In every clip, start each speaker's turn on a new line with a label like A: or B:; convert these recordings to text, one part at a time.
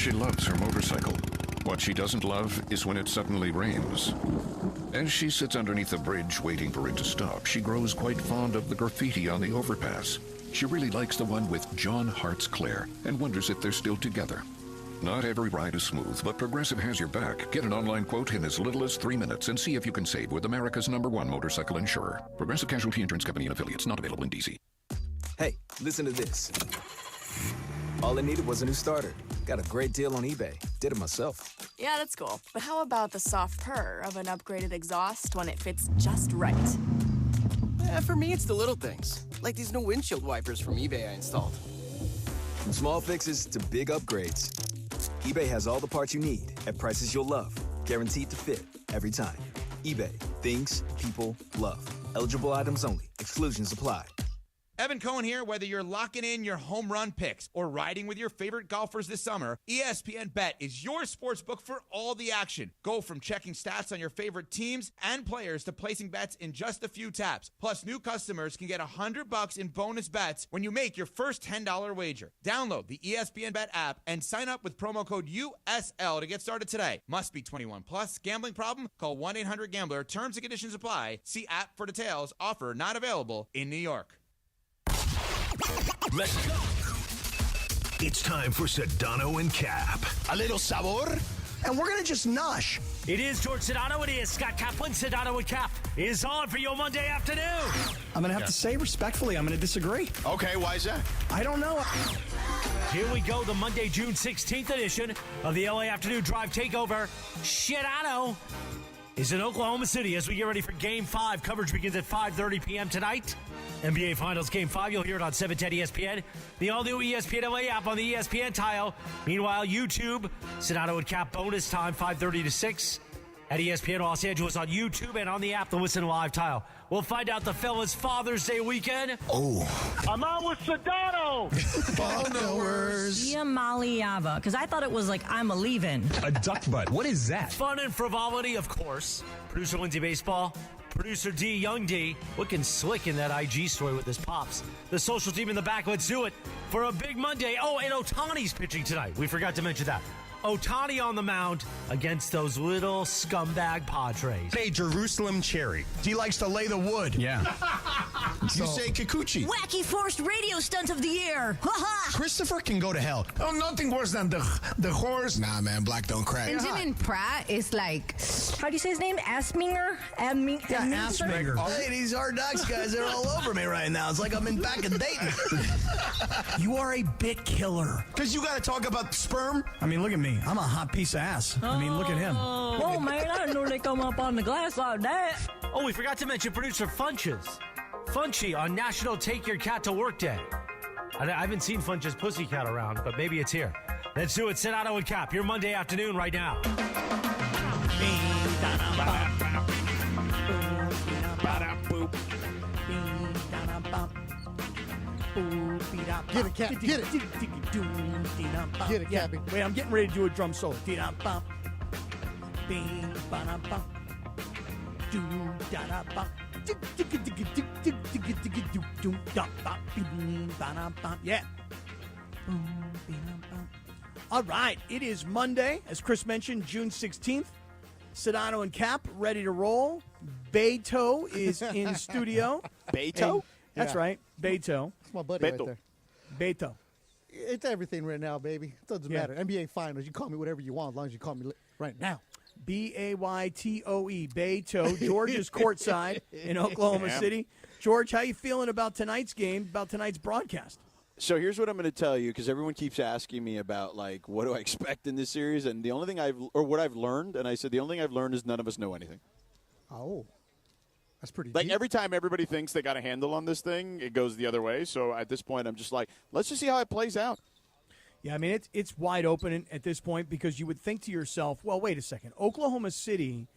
A: She loves her motorcycle. What she doesn't love is when it suddenly rains. As she sits underneath a bridge waiting for it to stop, she grows quite fond of the graffiti on the overpass. She really likes the one with John Hart's Claire and wonders if they're still together. Not every ride is smooth, but Progressive has your back. Get an online quote in as little as 3 minutes and see if you can save with America's #1 motorcycle insurer. Progressive Casualty Insurance Company and affiliates, not available in D.C.
B: Hey, listen to this. All I needed was a new starter. Got a great deal on eBay. Did it myself.
C: Yeah, that's cool. But how about the soft purr of an upgraded exhaust when it fits just right?
D: For me, it's the little things. Like these new windshield wipers from eBay I installed.
B: From small fixes to big upgrades, eBay has all the parts you need at prices you'll love. Guaranteed to fit every time. eBay. Things people love. Eligible items only. Exclusions apply.
E: Evan Cohen here. Whether you're locking in your home run picks or riding with your favorite golfers this summer, ESPN Bet is your sports book for all the action. Go from checking stats on your favorite teams and players to placing bets in just a few taps. Plus, new customers can get $100 in bonus bets when you make your first $10 wager. Download the ESPN Bet app and sign up with promo code USL to get started today. Must be 21 plus. Gambling problem? Call 1-800-GAMBLER. Terms and conditions apply. See app for details. Offer not available in New York.
F: Let's go. It's time for Sedano and Cap.
G: A little sabor, and we're going to just nosh.
H: It is George Sedano. It is Scott Kaplan. Sedano and Cap is on for your Monday afternoon.
G: I'm going to have to say respectfully, I'm going to disagree.
I: Okay, why is that?
G: I don't know.
H: Here we go, the Monday, June 16th edition of the LA Afternoon Drive Takeover. Sedano is in Oklahoma City as we get ready for Game 5. Coverage begins at 5:30 p.m. tonight. NBA Finals Game 5, you'll hear it on 710 ESPN. The all-new ESPN LA app on the ESPN tile. Meanwhile, YouTube, Sedano and Cap bonus time, 5:30 to 6 at ESPN Los Angeles on YouTube and on the app, the Listen Live tile. We'll find out the fellas' Father's Day weekend.
G: Oh.
H: I'm on with Sedano.
G: Followers.
J: Maliava, because I thought it was like I'm a leaving.
F: A duck butt. What is that?
H: Fun and frivolity, of course. Producer Lindsay Baseball. Producer D, Young D, looking slick in that IG story with his pops. The social team in the back, let's do it for a big Monday. Oh, and Ohtani's pitching tonight. We forgot to mention that. Ohtani on the mound against those little scumbag Padres.
G: A Jerusalem cherry. He likes to lay the wood. Yeah. You say Kikuchi.
J: Wacky forced radio stunt of the year. Ha-ha!
G: Christopher can go to hell. Oh, nothing worse than the horse. Nah, man, black don't crack.
K: Benjamin Pratt is like,
J: How do you say his name? Asminger?
G: Asminger. Hey, these hard knocks guys are all over me right now. It's like I'm in back in Dayton. You are a bit killer. Because you got to talk about sperm? I mean, look at me. I'm a hot piece of ass. I mean, look at him.
J: Whoa, man, I didn't know they come up on the glass like that.
H: Oh, we forgot to mention producer Funches. Funchy on National Take Your Cat to Work Day. I haven't seen Funch's Pussycat around, but maybe it's here. Let's do it. Sedano and Cap, your Monday afternoon right now.
L: Get it, Cap. Get it. Get it, Cappy.
M: Wait, I'm getting ready to do a drum solo. Yeah. All right, it is Monday, as Chris mentioned, June 16th. Sedano and Cap ready to roll. Beto is in studio.
I: Beto?
M: That's right, Beto.
L: That's my buddy right there.
M: Beto.
L: It's everything right now, baby. It doesn't matter. NBA Finals. You call me whatever you want as long as you call me right now.
M: B-A-Y-T-O-E, Beto. George is courtside in Oklahoma City. George, how you feeling about tonight's game, about tonight's broadcast?
I: So here's what I'm going to tell you, because everyone keeps asking me about, like, what do I expect in this series? And the only thing what I've learned, and I said the only thing I've learned is none of us know anything.
L: Oh. That's pretty
I: Like,
L: deep.
I: every time everybody thinks they got a handle on this thing, it goes the other way. So at this point, I'm just like, let's just see how it plays out.
M: Yeah, I mean, it's wide open at this point because you would think to yourself, well, wait a second. Oklahoma City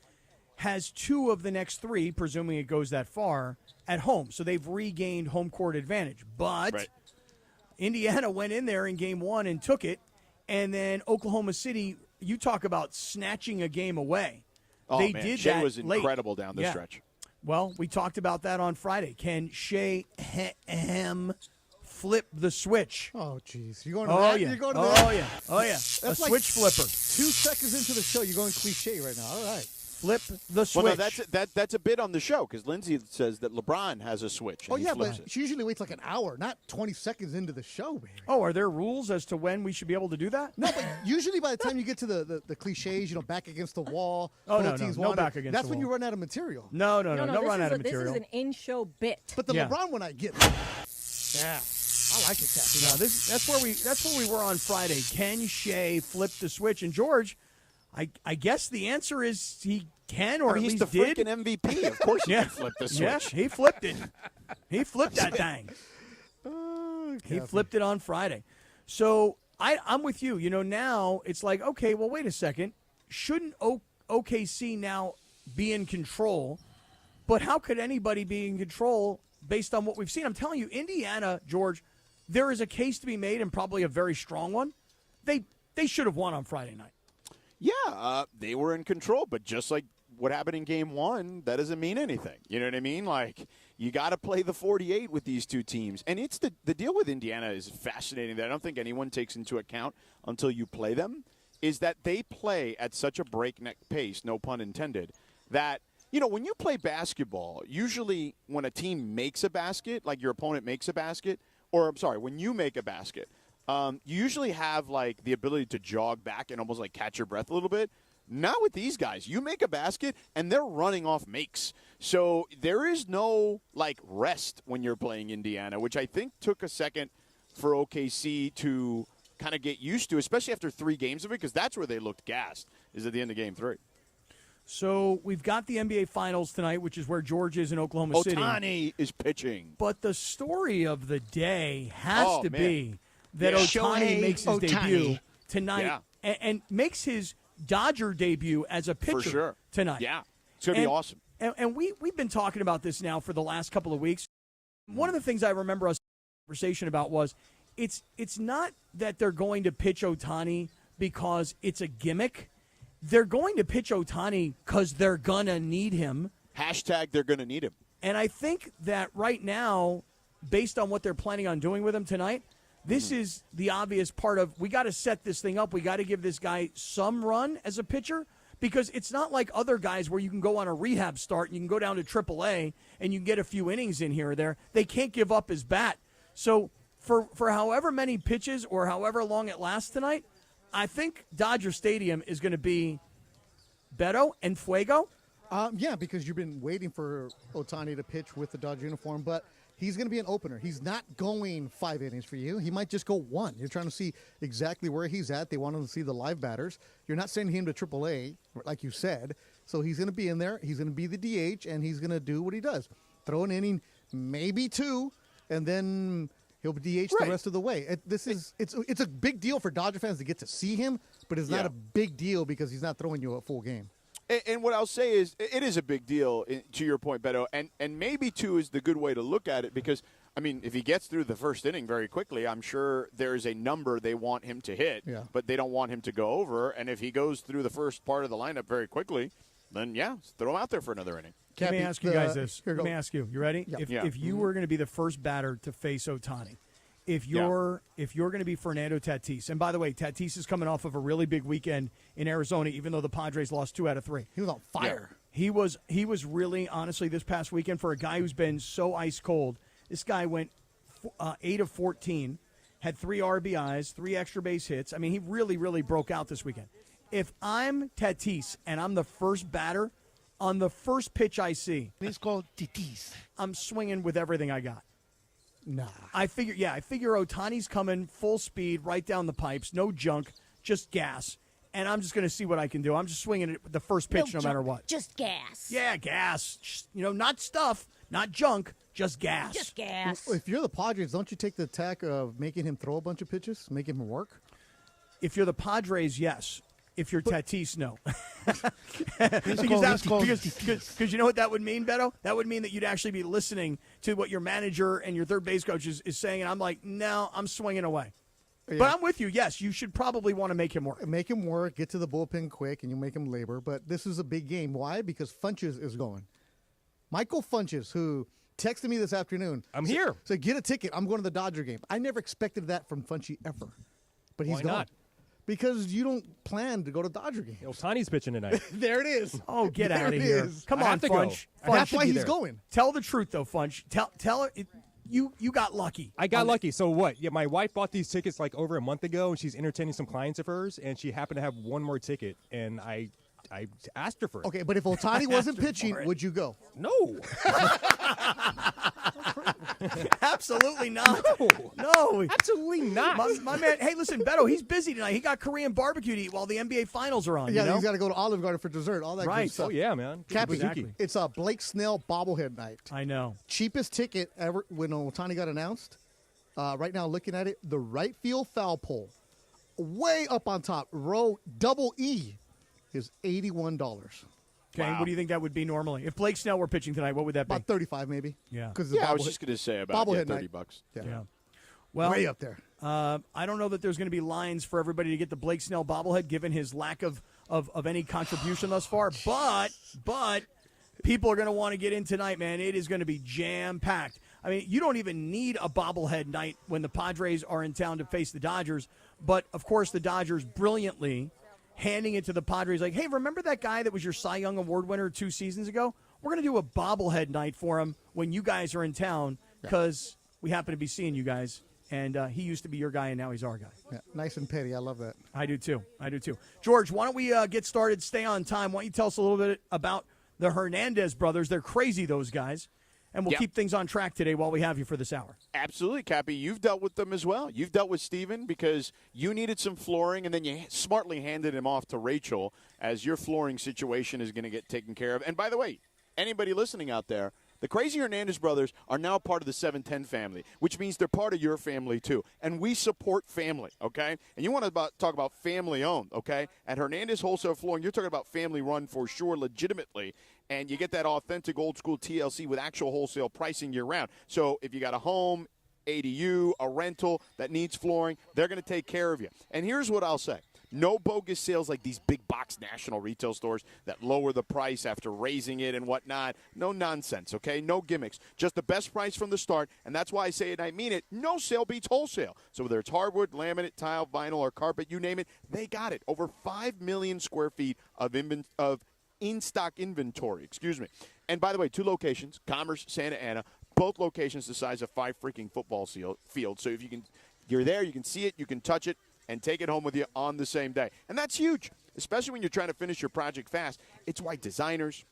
M: has 2 of the next 3, presuming it goes that far, at home. So they've regained home court advantage. But Indiana went in there in game 1 and took it. And then Oklahoma City, you talk about snatching a game away.
I: Oh,
M: they
I: man.
M: did
I: Shea
M: that
I: was
M: late.
I: incredible down the stretch.
M: Well, we talked about that on Friday. Can Shea flip the switch.
L: Oh, jeez. You're going to
M: Oh,
L: that?
M: yeah.
L: You're going to
M: Oh,
L: that?
M: yeah. Oh, yeah.
L: That's
M: A
L: like
M: switch flipper.
L: 2 seconds into the show, you're going cliche right now. All right.
M: Flip the switch.
I: Well, no, that's a bit on the show because Lindsay says that LeBron has a switch.
L: Oh,
I: and he
L: yeah,
I: flips
L: but
I: it.
L: she usually waits like an hour, not 20 seconds into the show, baby.
M: Oh, are there rules as to when we should be able to do that?
L: No, but usually by the time you get to the cliches, back against the wall.
M: Oh, no,
L: both teams
M: no
L: want it,
M: back against
L: that's
M: the
L: when
M: wall.
L: you run out of material.
M: No
J: this
M: run out of material.
J: This is an in-show bit.
L: But the
M: Yeah.
L: LeBron one I get. Yeah. I like it, Kathy.
M: No, that's where we were on Friday. Can Shea flip the switch? And George, I guess the answer is he can, or
I: he's
M: at least
I: the
M: did.
I: freaking MVP. Of course he
M: Yeah.
I: can flip the switch.
M: Yeah, he flipped it. He flipped that thing. He flipped it on Friday. So I'm with you. Now it's like, okay, well, wait a second. Shouldn't OKC now be in control? But how could anybody be in control based on what we've seen? I'm telling you, Indiana, George, there is a case to be made, and probably a very strong one. They should have won on Friday night.
I: Yeah, they were in control, but just like what happened in Game 1, that doesn't mean anything. You know what I mean? Like, you got to play the 48 with these two teams. And it's the deal with Indiana is fascinating that I don't think anyone takes into account until you play them, is that they play at such a breakneck pace, no pun intended, that, when you play basketball, usually when a team makes a basket, like your opponent makes a basket, or I'm sorry, when you make a basket, you usually have like the ability to jog back and almost like catch your breath a little bit. Not with these guys. You make a basket and they're running off makes. So there is no like rest when you're playing Indiana, which I think took a second for OKC to kind of get used to, especially after 3 games of it, because that's where they looked gassed, is at the end of Game 3.
M: So we've got the NBA Finals tonight, which is where George is in Oklahoma City.
I: Ohtani is pitching.
M: But the story of the day has to be that
G: Yeah.
M: Ohtani
G: Shohei
M: makes his
G: Ohtani.
M: debut tonight
I: Yeah.
M: and makes his Dodger debut as a pitcher
I: For sure.
M: tonight.
I: Yeah. It's going to be awesome.
M: And we've been talking about this now for the last couple of weeks. One of the things I remember us conversation about was it's not that they're going to pitch Ohtani because it's a gimmick. They're going to pitch Ohtani because they're going to need him.
I: Hashtag they're going to need him.
M: And I think that right now, based on what they're planning on doing with him tonight, this is the obvious part of we got to set this thing up. We got to give this guy some run as a pitcher because it's not like other guys where you can go on a rehab start and you can go down to AAA and you can get a few innings in here or there. They can't give up his bat. So for however many pitches or however long it lasts tonight, I think Dodger Stadium is going to be Beto and Fuego.
L: Yeah, because you've been waiting for Ohtani to pitch with the Dodger uniform, but he's going to be an opener. He's not going 5 innings for you. He might just go 1. You're trying to see exactly where he's at. They want him to see the live batters. You're not sending him to AAA, like you said. So he's going to be in there. He's going to be the DH, and he's going to do what he does. Throw an inning, maybe 2, and then he'll DH the rest of the way. It's a big deal for Dodger fans to get to see him, but it's not a big deal because he's not throwing you a full game.
I: And what I'll say is it is a big deal, to your point, Beto, and maybe 2 is the good way to look at it because, I mean, if he gets through the first inning very quickly, I'm sure there's a number they want him to hit, but they don't want him to go over. And if he goes through the first part of the lineup very quickly, then, throw him out there for another inning.
M: Let me ask you guys this. Let me ask you. You ready?
L: Yeah.
M: If you were going to be the first batter to face Ohtani, if you're going to be Fernando Tatis, and by the way, Tatis is coming off of a really big weekend in Arizona, even though the Padres lost 2 out of 3.
L: He was on fire.
M: Yeah. He was really, honestly, this past weekend for a guy who's been so ice cold. This guy went 8 of 14, had 3 RBIs, 3 extra base hits. I mean, he really, really broke out this weekend. If I'm Tatis and I'm the first batter, on the first pitch I see,
G: It's called Tatis.
M: I'm swinging with everything I got.
L: Nah.
M: I figure Ohtani's coming full speed right down the pipes, no junk, just gas. And I'm just going to see what I can do. I'm just swinging it the first pitch no matter what.
J: Just gas.
M: Yeah, gas. Just, not stuff, not junk, just gas.
J: Just gas.
L: If you're the Padres, don't you take the tack of making him throw a bunch of pitches, making him work?
M: If you're the Padres, yes. If you're Tatis, no. Because you know what that would mean, Beto? That would mean that you'd actually be listening to what your manager and your third base coach is saying, and I'm like, no, I'm swinging away. Yeah. But I'm with you. Yes, you should probably want to make him work.
L: Make him work, get to the bullpen quick, and you make him labor. But this is a big game. Why? Because Funches is going. Michael Funches, who texted me this afternoon.
N: I'm here.
L: So get a ticket. I'm going to the Dodger game. I never expected that from Funchy ever. But he's
N: Why
L: gone.
N: not?
L: Because you don't plan to go to Dodger games.
N: Ohtani's pitching tonight.
L: There it is.
M: Oh, get
L: There
M: out of
L: it
M: here.
L: is.
M: Come
N: I
M: on,
N: have to go.
M: Funch.
L: That's
N: should
L: why
N: be
L: he's
N: there.
L: going.
M: Tell the truth, though, Funch. Tell her. You got lucky.
N: I got lucky. So what? Yeah, my wife bought these tickets like over a month ago, and she's entertaining some clients of hers, and she happened to have one more ticket, and I asked her for it.
L: Okay, but if Ohtani wasn't pitching, would you go?
N: No.
M: Absolutely not. No.
N: Absolutely not.
M: My man, hey, listen, Beto, he's busy tonight. He got Korean barbecue to eat while the NBA Finals are on.
L: Yeah,
M: you know?
L: he's got to go to Olive Garden for dessert, all that
M: Right.
L: good stuff.
N: Oh, yeah, man.
L: Cappy,
M: Exactly.
L: it's a Blake Snell bobblehead night.
M: I know.
L: Cheapest ticket ever when Ohtani got announced. Right now, looking at it, the right field foul pole, way up on top, row double E, is $81.
M: Okay,
I: Wow.
M: what do you think that would be normally? If Blake Snell were pitching tonight, what would that be?
L: About 35 maybe.
M: Yeah.
L: Because
I: I was just going to say about
L: bobblehead
I: $30.
L: night.
M: Yeah. Well,
L: way up there.
M: I don't know that there's going to be lines for everybody to get the Blake Snell bobblehead, given his lack of any contribution thus far. But people are going to want to get in tonight, man. It is going to be jam-packed. I mean, you don't even need a bobblehead night when the Padres are in town to face the Dodgers. But, of course, the Dodgers brilliantly handing it to the Padres like, hey, remember that guy that was your Cy Young Award winner 2 seasons ago? We're going to do a bobblehead night for him when you guys are in town because we happen to be seeing you guys. And he used to be your guy, and now he's our guy.
L: Yeah, nice and petty. I love that.
M: I do, too. George, why don't we get started, stay on time? Why don't you tell us a little bit about the Hernandez brothers? They're crazy, those guys. And we'll keep things on track today while we have you for this hour.
I: Absolutely, Cappy. You've dealt with them as well. You've dealt with Steven because you needed some flooring, and then you smartly handed him off to Rachel as your flooring situation is going to get taken care of. And by the way, anybody listening out there, the Crazy Hernandez brothers are now part of the 710 family, which means they're part of your family, too. And we support family, okay? And you want to talk about family-owned, okay? At Hernandez Wholesale Flooring, you're talking about family-run for sure, legitimately. And you get that authentic old-school TLC with actual wholesale pricing year-round. So if you got a home, ADU, a rental that needs flooring, they're going to take care of you. And here's what I'll say. No bogus sales like these big box national retail stores that lower the price after raising it and whatnot. No nonsense, okay? No gimmicks. Just the best price from the start, and that's why I say it and I mean it. No sale beats wholesale. So whether it's hardwood, laminate, tile, vinyl, or carpet, you name it, they got it. Over 5 million square feet of in-stock inventory, And by the way, 2 locations, Commerce, Santa Ana, both locations the size of 5 freaking football fields. So if you're there, you can see it, you can touch it, and take it home with you on the same day. And that's huge, especially when you're trying to finish your project fast. It's why designers,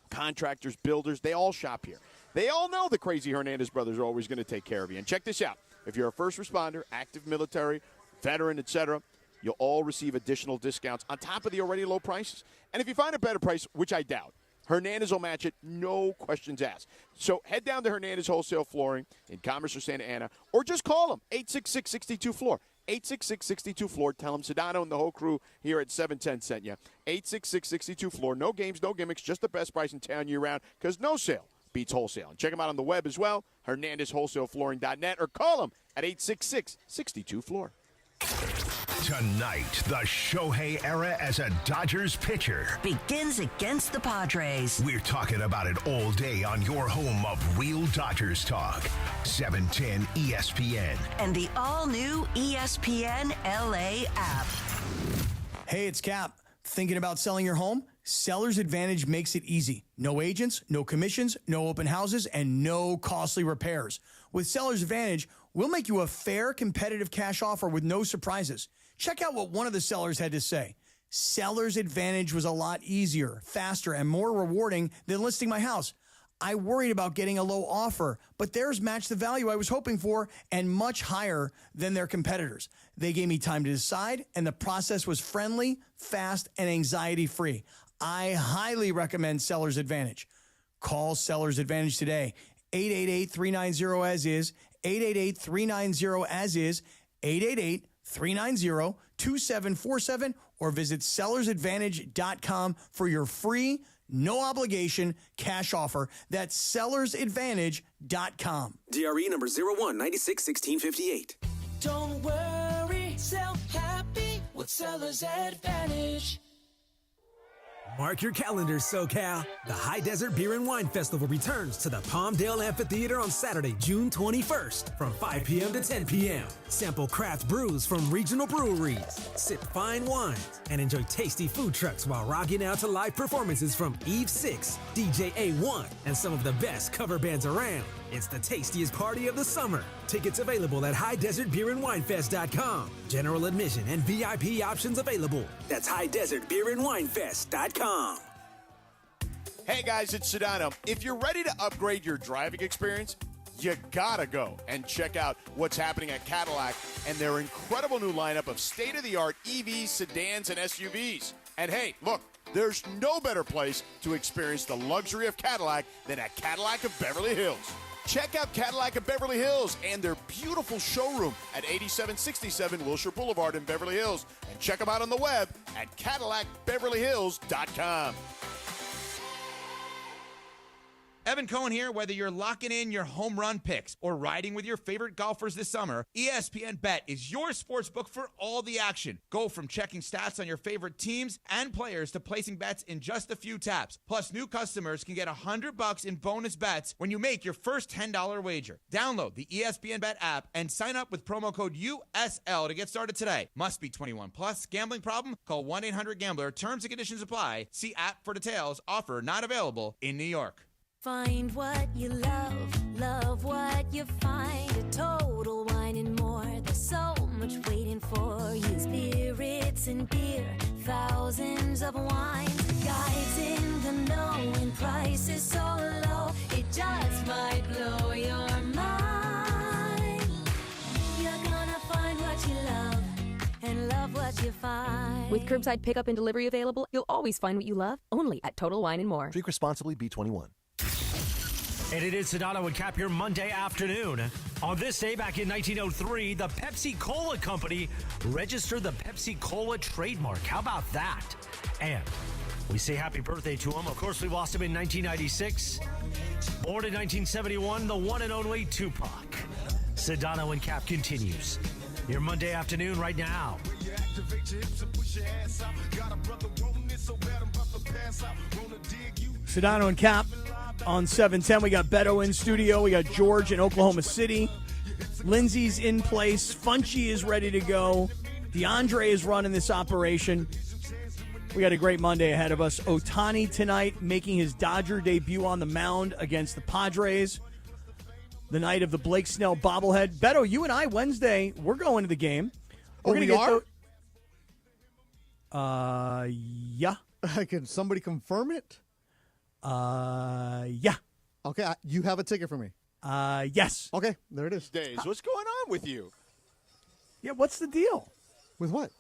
I: contractors, builders, they all shop here. They all know the Crazy Hernandez brothers are always going to take care of you. And check this out. If you're a first responder, active military, veteran, etc., you'll all receive additional discounts on top of the already low prices. And if you find a better price, which I doubt, Hernandez will match it, no questions asked. So head down to Hernandez Wholesale Flooring in Commerce or Santa Ana, or just call them, 866-62-FLOOR. 866-62-FLOOR. Tell them Sedano and the whole crew here at 710 sent you. 866-62-FLOOR. No games, no gimmicks, just the best price in town year-round, because no sale beats wholesale. And check them out on the web as well, HernandezWholesaleFlooring.net, or call them at 866-62-FLOOR.
F: Tonight, the Shohei era as a Dodgers pitcher
O: begins against the Padres.
F: We're talking about it all day on your home of real Dodgers talk. 710 ESPN.
O: And the all-new ESPN LA app.
M: Hey, it's Cap. Thinking about selling your home? Seller's Advantage makes it easy. No agents, no commissions, no open houses, and no costly repairs. With Seller's Advantage, we'll make you a fair, competitive cash offer with no surprises. Check out what one of the sellers had to say. Seller's Advantage was a lot easier, faster, and more rewarding than listing my house. I worried about getting a low offer, but theirs matched the value I was hoping for and much higher than their competitors. They gave me time to decide, and the process was friendly, fast, and anxiety-free. I highly recommend Seller's Advantage. Call Seller's Advantage today. 888-390-AS-IS, 888-390-AS-IS, 888-390-2747, or visit sellersadvantage.com for your free, no obligation cash offer. That's sellersadvantage.com.
P: DRE number 01961658.
Q: Don't worry, sell happy with Seller's Advantage. Mark your calendars, SoCal. The High Desert Beer and Wine Festival returns to the Palmdale Amphitheater on Saturday, June 21st from 5 p.m. to 10 p.m. Sample craft brews from regional breweries, sip fine wines, and enjoy tasty food trucks while rocking out to live performances from Eve 6, DJ A1, and some of the best cover bands around. It's the tastiest party of the summer. Tickets available at highdesertbeerandwinefest.com. General admission and VIP options available. That's highdesertbeerandwinefest.com.
I: Hey guys, it's Sedano. If you're ready to upgrade your driving experience, you gotta go and check out what's happening at Cadillac and their incredible new lineup of state-of-the-art EVs, sedans, and SUVs. And hey, look, there's no better place to experience the luxury of Cadillac than at Cadillac of Beverly Hills. Check out Cadillac of Beverly Hills and their beautiful showroom at 8767 Wilshire Boulevard in Beverly Hills. And check them out on the web at CadillacBeverlyHills.com.
E: Evan Cohen here. Whether you're locking in your home run picks or riding with your favorite golfers this summer, ESPN Bet is your sportsbook for all the action. Go from checking stats on your favorite teams and players to placing bets in just a few taps. Plus, new customers can get $100 in bonus bets when you make your first $10 wager. Download the ESPN Bet app and sign up with promo code USL to get started today. Must be 21 plus. Gambling problem? Call 1-800-GAMBLER. Terms and conditions apply. See app for details. Offer not available in New York.
R: Find what you love what you find. A Total Wine and More. There's so much waiting for you. Spirits and beer, thousands of wines. Guides in the know and prices so low, it just might blow your mind. You're gonna find what you love and love what you find.
S: With curbside pickup and delivery available, you'll always find what you love, only at Total Wine and More.
T: Drink responsibly, B21.
H: And it is Sedano and Kap here Monday afternoon. On this day, back in 1903, the Pepsi-Cola Company registered the Pepsi-Cola trademark. How about that? And we say happy birthday to him. Of course, we lost him in 1996. Born in 1971, the one and only Tupac. Sedano and Kap continues. Your Monday afternoon right now.
M: Sedano and Kap on 710. We got Beto in studio. We got George in Oklahoma City. Lindsay's in place. Funchy is ready to go. DeAndre is running this operation. We got a great Monday ahead of us. Ohtani tonight making his Dodger debut on the mound against the Padres. The night of the Blake Snell bobblehead. Beto, you and I, Wednesday, we're going to the game.
L: Oh, we are?
M: Yeah.
L: Can somebody confirm it?
M: Yeah.
L: Okay, you have a ticket for me.
M: Yes.
L: Okay, there it is.
I: Days, what's going on with you?
M: Yeah, what's the deal?
L: With what?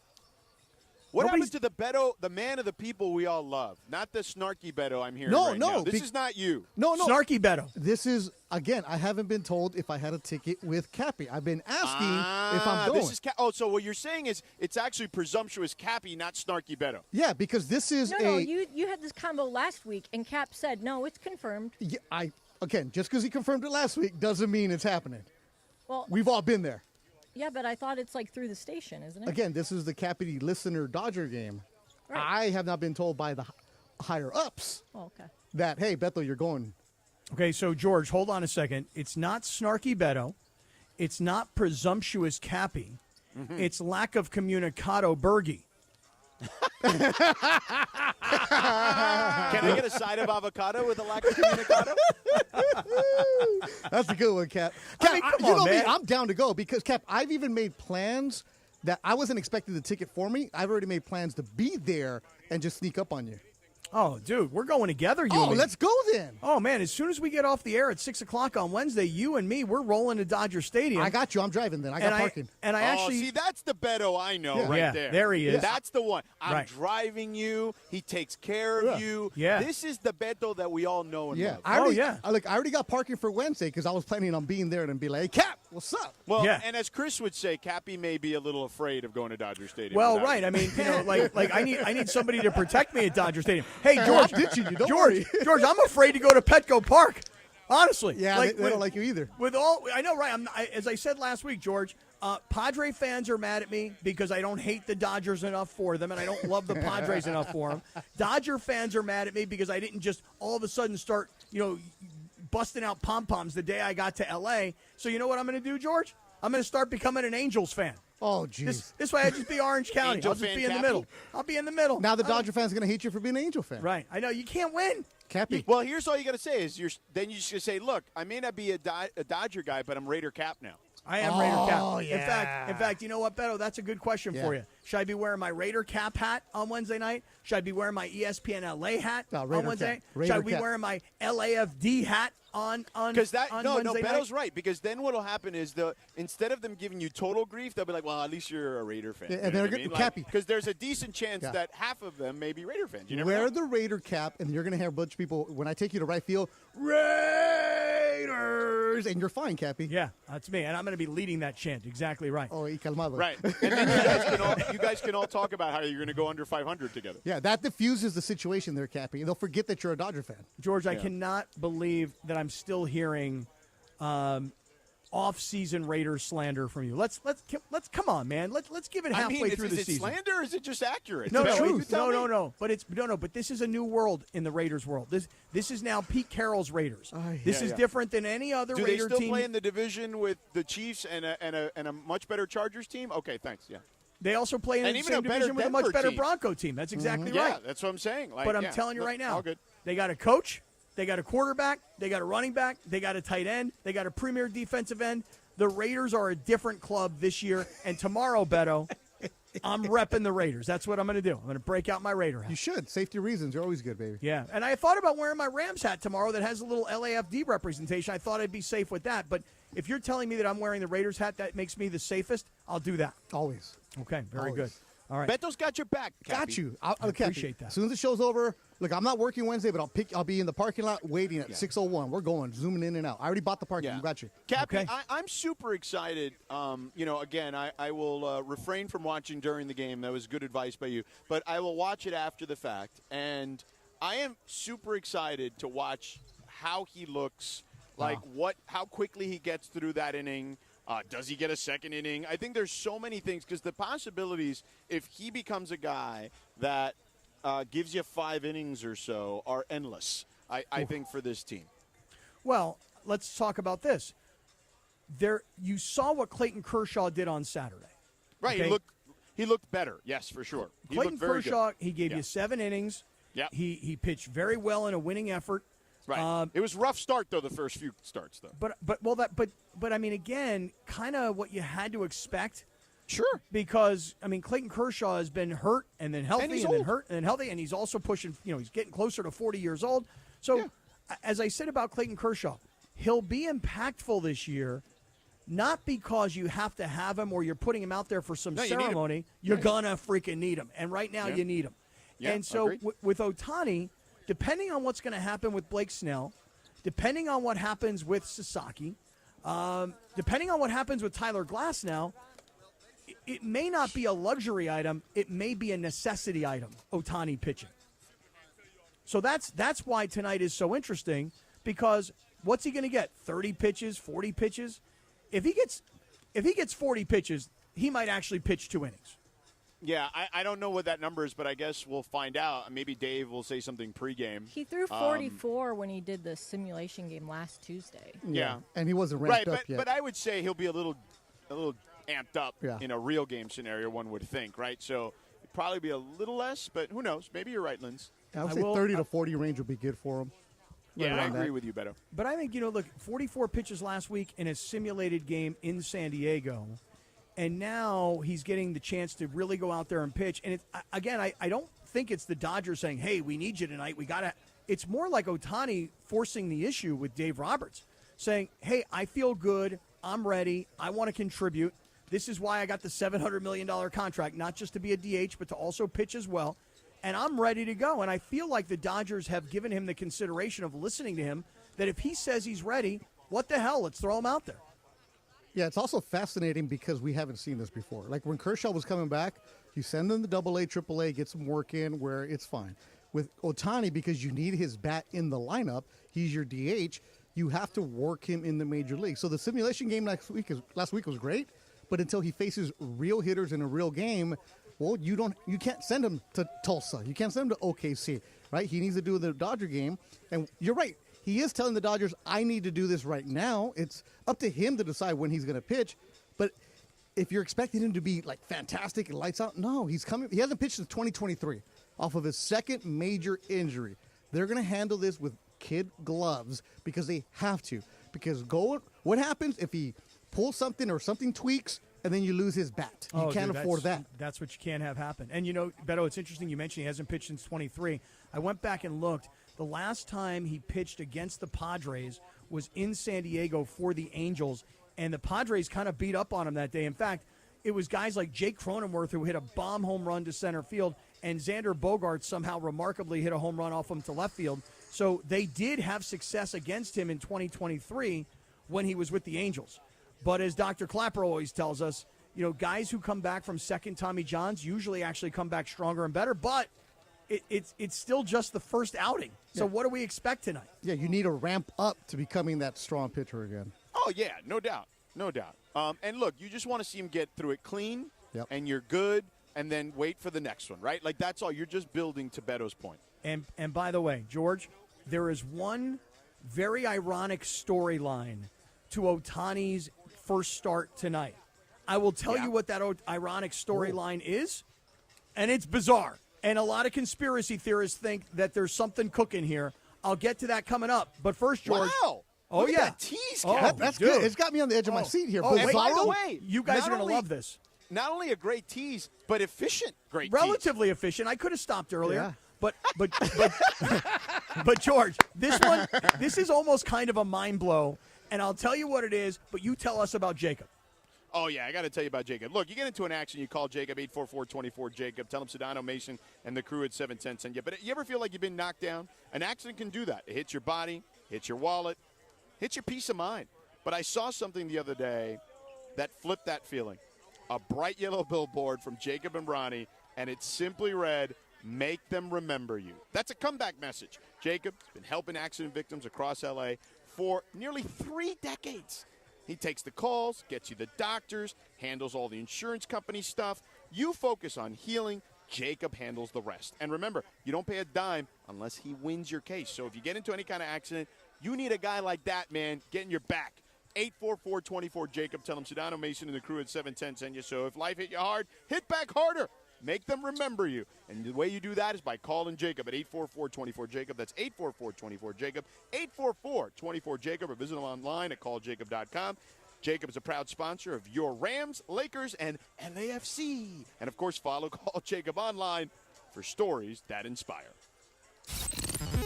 I: What happens to the Beto, the man of the people we all love? Not the snarky Beto I'm hearing right now. This is not you.
L: No.
M: Snarky Beto.
L: This is, again, I haven't been told if I had a ticket with Cappy. I've been asking if I'm going.
I: This is so what you're saying is it's actually presumptuous Cappy, not snarky Beto.
L: Yeah, because this is
J: No, you had this combo last week, and Cap said, no, it's confirmed.
L: Yeah, again, just because he confirmed it last week doesn't mean it's happening.
J: Well,
L: we've all been there.
J: Yeah, but I thought it's like through the station, isn't it?
L: Again, this is the Cappy listener Dodger game.
J: Right.
L: I have not been told by the higher ups that, hey, Beto, you're going.
M: Okay, so George, hold on a second. It's not snarky Beto. It's not presumptuous Cappy.
I: Mm-hmm.
M: It's lack of communicado Bergie.
I: Can I get a side of avocado with a lack of communicado?
L: That's a good one, Cap.
M: I mean, come on, man.
L: I'm down to go because, Cap, I've even made plans that I wasn't expecting the ticket for me. I've already made plans to be there and just sneak up on you.
M: Oh, dude, we're going together. You and me.
L: Let's go then.
M: Oh, man, as soon as we get off the air at 6 o'clock on Wednesday, you and me, we're rolling to Dodger Stadium.
L: I got you. I'm driving then. I got parking.
M: And I actually
I: see, that's the Beto I know
M: yeah,
I: there.
M: There he is.
I: That's the one. I'm
M: right.
I: driving you. He takes care of you.
M: Yeah.
I: This is the Beto that we all know and love.
L: I already got parking for Wednesday because I was planning on being there and be like, hey, Cap, what's up?
I: Well, and as Chris would say, Cappy may be a little afraid of going to Dodger Stadium.
M: Well, right. I mean, like I need somebody to protect me at Dodger Stadium. Hey, George, George, I'm afraid to go to Petco Park. Honestly,
L: yeah, they don't like you either.
M: I know, right? As I said last week, George, Padre fans are mad at me because I don't hate the Dodgers enough for them, and I don't love the Padres enough for them. Dodger fans are mad at me because I didn't just all of a sudden start, busting out pom-poms the day I got to L.A. So you know what I'm going to do, George? I'm going to start becoming an Angels fan.
L: Oh, jeez.
M: This way I just be Orange County.
I: Angel
M: I'll just be
I: fan
M: in the middle. I'll be in the middle.
L: Now the Dodger fans are going to hate you for being an Angel fan.
M: Right. I know. You can't win.
L: Cappy.
I: Well, here's all you got to say is then you just say, look, I may not be a Dodger guy, but I'm Raider Cap now.
M: I am Raider Cap.
L: Yeah.
M: In fact, you know what, Beto? That's a good question for you. Should I be wearing my Raider Cap hat on Wednesday night? Should I be wearing my ESPN LA hat on Wednesday night? Should I be wearing my LAFD hat on
I: Because
M: Wednesday
I: Beto's
M: night?
I: right. Because then what'll happen is instead of them giving you total grief, they'll be like, well, at least you're a Raider fan.
L: Yeah, and they're good, Cappy.
I: Because there's a decent chance that half of them may be Raider fans. You never
L: Wear
I: know.
L: the Raider cap, and you're going to have a bunch of people, when I take you to right field, Raiders, and you're fine, Cappy.
M: Yeah, that's me, and I'm going to be leading that chant. Exactly right.
L: Oh, y calmado.
I: Right. And then you guys can all talk about how you're going to go under 500 together.
L: Yeah, that diffuses the situation there, Cappy. They'll forget that you're a Dodger fan.
M: George, I cannot believe that I'm still hearing off-season Raiders slander from you. Let's come on, man. Let's give it halfway through the season.
I: Is it slander or is it just accurate?
M: No. But this is a new world in the Raiders world. This is now Pete Carroll's Raiders. This is different than any other
I: Do
M: Raider
I: they still
M: team.
I: play in the division with the Chiefs and a much better Chargers team? Okay, thanks. Yeah.
M: They also play in the same division with a much better Bronco team. That's exactly right.
I: Yeah, that's what I'm saying.
M: But I'm telling you right now,
I: all good.
M: They got a coach, they got a quarterback, they got a running back, they got a tight end, they got a premier defensive end. The Raiders are a different club this year. And tomorrow, Beto, I'm repping the Raiders. That's what I'm going to do. I'm going to break out my Raider hat.
L: You should. Safety reasons. You're always good, baby.
M: Yeah. And I thought about wearing my Rams hat tomorrow that has a little LAFD representation. I thought I'd be safe with that. But if you're telling me that I'm wearing the Raiders hat, that makes me the safest, I'll do that.
L: Always.
M: Okay. Very good. All right.
I: Beto's got your back, Cappy.
L: Got you.
M: I appreciate that.
L: As soon as the show's over, look, I'm not working Wednesday, but I'll be in the parking lot waiting at 6:01. We're going, zooming in and out. I already bought the parking. You got you.
I: Cappy, okay. I'm super excited. Again, I will refrain from watching during the game. That was good advice by you. But I will watch it after the fact. And I am super excited to watch how he looks, how quickly he gets through that inning. Does he get a second inning? I think there's so many things because the possibilities, if he becomes a guy that gives you 5 innings or so, are endless, I think, for this team.
M: Well, let's talk about this. You saw what Clayton Kershaw did on Saturday.
I: Right.
M: Okay?
I: He looked better, yes, for sure.
M: Clayton Kershaw, he gave you 7 innings.
I: Yeah.
M: He pitched very well in a winning effort.
I: Right. It was a rough start, though, the first few starts, though.
M: But I mean, again, kind of what you had to expect.
I: Sure.
M: Because, I mean, Clayton Kershaw has been hurt and then healthy and then hurt and then healthy, and he's also pushing, he's getting closer to 40 years old. So, as I said about Clayton Kershaw, he'll be impactful this year, not because you have to have him or you're putting him out there for some ceremony. You're going to freaking need him. And right now, you need him.
I: Yeah,
M: and so, with Ohtani, depending on what's going to happen with Blake Snell, depending on what happens with Sasaki, depending on what happens with Tyler Glass now, it may not be a luxury item. It may be a necessity item, Ohtani pitching. So that's why tonight is so interesting, because what's he going to get? 30 pitches, 40 pitches? If he gets 40 pitches, he might actually pitch 2 innings.
I: Yeah, I don't know what that number is, but I guess we'll find out. Maybe Dave will say something pregame.
T: He threw 44 when he did the simulation game last Tuesday.
I: Yeah.
L: And he wasn't ramped up yet.
I: But I would say he'll be a little amped up in a real game scenario, one would think, right? So it'd probably be a little less, but who knows? Maybe you're right, Linz.
L: I would say 30 to 40 range would be good for him.
I: Yeah, I agree with you, Beto.
M: But I think, look, 44 pitches last week in a simulated game in San Diego. And now he's getting the chance to really go out there and pitch. And I don't think it's the Dodgers saying, hey, we need you tonight. We got to. It's more like Ohtani forcing the issue with Dave Roberts, saying, hey, I feel good. I'm ready. I want to contribute. This is why I got the $700 million contract, not just to be a DH, but to also pitch as well. And I'm ready to go. And I feel like the Dodgers have given him the consideration of listening to him, that if he says he's ready, what the hell? Let's throw him out there.
L: Yeah, it's also fascinating because we haven't seen this before. Like when Kershaw was coming back, you send him to AA, AAA, get some work in where it's fine. With Ohtani, because you need his bat in the lineup, he's your DH, you have to work him in the major league. So the simulation game last week was great, But until he faces real hitters in a real game, well, you can't send him to Tulsa. You can't send him to OKC, right? He needs to do the Dodger game. And you're right. He is telling the Dodgers, I need to do this right now. It's up to him to decide when he's going to pitch. But if you're expecting him to be like fantastic and lights out, no, he's coming. He hasn't pitched since 2023 off of his second major injury. They're going to handle this with kid gloves because they have to. Because what happens if he pulls something or something tweaks and then you lose his bat? You can't afford that.
M: That's what you can't have happen. And, Beto, it's interesting you mentioned he hasn't pitched since 23. I went back and looked. The last time he pitched against the Padres was in San Diego for the Angels, and the Padres kind of beat up on him that day. In fact, it was guys like Jake Cronenworth who hit a bomb home run to center field, and Xander Bogaerts somehow remarkably hit a home run off him to left field. So they did have success against him in 2023 when he was with the Angels. But as Dr. Clapper always tells us, guys who come back from second Tommy Johns usually actually come back stronger and better, but it's still just the first outing. So what do we expect tonight?
L: Yeah, you need to ramp up to becoming that strong pitcher again.
I: Oh, yeah, no doubt. And look, you just want to see him get through it clean, and you're good, and then wait for the next one, right? Like, that's all. You're just building to Beto's point.
M: And by the way, George, there is one very ironic storyline to Ohtani's first start tonight. I will tell you what that ironic storyline is, and it's bizarre. And a lot of conspiracy theorists think that there's something cooking here. I'll get to that coming up. But first, George.
I: Wow.
M: Oh,
I: Look
M: yeah.
I: at that tease, Cap.
L: That's good. It's got me on the edge of my seat here.
I: And by the way,
M: you guys are going to love this.
I: Not only a great tease, but efficient great
M: Relatively
I: tease.
M: efficient. I could have stopped earlier. Yeah. But George, this is almost kind of a mind blow. And I'll tell you what it is, but you tell us about Jacob.
I: Oh, yeah, I got to tell you about Jacob. Look, you get into an action, you call Jacob, 844-24-JACOB. Tell him Sedano, Mason, and the crew at 710 send you. But you ever feel like you've been knocked down? An accident can do that. It hits your body, hits your wallet, hits your peace of mind. But I saw something the other day that flipped that feeling. A bright yellow billboard from Jacob and Ronnie, and it simply read, make them remember you. That's a comeback message. Jacob's been helping accident victims across L.A. for nearly 3 decades. He takes the calls, gets you the doctors, handles all the insurance company stuff. You focus on healing. Jacob handles the rest. And remember, you don't pay a dime unless he wins your case. So if you get into any kind of accident, you need a guy like that, man, getting your back. 844-24-JACOB. Tell him Sedano, Mason, and the crew at 710 send you. So if life hit you hard, hit back harder. Make them remember you. And the way you do that is by calling Jacob at 844-24-JACOB. That's 844-24-JACOB, 844-24-JACOB, or visit them online at calljacob.com. Jacob is a proud sponsor of your Rams, Lakers, and LAFC. And, of course, follow Call Jacob online for stories that inspire.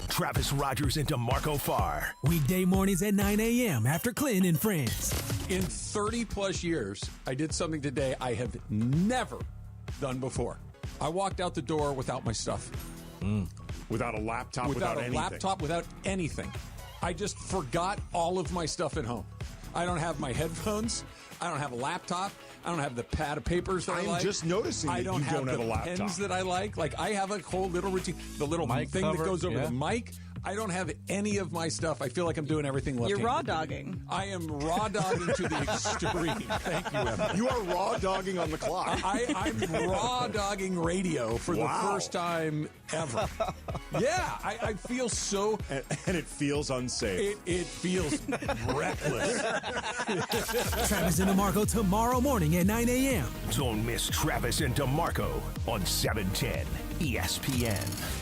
F: Travis Rogers and DeMarco Farr.
Q: Weekday mornings at 9 a.m. after Clinton and Friends.
U: In 30-plus years, I did something today I have never done before. I walked out the door without my stuff.
V: Without a laptop, without anything.
U: Without a laptop, without anything. I just forgot all of my stuff at home. I don't have my headphones. I don't have a laptop. I don't have the pad of papers that I like.
V: I'm just noticing that you don't have a laptop.
U: Pens that I like. Like, I have a whole little routine. The little mic thing cover, that goes over the mic. I don't have any of my stuff. I feel like I'm doing everything left-handed.
W: You're raw dogging.
U: I am raw dogging to the extreme. Thank you, Emma.
V: You are raw dogging on the clock.
U: I'm raw dogging radio for the first time ever. Yeah, I feel so...
V: And it feels unsafe.
U: It feels reckless.
Q: Travis and DeMarco tomorrow morning at 9 a.m.
F: Don't miss Travis and DeMarco on 710 ESPN.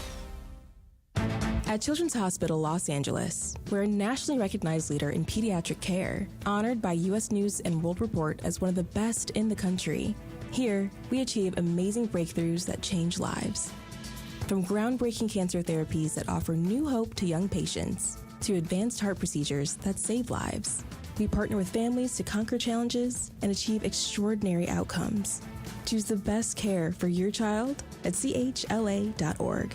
S: At Children's Hospital Los Angeles, we're a nationally recognized leader in pediatric care, honored by U.S. News and World Report as one of the best in the country. Here, we achieve amazing breakthroughs that change lives. From groundbreaking cancer therapies that offer new hope to young patients, to advanced heart procedures that save lives, we partner with families to conquer challenges and achieve extraordinary outcomes. Choose the best care for your child at chla.org.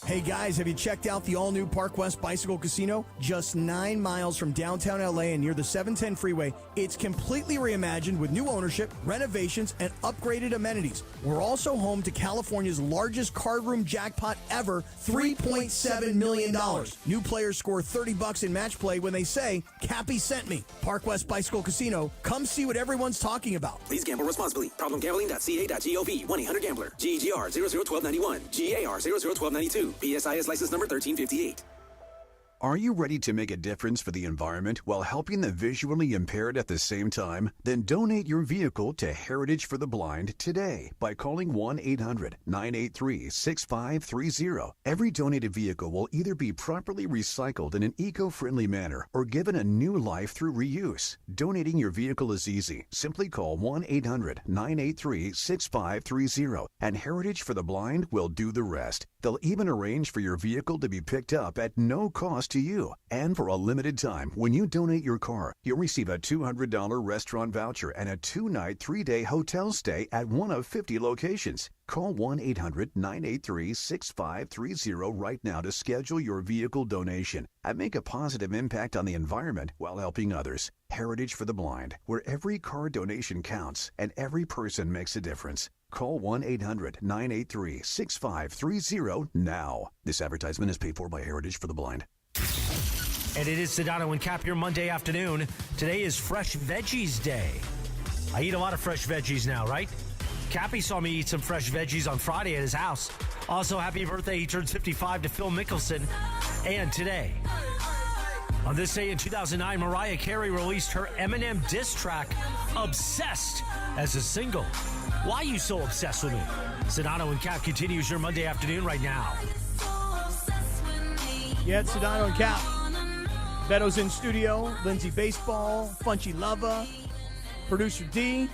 M: Hey guys, have you checked out the all-new Park West Bicycle Casino? Just 9 miles from downtown LA and near the 710 freeway. It's completely reimagined with new ownership, renovations, and upgraded amenities. We're also home to California's largest card room jackpot ever, $3.7 million. New players score $30 in match play when they say, Cappy sent me. Park West Bicycle Casino. Come see what everyone's talking about.
P: Please gamble responsibly. Problemgambling.ca.gov. 1-800-GAMBLER. GGR 001291. GAR 001292. PSIS license number 1358.
A: Are you ready to make a difference for the environment while helping the visually impaired at the same time? Then donate your vehicle to Heritage for the Blind today by calling 1-800-983-6530. Every donated vehicle will either be properly recycled in an eco-friendly manner or given a new life through reuse. Donating your vehicle is easy. Simply call 1-800-983-6530 and Heritage for the Blind will do the rest. They'll even arrange for your vehicle to be picked up at no cost to you. And for a limited time, when you donate your car, you'll receive a $200 restaurant voucher and a 2-night, 3-day hotel stay at one of 50 locations. Call 1-800-983-6530 right now to schedule your vehicle donation and make a positive impact on the environment while helping others. Heritage for the Blind, where every car donation counts and every person makes a difference. Call 1-800-983-6530 now. This advertisement is paid for by Heritage for the Blind.
H: And it is Sedano and Kap, your Monday afternoon. Today is Fresh Veggies Day. I eat a lot of fresh veggies now, right? Cappy saw me eat some fresh veggies on Friday at his house. Also, happy birthday, he turns 55 to Phil Mickelson. And today, on this day in 2009, Mariah Carey released her Eminem diss track, Obsessed, as a single. Why are you so obsessed with me? Sedano and Kap continues your Monday afternoon right now.
M: Yeah, it's Sedano and Kap. Beto's in studio. Lindsay Baseball. Funchy Lava. Producer D.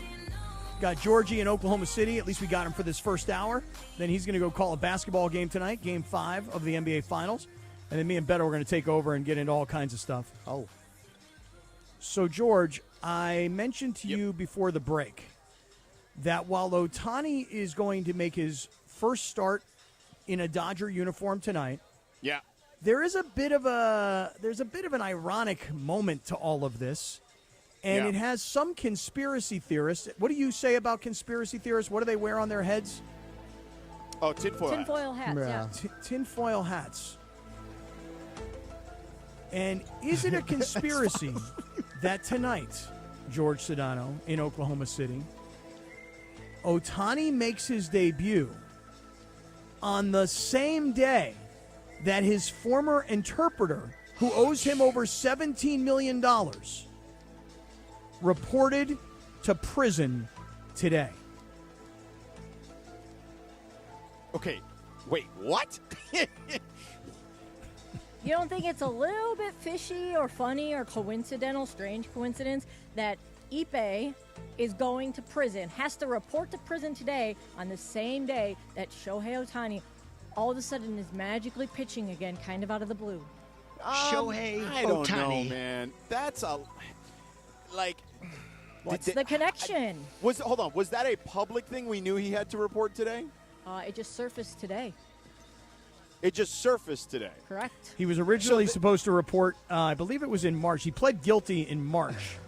M: Got Georgie in Oklahoma City. At least we got him for this first hour. Then he's going to go call a basketball game tonight, Game 5 of the NBA Finals. And then me and Beto are going to take over and get into all kinds of stuff.
L: Oh.
M: So, George, I mentioned to you before the break that while Ohtani is going to make his first start in a Dodger uniform tonight,
I: yeah,
M: there's a bit of an ironic moment to all of this, and it has some conspiracy theorists. What do you say about conspiracy theorists? What do they wear on their heads?
I: Oh, tinfoil
T: hats. Yeah.
M: Tinfoil hats. And is it a conspiracy that tonight, George Sedano, in Oklahoma City, Ohtani makes his debut on the same day that his former interpreter, who owes him over $17 million, reported to prison today?
I: Okay, wait, what?
T: You don't think it's a little bit fishy or funny or coincidental, strange coincidence that Ippei is going to prison, has to report to prison today on the same day that Shohei Ohtani all of a sudden is magically pitching again, kind of out of the blue?
I: Shohei I don't know, man. That's a
T: What's the connection?
I: Hold on. Was that a public thing we knew he had to report today?
T: It just surfaced today.
I: It just surfaced today.
T: Correct.
M: He was originally supposed to report, I believe it was in March. He pled guilty in March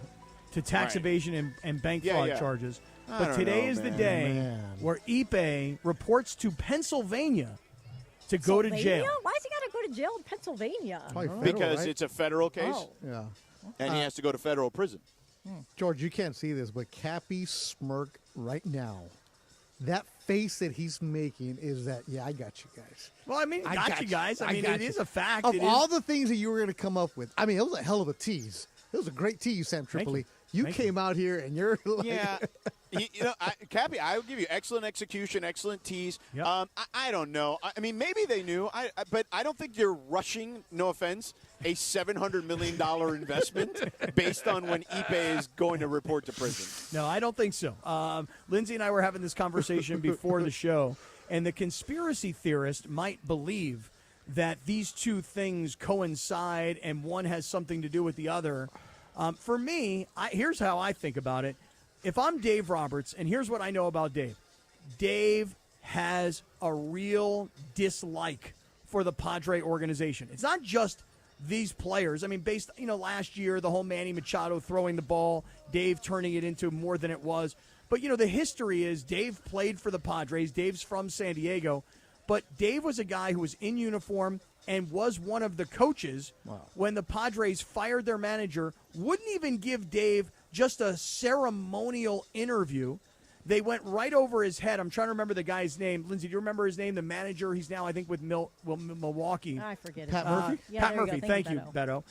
M: to tax evasion and bank fraud charges. But today is the day where Ippei reports to Pennsylvania to go to jail.
T: Why has he got to go to jail in Pennsylvania?
I: Because it's a federal case.
T: Oh.
L: Yeah.
I: And he has to go to federal prison.
L: George, you can't see this, but Cappy smirk right now. That face that he's making is that, I got you guys.
M: Well, I mean, got you guys. I mean, it is a fact.
L: Of all the things that you were going to come up with, I mean, it was a hell of a tease. It was a great tease, Sam Tripoli. You came out here and you're like...
I: Yeah. Cappy, I would give you excellent execution, excellent tease. Yep. I don't know. I mean, maybe they knew, but I don't think you're rushing, no offense, a $700 million investment based on when Ippei is going to report to prison.
M: No, I don't think so. Lindsay and I were having this conversation before the show, and the conspiracy theorist might believe that these two things coincide and one has something to do with the other. For me, here's how I think about it. If I'm Dave Roberts, and here's what I know about Dave. Dave has a real dislike for the Padre organization. It's not just these players. I mean, based, last year, the whole Manny Machado throwing the ball, Dave turning it into more than it was. But, the history is Dave played for the Padres. Dave's from San Diego. But Dave was a guy who was in uniform and was one of the coaches when the Padres fired their manager, wouldn't even give Dave just a ceremonial interview. They went right over his head. I'm trying to remember the guy's name. Lindsay, do you remember his name? The manager, he's now, I think, with Milwaukee.
T: I forget it.
L: Pat Murphy?
T: Yeah,
M: Pat
T: there you
M: Murphy,
T: go.
M: thank you, Beto.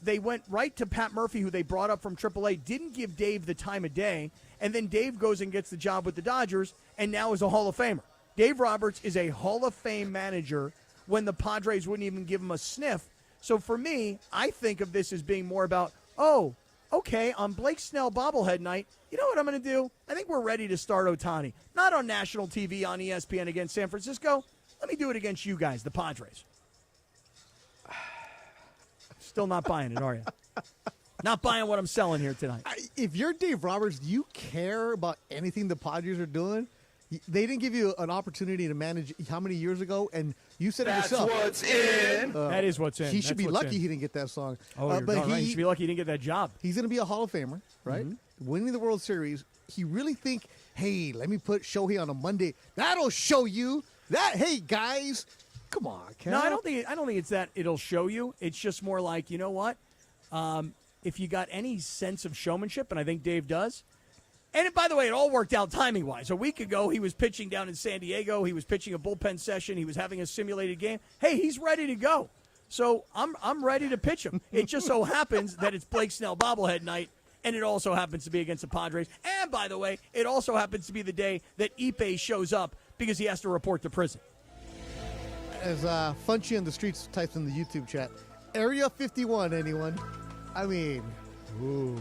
M: They went right to Pat Murphy, who they brought up from AAA, didn't give Dave the time of day, and then Dave goes and gets the job with the Dodgers, and now is a Hall of Famer. Dave Roberts is a Hall of Fame manager when the Padres wouldn't even give him a sniff. So for me, I think of this as being more about, okay, on Blake Snell bobblehead night, you know what I'm going to do? I think we're ready to start Ohtani. Not on national TV on ESPN against San Francisco. Let me do it against you guys, the Padres. Still not buying it, are you? Not buying what I'm selling here tonight.
L: If you're Dave Roberts, do you care about anything the Padres are doing? They didn't give you an opportunity to manage how many years ago, and you said it yourself.
C: That's what's in.
M: That is what's in.
L: He should be lucky he didn't get that song.
M: But right. He should be lucky he didn't get that job.
L: He's going to be a Hall of Famer, right? Mm-hmm. Winning the World Series. He really think, hey, let me put Shohei on a Monday. That'll show you that. Hey, guys, come on, Cal.
M: No, I don't think it's that it'll show you. It's just more like, you know what? If you got any sense of showmanship, and I think Dave does. And by the way, it all worked out timing-wise. A week ago, he was pitching down in San Diego. He was pitching a bullpen session. He was having a simulated game. Hey, he's ready to go. So I'm ready to pitch him. It just so happens that it's Blake Snell bobblehead night, and it also happens to be against the Padres. And by the way, it also happens to be the day that Ipe shows up because he has to report to prison.
L: As Funchy in the Streets types in the YouTube chat, Area 51, anyone? I mean, ooh.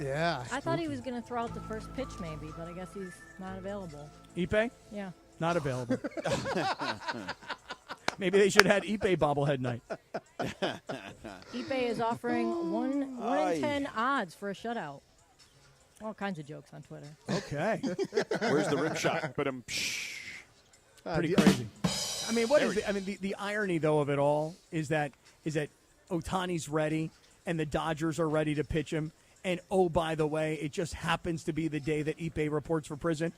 L: Yeah.
T: I thought he was going to throw out the first pitch maybe, but I guess he's not available.
M: Ipe?
T: Yeah.
M: Not available. Maybe they should have had Ipe bobblehead night.
T: Ipe is offering 1 in 10 odds for a shutout. All kinds of jokes on Twitter.
M: Okay.
I: Where's the rim shot? But
M: pretty crazy. I mean, the irony though of it all is that Ohtani's ready and the Dodgers are ready to pitch him. And, oh, by the way, it just happens to be the day that Ipe reports for prison.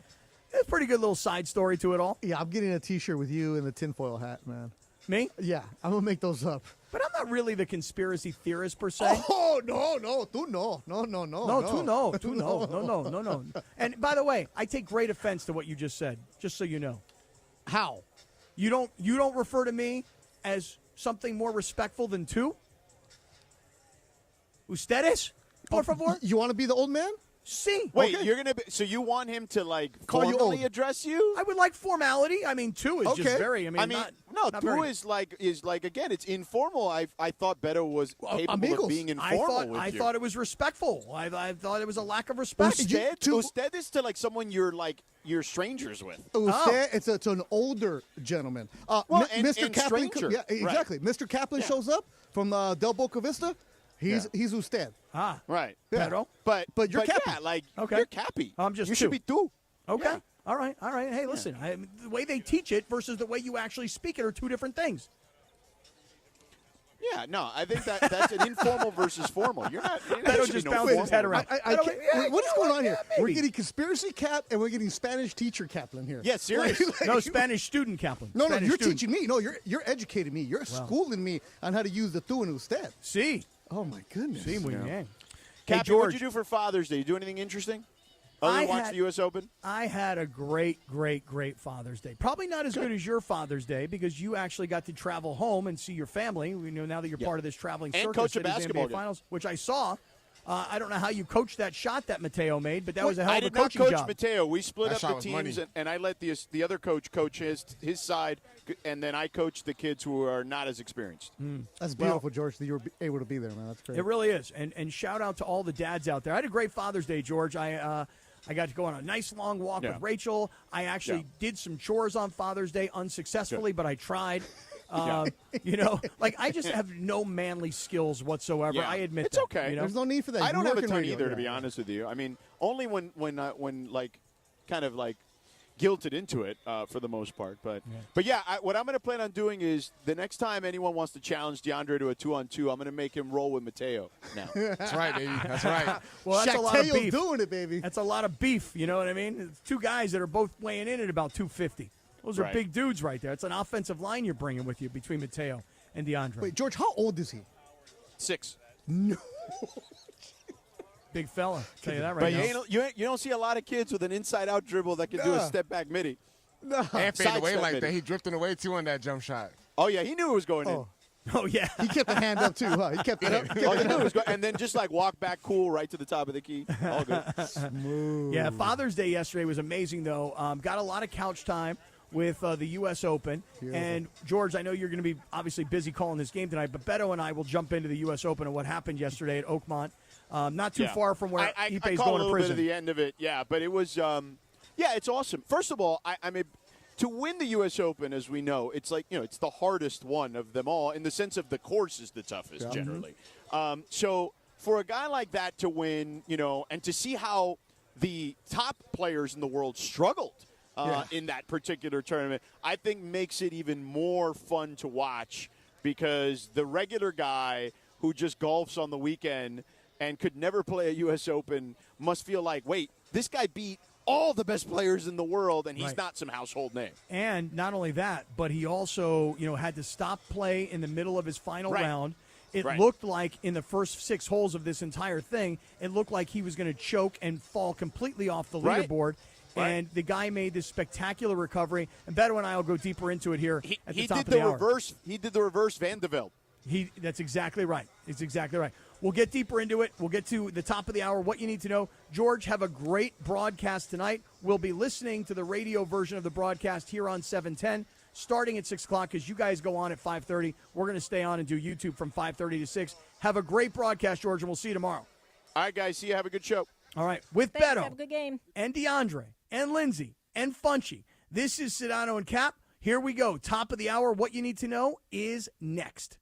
M: It's a pretty good little side story to it all.
L: Yeah, I'm getting a T-shirt with you and the tinfoil hat, man.
M: Me?
L: Yeah, I'm going to make those up.
M: But I'm not really the conspiracy theorist per se.
L: Oh, no, tu no. No.
M: No. And, by the way, I take great offense to what you just said, just so you know.
L: How?
M: You don't refer to me as something more respectful than two? Ustedes? Por favor?
L: You want to be the old man?
M: See.
I: Wait,
L: okay.
I: you're going to be, so you want him to,
L: call you old.
I: address you?
M: I would like formality. I mean, two is just very,
I: two is again, it's informal. I thought Beto was capable of being informal with you.
M: I thought it was respectful. I thought it was a lack of respect.
I: Usted is to someone you're strangers with.
L: It's an older gentleman. Mr. Kaplan,
I: stranger.
L: Yeah, exactly. Right. Mr. Kaplan shows up from Del Boca Vista. He's usted.
I: Right.
L: Yeah.
M: Pedro?
L: But you're Cappy.
I: You're Cappy.
M: I'm just
I: you should be two.
M: Okay.
I: Yeah.
M: All right. Hey, listen. The way they teach it versus the way you actually speak it are two different things.
I: Yeah, no, I think that's an informal versus formal. You're not.
M: Beto just bounced his head around.
L: What is going on here? We're getting conspiracy Cap and we're getting Spanish teacher Kaplan here.
I: Yeah, seriously.
M: No, Spanish student Kaplan.
L: No, you're teaching me. No, you're educating me. You're schooling me on how to use the tu and usted.
M: See.
L: Oh, my goodness.
M: See,
I: Cappy,
M: hey, George,
I: what'd you do for Father's Day? You do anything interesting? Other than watch the U.S. Open?
M: I had a great Father's Day. Probably not as good as your Father's Day because you actually got to travel home and see your family. We know now that you're part of this traveling circus.
I: And coach a
M: that is
I: basketball
M: NBA Finals, which I saw. I don't know how you coached that shot that Mateo made, but that was a hell of a coaching
I: job. I did
M: job.
I: not coach Mateo. We split up the teams, and I let the other coach his side, and then I coached the kids who are not as experienced.
L: That's beautiful, George, that you were able to be there, man. That's great.
M: It really is. And shout out to all the dads out there. I had a great Father's Day, George. I got to go on a nice long walk with Rachel. I actually did some chores on Father's Day unsuccessfully, but I tried. I just have no manly skills whatsoever. I admit
I: it's okay.
L: There's no need for that.
I: I don't have a ton either, to be honest with you. I mean, only when guilted into it for the most part. But what I'm going to plan on doing is the next time anyone wants to challenge DeAndre to a 2-on-2, I'm going to make him roll with Mateo now.
C: That's right, baby. That's right.
M: Well, that's a lot of beef.
L: doing it, baby.
M: That's a lot of beef. You know what I mean? It's two guys that are both weighing in at about 250. Those are big dudes right there. It's an offensive line you're bringing with you between Mateo and DeAndre.
L: Wait, George, how old is he?
I: 6.
L: No.
M: Big fella. I'll tell you that right now.
I: But you don't see a lot of kids with an inside-out dribble that can do a step-back midi.
C: No. And fade away like that. He drifting away, too, on that jump shot.
I: Oh, yeah. He knew it was going in.
M: Oh, yeah.
L: He kept the hand up, too, huh? He kept it up.
I: He knew it was going, and then just, walk back cool right to the top of the key. All good.
L: Smooth.
M: Yeah, Father's Day yesterday was amazing, though. Got a lot of couch time with the U.S. Open.
L: Beautiful.
M: And, George, I know you're going to be obviously busy calling this game tonight, but Beto and I will jump into the U.S. Open and what happened yesterday at Oakmont. Not too far from where Ipe's going to prison.
I: I caught a little bit of the end of it, but it was, it's awesome. First of all, I mean, to win the U.S. Open, as we know, it's it's the hardest one of them all in the sense of the course is the toughest generally. So for a guy like that to win, and to see how the top players in the world struggled in that particular tournament, I think makes it even more fun to watch because the regular guy who just golfs on the weekend and could never play a U.S. Open must feel like, wait, this guy beat all the best players in the world, and he's not some household name.
M: And not only that, but he also, had to stop play in the middle of his final round. It looked like in the first 6 holes of this entire thing, it looked like he was going to choke and fall completely off the leaderboard. And the guy made this spectacular recovery. And Beto and I will go deeper into it here at the top of the hour.
I: He did the reverse Van de Velde.
M: That's exactly right. It's exactly right. We'll get deeper into it. We'll get to the top of the hour, what you need to know. George, have a great broadcast tonight. We'll be listening to the radio version of the broadcast here on 710, starting at 6 o'clock as you guys go on at 5:30. We're going to stay on and do YouTube from 5:30 to 6. Have a great broadcast, George, and we'll see you tomorrow.
I: All right, guys. See you. Have a good show.
M: All right. With
T: Thanks,
M: Beto
T: have a good game.
M: and DeAndre and Lindsay and Funchy, this is Sedano and Cap. Here we go. Top of the hour. What you need to know is next.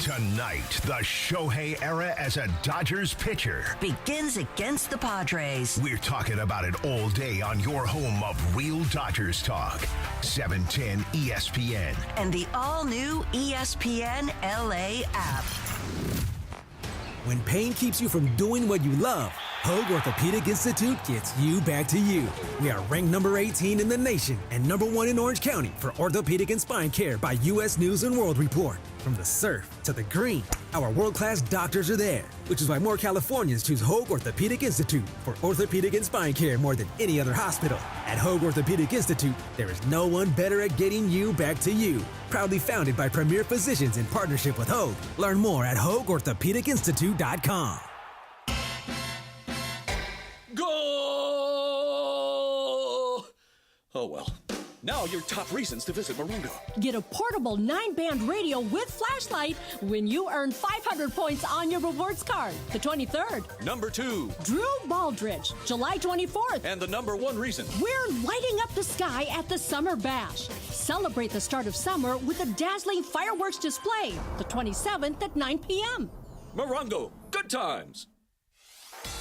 F: Tonight, the Shohei era as a Dodgers pitcher
O: begins against the Padres.
F: We're talking about it all day on your home of real Dodgers talk. 710 ESPN.
O: And the all-new ESPN LA app.
Q: When pain keeps you from doing what you love, Hoag Orthopedic Institute gets you back to you. We are ranked number 18 in the nation and number 1 in Orange County for orthopedic and spine care by U.S. News and World Report. From the surf to the green, our world-class doctors are there, which is why more Californians choose Hoag Orthopedic Institute for orthopedic and spine care more than any other hospital. At Hoag Orthopedic Institute, there is no one better at getting you back to you. Proudly founded by premier physicians in partnership with Hoag. Learn more at HoagOrthopedicInstitute.com.
D: Goal! Oh, well. Now your top reasons to visit Morongo.
W: Get a portable 9-band radio with flashlight when you earn 500 points on your rewards card. The 23rd.
D: Number 2.
W: Drew Baldridge, July 24th.
D: And the number 1 reason.
W: We're lighting up the sky at the Summer Bash. Celebrate the start of summer with a dazzling fireworks display. The 27th at 9 p.m.
D: Morongo, good times.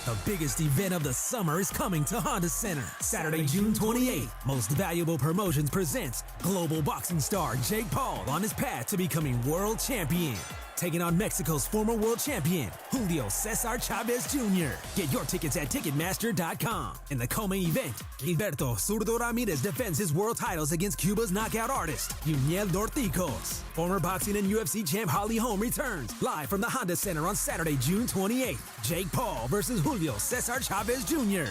Q: The biggest event of the summer is coming to Honda Center. Saturday, June 28th. Most Valuable Promotions presents global boxing star Jake Paul on his path to becoming world champion. Taking on Mexico's former world champion, Julio Cesar Chavez Jr. Get your tickets at Ticketmaster.com. In the co-main event, Gilberto Zurdo Ramirez defends his world titles against Cuba's knockout artist, Yuniel Dorticos. Former boxing and UFC champ Holly Holm returns live from the Honda Center on Saturday, June 28th. Jake Paul versus Julio Cesar Chavez Jr.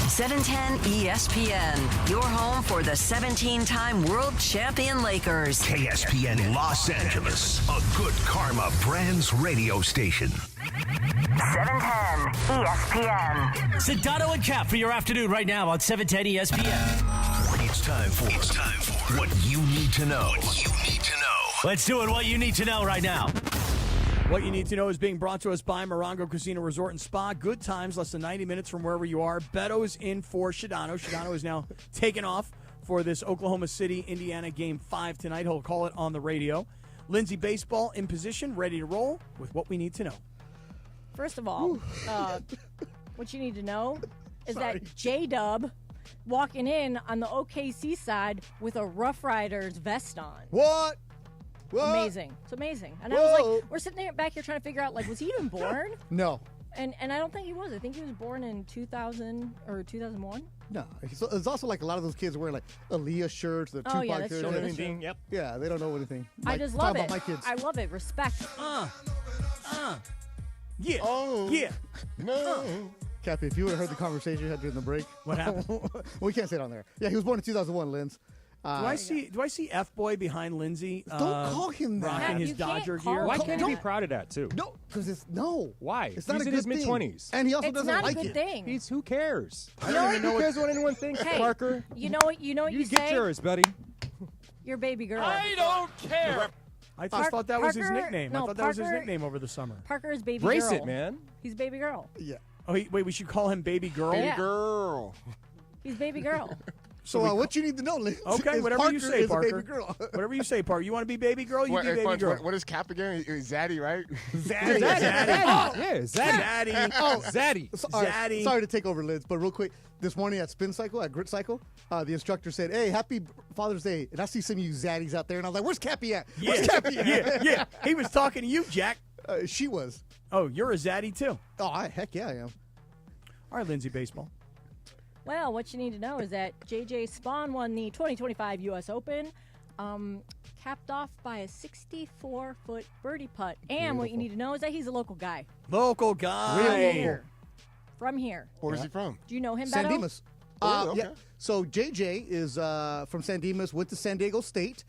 O: 710 ESPN, your home for the 17-time world champion Lakers.
F: KSPN Los Angeles, a Good Karma Brands radio station.
O: 710 ESPN.
H: Sedano and Cap for your afternoon right now on 710 ESPN.
F: It's time for what you need to know.
H: Let's do it. What you need to know right now.
M: What you need to know is being brought to us by Morongo Casino Resort and Spa. Good times, less than 90 minutes from wherever you are. Beto is in for Sedano. Sedano is now taken off for this Oklahoma City, Indiana Game 5 tonight. He'll call it on the radio. Lindsay Baseball in position, ready to roll with what we need to know.
T: First of all, what you need to know is that J-Dub walking in on the OKC side with a Rough Riders vest on.
L: What?
T: Amazing. It's amazing. And I was like, we're sitting there back here trying to figure out, like, was he even born?
L: No.
T: And I don't think he was. I think he was born in 2000 or 2001.
L: No. It's also like a lot of those kids wearing like Aaliyah shirts, the Tupac
T: yeah, that's
L: shirts.
T: true. That's
L: Anything.
T: true.
L: Yep. Yeah, they don't know anything.
T: I just love it.
L: About my kids.
T: I love it. Respect.
M: Yeah.
L: Oh.
M: Yeah.
L: No. Cappy, if you would have heard the conversation you had during the break.
M: What happened?
L: Well, we can't say it on there. Yeah, he was born in 2001, Linz.
M: Do I see F-Boy behind Lindsay?
L: Don't call him that.
M: Rocking his Dodger gear.
N: Why can't he be proud of that too?
L: No, because it's no.
N: Why?
L: It's not
N: He's
L: a
N: in his
L: good thing.
N: mid-20s.
L: And he also
T: It's
L: doesn't
T: not
L: like
T: a good
L: it.
T: thing.
N: Who cares?
T: You know what?
N: Who cares what anyone thinks,
T: Hey,
N: Parker?
T: You know what? You
N: get
T: say?
N: yours, buddy.
T: Your baby girl.
N: I don't care.
M: I just thought that was his
T: Parker-
M: nickname.
T: no,
M: I thought that was his
T: Parker-
M: nickname over the summer.
T: Parker is baby
N: Brace
T: girl.
N: it, man.
T: He's baby girl.
L: Yeah.
M: Oh, wait, we should call him Baby Girl?
T: Yeah.
C: Girl.
T: He's baby girl.
L: So what you need to know, Linz,
M: Okay,
L: is
M: whatever
L: Parker
M: you say,
L: is
M: Parker.
L: a baby girl.
M: Whatever you say, Parker. You want to be baby girl? You be baby girl.
C: What is Cap again? Zaddy, right?
L: Zaddy.
N: Yeah, Zaddy.
M: Zaddy.
L: Oh,
N: Zaddy.
L: All right,
M: Zaddy.
L: sorry to take over, Linz, but real quick, this morning at Spin Cycle, at Grit Cycle, the instructor said, "Hey, happy Father's Day." And I see some of you zaddies out there, and I was like, "Where's Cappy at? Where's Cappy at?"
M: Yeah. He was talking to you, Jack.
L: She was.
M: Oh, you're a zaddy too.
L: Oh, heck yeah, I am.
M: All right, Lindsay Baseball.
T: Well, what you need to know is that JJ Spawn won the 2025 U.S. Open, capped off by a 64-foot birdie putt. And what you need to know is that he's a local guy.
M: Local guy.
L: Real
T: Here. From here.
C: Where is he from?
T: Do you know him,
L: San
T: Beto?
L: Dimas.
C: Oh, okay.
L: Yeah. So JJ is from San Dimas, went to San Diego State.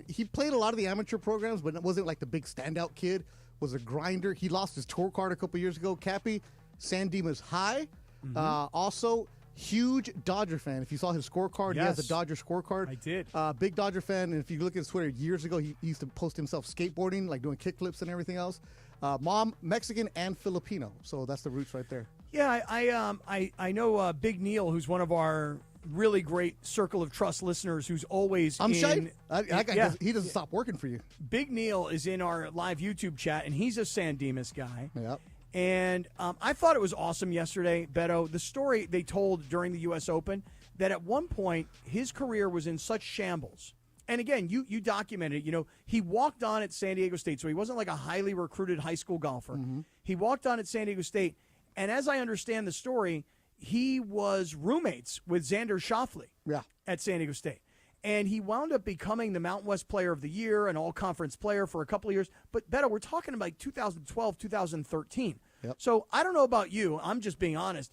L: He played a lot of the amateur programs, but it wasn't like the big standout kid. Was a grinder. He lost his tour card a couple years ago. Cappy, San Dimas High. Also, huge Dodger fan. If you saw his scorecard, he has a
M: Yes.
L: Dodger scorecard.
M: I did.
L: Big Dodger fan. And if you look at his Twitter, years ago, he used to post himself skateboarding, like doing kickflips and everything else. Mom, Mexican and Filipino. So that's the roots right there.
M: Yeah, I know Big Neil, who's one of our really great Circle of Trust listeners, who's always
L: I'm
M: in.
L: shy.
M: Yeah.
L: He doesn't stop working for you.
M: Big Neil is in our live YouTube chat, and he's a San Dimas guy.
L: Yep.
M: And I thought it was awesome yesterday, Beto. The story they told during the U.S. Open, that at one point his career was in such shambles. And again, you documented it. You know, he walked on at San Diego State, so he wasn't like a highly recruited high school golfer. He walked on at San Diego State, and as I understand the story, he was roommates with Xander Schauffele at San Diego State. And he wound up becoming the Mountain West Player of the Year, an all-conference player for a couple of years. But, Beto, we're talking about 2012, 2013. So I don't know about you. I'm just being honest.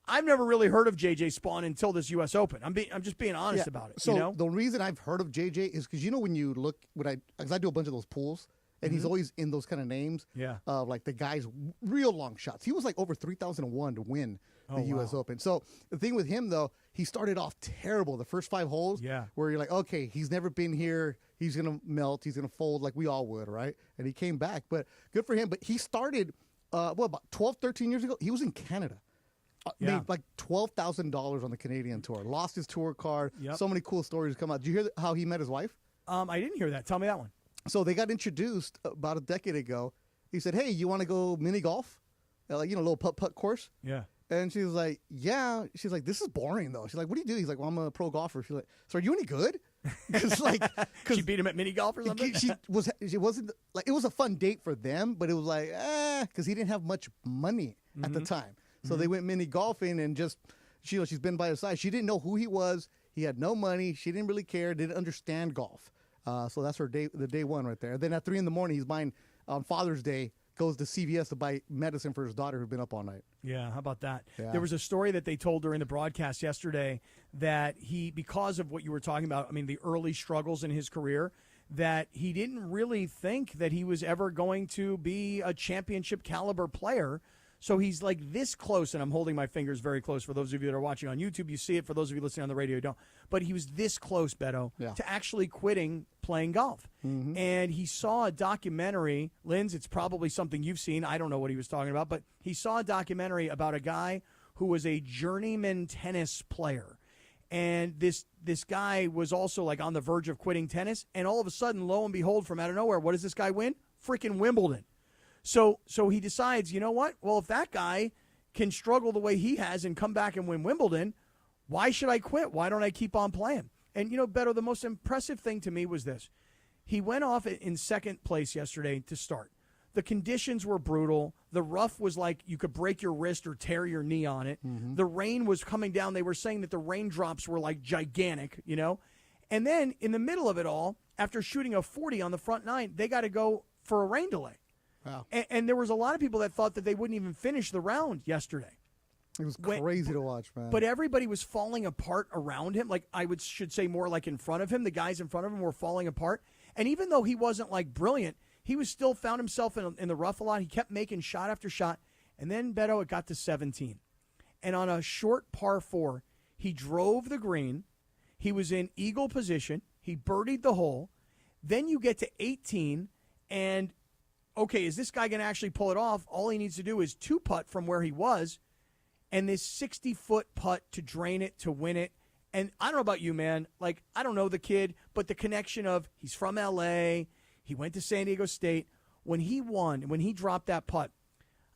M: I've never really heard of J.J. Spawn until this U.S. Open. I'm just being honest about it.
L: So
M: you know?
L: the reason I've heard of JJ is because when you look, because I do a bunch of those pools, and he's always in those kind of names.
M: Yeah.
L: Like the guy's real long shots. He was like over 3,001 to win the U.S. Open. So the thing with him, though, he started off terrible the first 5 holes.
M: Yeah.
L: Where you're like, okay, he's never been here. He's going to melt. He's going to fold like we all would, right? And he came back. But good for him. But he started, about 12, 13 years ago? He was in Canada. Made like $12,000 on the Canadian tour. Lost his tour card.
M: Yep.
L: So many cool stories come out. Did you hear how he met his wife?
M: I didn't hear that. Tell me that one.
L: So they got introduced about a decade ago. He said, "Hey, you want to go mini golf? Like, a little putt course?"
M: Yeah.
L: And she was like, "Yeah." She's like, "This is boring, though." She's like, "What do you do?" He's like, "Well, I'm a pro golfer." She's like, "So are you any good?" Cause
M: she beat him at mini golf or something.
L: She wasn't like, it was a fun date for them, but it was like, because he didn't have much money at the time. So they went mini golfing and just, she's been by his side. She didn't know who he was. He had no money. She didn't really care. Didn't understand golf. So that's the day one right there. Then at 3 a.m, he's buying on Father's Day. Goes to CVS to buy medicine for his daughter who's been up all night.
M: Yeah, how about that?
L: Yeah.
M: There was a story that they told during the broadcast yesterday that because of what you were talking about, I mean, the early struggles in his career, that he didn't really think that he was ever going to be a championship caliber player. So he's like this close, and I'm holding my fingers very close. For those of you that are watching on YouTube, you see it. For those of you listening on the radio, you don't. But he was this close, Beto, to actually quitting playing golf. And he saw a documentary. Linz, it's probably something you've seen. I don't know what he was talking about, but he saw a documentary about a guy who was a journeyman tennis player. And this guy was also like on the verge of quitting tennis. And all of a sudden, lo and behold, from out of nowhere, what does this guy win? Freaking Wimbledon. So he decides, you know what? Well, if that guy can struggle the way he has and come back and win Wimbledon, Why should I quit? Why don't I keep on playing? And, Beto, the most impressive thing to me was this. He went off in second place yesterday to start. The conditions were brutal. The rough was like you could break your wrist or tear your knee on it. Mm-hmm. The rain was coming down. They were saying that the raindrops were like gigantic, And then in the middle of it all, after shooting a 40 on the front nine, they got to go for a rain delay.
L: Wow.
M: And there was a lot of people that thought that they wouldn't even finish the round yesterday.
L: It was crazy to watch, man.
M: But everybody was falling apart around him. Like should say more like in front of him. The guys in front of him were falling apart. And even though he wasn't like brilliant, he was still found himself in the rough a lot. He kept making shot after shot. And then, Beto, it got to 17. And on a short par 4, he drove the green. He was in eagle position. He birdied the hole. Then you get to 18, and, okay, is this guy going to actually pull it off? All he needs to do is 2-putt from where he was, and this 60-foot putt to drain it, to win it. And I don't know about you, man. Like, I don't know the kid, but the connection of he's from L.A., he went to San Diego State. When he won, when he dropped that putt,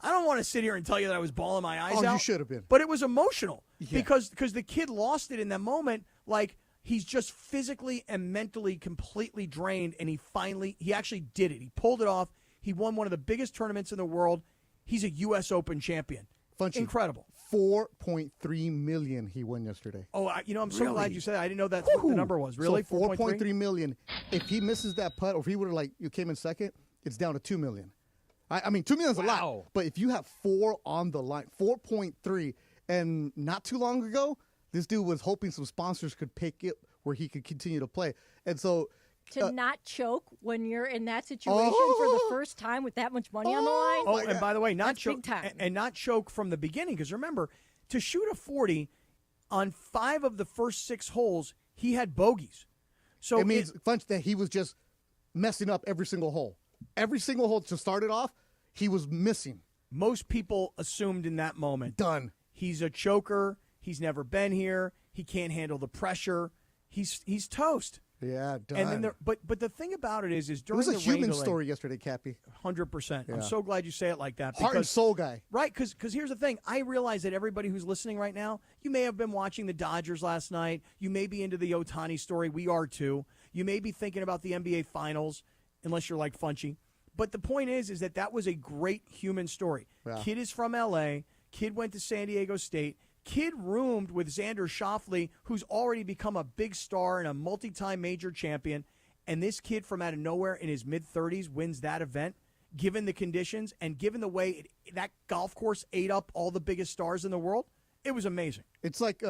M: I don't want to sit here and tell you that I was bawling my eyes out.
L: Oh, you should have been.
M: But it was emotional because the kid lost it in that moment. Like, he's just physically and mentally completely drained, and he actually did it. He pulled it off. He won one of the biggest tournaments in the world. He's a U.S. Open champion.
L: Funchy,
M: incredible.
L: $4.3 million he won yesterday.
M: Oh, I'm so glad you said that. I didn't know that's what the number was. Really?
L: So $4.3 million. If he misses that putt, or if he would have you came in second, it's down to $2 million. I mean, $2 million is a lot. But if you have 4 on the line, 4.3, and not too long ago, this dude was hoping some sponsors could pick it where he could continue to play. And so
T: to not choke when you're in that situation for the first time with that much money on the line.
M: Oh, and by the way, not choke
T: and
M: not choke from the beginning, because remember, to shoot a 40 on 5 of the first 6 holes, he had bogeys. So
L: it means that he was just messing up every single hole. Every single hole to start it off, he was missing.
M: Most people assumed in that moment,
L: done.
M: He's a choker. He's never been here. He can't handle the pressure. He's toast.
L: Yeah, done.
M: And then but the thing about it is during the
L: it was a human story yesterday, Cappy.
M: 100%.
L: Yeah.
M: I'm so glad you say it like that.
L: Heart and soul guy.
M: Right, because here's the thing. I realize that everybody who's listening right now, you may have been watching the Dodgers last night. You may be into the Ohtani story. We are too. You may be thinking about the NBA Finals, unless you're like Funchy. But the point is that was a great human story.
L: Yeah.
M: Kid is from L.A. Kid went to San Diego State. Kid roomed with Xander Schauffele, who's already become a big star and a multi-time major champion. And this kid from out of nowhere in his mid-30s wins that event, given the conditions and given the way that golf course ate up all the biggest stars in the world. It was amazing.
L: It's like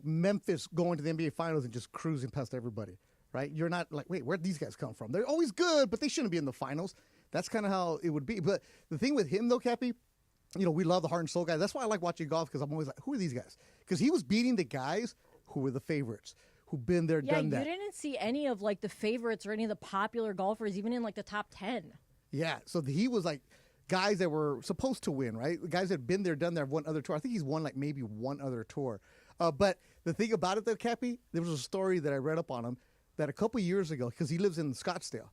L: Memphis going to the NBA Finals and just cruising past everybody, right? You're not like, wait, where'd these guys come from? They're always good, but they shouldn't be in the finals. That's kind of how it would be. But the thing with him, though, Cappy, we love the heart and soul guy. That's why I like watching golf, because I'm always like, who are these guys? Because he was beating the guys who were the favorites, who've been there, done that.
T: Yeah, you didn't see any of the favorites or any of the popular golfers, even in the top 10.
L: Yeah, so he was like guys that were supposed to win, right? Guys that had been there, done there, won other tour. I think he's won maybe one other tour. But the thing about it, though, Cappy, there was a story that I read up on him that a couple years ago, because he lives in Scottsdale,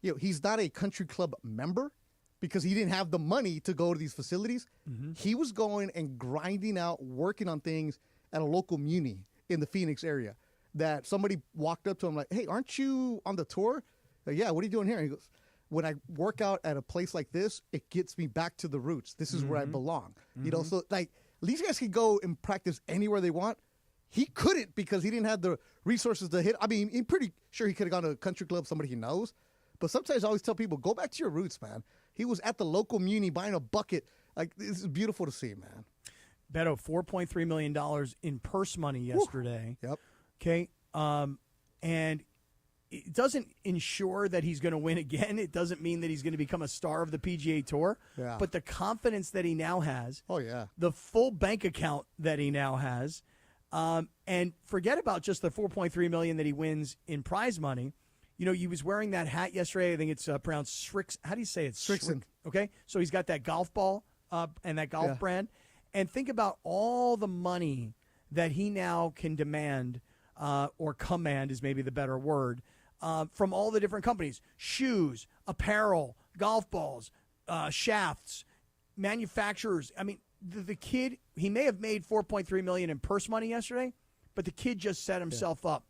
L: he's not a country club member, because he didn't have the money to go to these facilities. Mm-hmm. He was going and grinding out, working on things at a local muni in the Phoenix area, that somebody walked up to him like, hey, aren't you on the tour? Like, yeah, what are you doing here? And he goes, when I work out at a place like this, it gets me back to the roots. This is where I belong.
M: Mm-hmm.
L: So these guys can go and practice anywhere they want. He couldn't, because he didn't have the resources to hit. I mean, I'm pretty sure he could have gone to a country club, somebody he knows. But sometimes I always tell people, go back to your roots, man. He was at the local muni buying a bucket. This is beautiful to see, man.
M: Beto, $4.3 million in purse money yesterday.
L: Woo. Yep.
M: Okay. And it doesn't ensure that he's going to win again. It doesn't mean that he's going to become a star of the PGA Tour.
L: Yeah.
M: But the confidence that he now has.
L: Oh, yeah.
M: The full bank account that he now has. And forget about just the $4.3 million that he wins in prize money. He was wearing that hat yesterday. I think it's pronounced Strix. How do you say it?
L: Strixon.
M: Okay, so he's got that golf ball and that golf brand. And think about all the money that he now can demand, or command is maybe the better word, from all the different companies. Shoes, apparel, golf balls, shafts, manufacturers. I mean, the kid, he may have made $4.3 million in purse money yesterday, but the kid just set himself up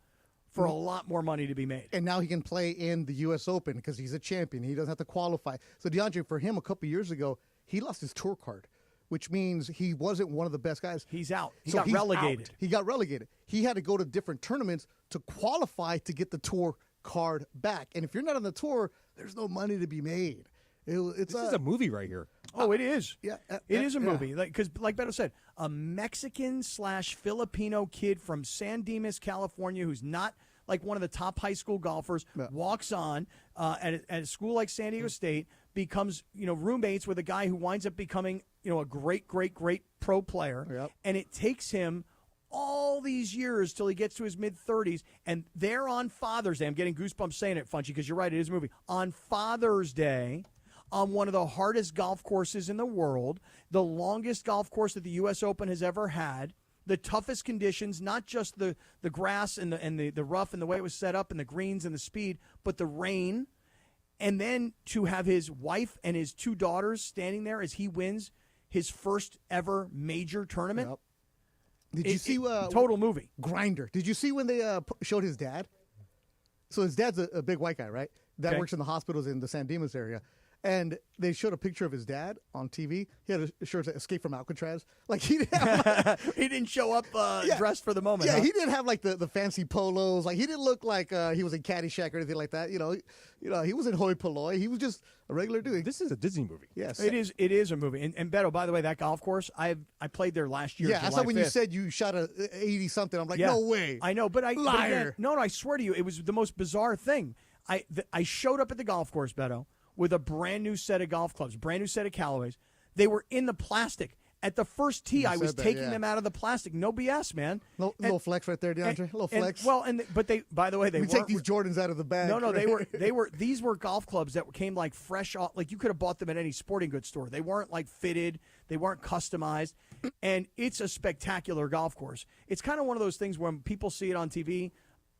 M: for a lot more money to be made.
L: And now he can play in the U.S. Open because he's a champion. He doesn't have to qualify. So, DeAndre, for him a couple years ago, he lost his tour card, which means he wasn't one of the best guys.
M: He's out. He got relegated.
L: He got relegated. He had to go to different tournaments to qualify to get the tour card back. And if you're not on the tour, there's no money to be made.
N: This is a movie right here.
M: Oh, it is.
L: Yeah,
M: it is a movie. Because, like Beto said, a Mexican/Filipino kid from San Dimas, California, who's not like one of the top high school golfers, walks on at a school like San Diego State, becomes roommates with a guy who winds up becoming a great pro player, and it takes him all these years till he gets to his mid-30s, and they're on Father's Day. I'm getting goosebumps saying it, Funchy, because you're right, it is a movie. On Father's Day, on one of the hardest golf courses in the world, the longest golf course that the U.S. Open has ever had, the toughest conditions, not just the grass and the rough and the way it was set up and the greens and the speed, but the rain. And then to have his wife and his 2 daughters standing there as he wins his first ever major tournament.
L: Yep. Did you see
M: total movie
L: Grinder? Did you see when they showed his dad? So his dad's a big white guy, right? That works in the hospitals in the San Dimas area. And they showed a picture of his dad on TV. He had a shirt that Escape from Alcatraz. Like he didn't have,
M: he didn't show up dressed for the moment.
L: Yeah,
M: huh?
L: he didn't have like the fancy polos. Like he didn't look like he was in Caddyshack or anything like that. He was in hoi polloi. He was just a regular dude.
N: This is a Disney movie.
L: Yes,
M: it is. It is a movie. And Beto, by the way, that golf course I played there last year.
L: Yeah, I
M: July
L: saw when
M: 5th.
L: you said you shot a 80 something. I'm like, no way.
M: I know, but
L: liar.
M: No, I swear to you, it was the most bizarre thing. I showed up at the golf course, Beto, with a brand new set of golf clubs, brand new set of Callaways. They were in the plastic. At the first tee, I was taking them out of the plastic. No BS, man.
L: Little flex right there, DeAndre. Little flex.
M: But they, by the way, they
L: take these Jordans out of the bag.
M: No, these were golf clubs that came like fresh off. Like you could have bought them at any sporting goods store. They weren't like fitted. They weren't customized. And it's a spectacular golf course. It's kind of one of those things when people see it on TV,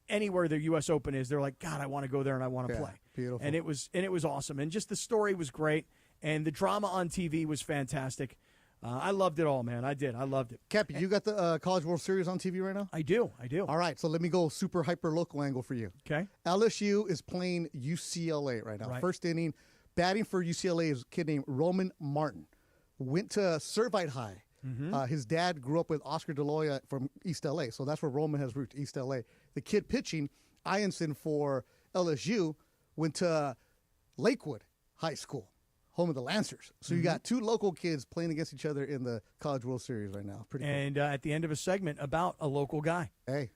M: anywhere the U.S. Open is, they're like, God, I want to go there and I want to play.
L: Beautiful.
M: And it was awesome. And just the story was great. And the drama on TV was fantastic. I loved it all, man. I did. I loved it.
L: Cappy, you got the College World Series on TV right now?
M: I do.
L: All right, so let me go super hyper local angle for you.
M: Okay.
L: LSU is playing UCLA right now.
M: Right.
L: First inning, batting for UCLA is a kid named Roman Martin. Went to Servite High.
M: Mm-hmm.
L: His dad grew up with Oscar De La Hoya from East LA, so that's where Roman has roots, East LA. The kid pitching, Ianson for LSU, went to Lakewood High School, home of the Lancers. So you got 2 local kids playing against each other in the College World Series right now. Pretty cool.
M: And at the end of a segment about a local guy.
L: Hey,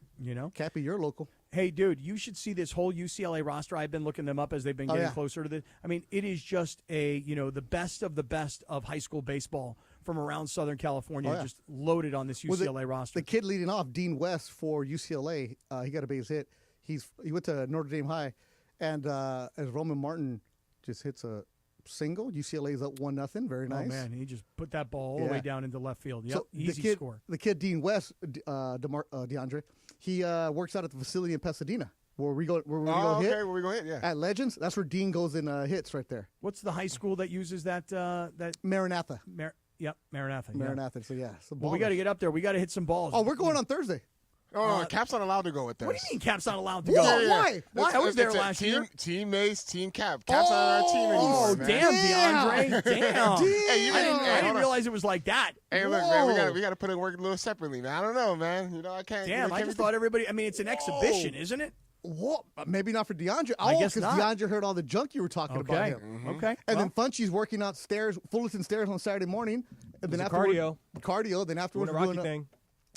L: Cappy, you're local.
M: Hey, dude, you should see this whole UCLA roster. I've been looking them up as they've been getting closer to this. I mean, it is just the best of high school baseball from around Southern California, just loaded on this UCLA roster.
L: The kid leading off, Dean West for UCLA, he got a base hit. He went to Notre Dame High, and as Roman Martin just hits a single, UCLA is up 1-0. Very nice.
M: Oh, man, he just put that ball all the way down into left field. Yep,
L: so
M: easy score.
L: The kid, Dean West, DeAndre, he works out at the facility in Pasadena. Where we go hit.
C: Where we go hit, yeah.
L: At Legends, that's where Dean goes and hits right there.
M: What's the high school that uses that?
L: Maranatha.
M: Maranatha.
L: Maranatha, so yeah.
M: Well, we got to get up there. We got to hit some balls.
L: Oh, we're going on Thursday.
C: Oh, Cap's not allowed to go with us.
M: What do you mean Cap's not allowed to go?
L: Why?
M: Why? I was there last year.
C: Team Mace, Team Cap. Cap's not on our team anymore.
M: Oh, damn, DeAndre. Damn.
C: Hey,
M: I didn't realize it was like that.
C: Hey, look, man, we got to put in work a little separately, man. I don't know, man. I can't.
M: Damn, I just thought everybody. I mean, it's an exhibition, isn't it?
L: What? Maybe not for DeAndre.
M: I guess
L: because
M: not.
L: DeAndre heard all the junk you were talking about him.
M: Mm-hmm. Okay.
L: And then Funchy's working out Fullerton stairs on Saturday morning. And then
N: cardio.
L: Then afterwards,
N: doing a Rocky thing.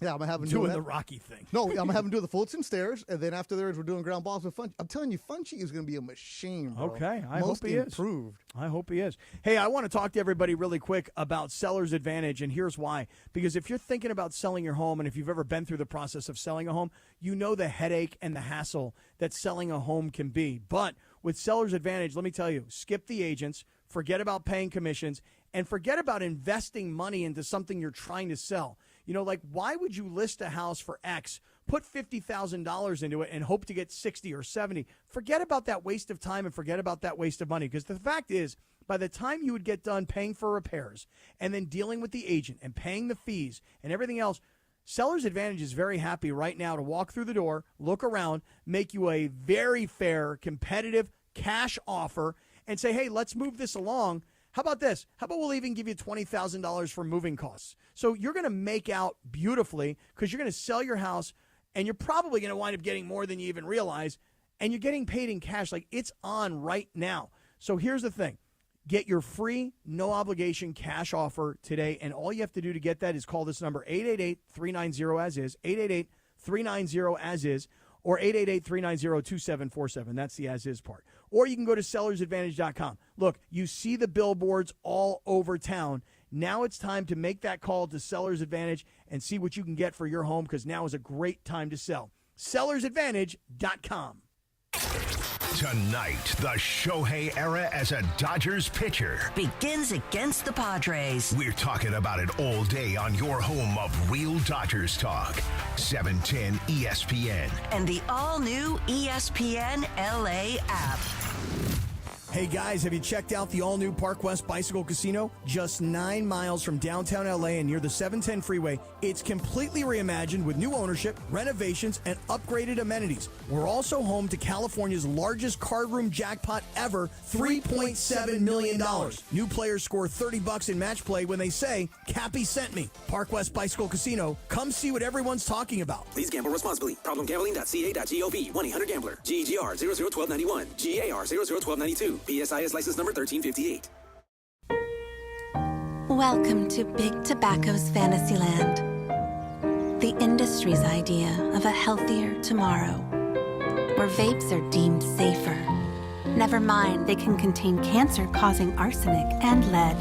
L: Yeah, I'm gonna have him
M: doing the Rocky thing.
L: No, I'm gonna have him do the Fulton stairs, and then afterwards we're doing ground balls with Funchy. I'm telling you, Funchy is gonna be a machine, bro.
M: Okay, I
L: Most
M: hope he
L: improved.
M: is. I hope he is. Hey, I want to talk to everybody really quick about seller's advantage, and here's why. Because if you're thinking about selling your home, and if you've ever been through the process of selling a home, you know the headache and the hassle that selling a home can be. But with seller's advantage, let me tell you, skip the agents, forget about paying commissions, and forget about investing money into something you're trying to sell. Like, why would you list a house for X, put $50,000 into it, and hope to get 60 or 70? Forget about that waste of time and forget about that waste of money. Because the fact is, by the time you would get done paying for repairs and then dealing with the agent and paying the fees and everything else, Seller's Advantage is very happy right now to walk through the door, look around, make you a very fair, competitive cash offer, and say, hey, let's move this along. How about this? How about we'll even give you $20,000 for moving costs? So you're going to make out beautifully because you're going to sell your house, and you're probably going to wind up getting more than you even realize, and you're getting paid in cash. Like, it's on right now. So here's the thing. Get your free, no-obligation cash offer today, and all you have to do to get that is call this number, 888-390-AS-IS, 888-390-AS-IS, or 888-390-2747. That's the as-is part. Or you can go to sellersadvantage.com. Look, you see the billboards all over town. Now it's time to make that call to Seller's Advantage and see what you can get for your home, because now is a great time to sell. sellersadvantage.com.
F: Tonight, the Shohei era as a Dodgers pitcher
O: begins against the Padres.
F: We're talking about it all day on your home of Real Dodgers Talk, 710 ESPN.
O: And the all-new ESPN LA app.
M: Hey guys, have you checked out the all-new Park West Bicycle Casino? Just 9 miles from downtown LA and near the 710 freeway. It's completely reimagined with new ownership, renovations, and upgraded amenities. We're also home to California's largest card room jackpot ever, $3.7 million. New players score $30 in match play when they say, Cappy sent me. Park West Bicycle Casino. Come see what everyone's talking about.
P: Please gamble responsibly. Problemgambling.ca.gov. 1-800-GAMBLER. GGR 00121. GAR 00192. PSIS license number 1358.
B: Welcome to Big Tobacco's Fantasyland. The industry's idea of a healthier tomorrow, where vapes are deemed safer. Never mind, they can contain cancer-causing arsenic and lead.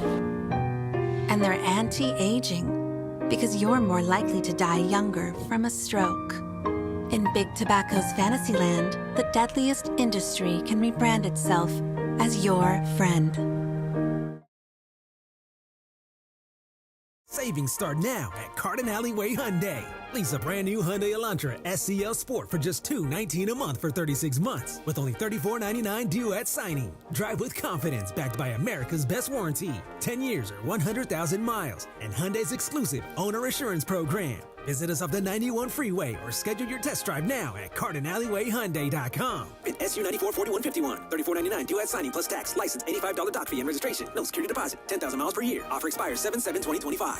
B: And they're anti-aging, because you're more likely to die younger from a stroke. In Big Tobacco's Fantasyland, the deadliest industry can rebrand itself as your friend.
Q: Savings start now at Cardin Alleyway Hyundai. Lease a brand new Hyundai Elantra SCL Sport for just $219 a month for 36 months, with only $34.99 due at signing. Drive with confidence, backed by America's best warranty, 10 years or 100,000 miles, and Hyundai's exclusive owner assurance program. Visit us off the 91 freeway or schedule your test drive now at CardinAlleyWayHyundai.com.
P: At SU 944151, $34.99 due at signing plus tax. License, $85 doc fee and registration. No security deposit. 10,000 miles per year. Offer expires 7/7/2025.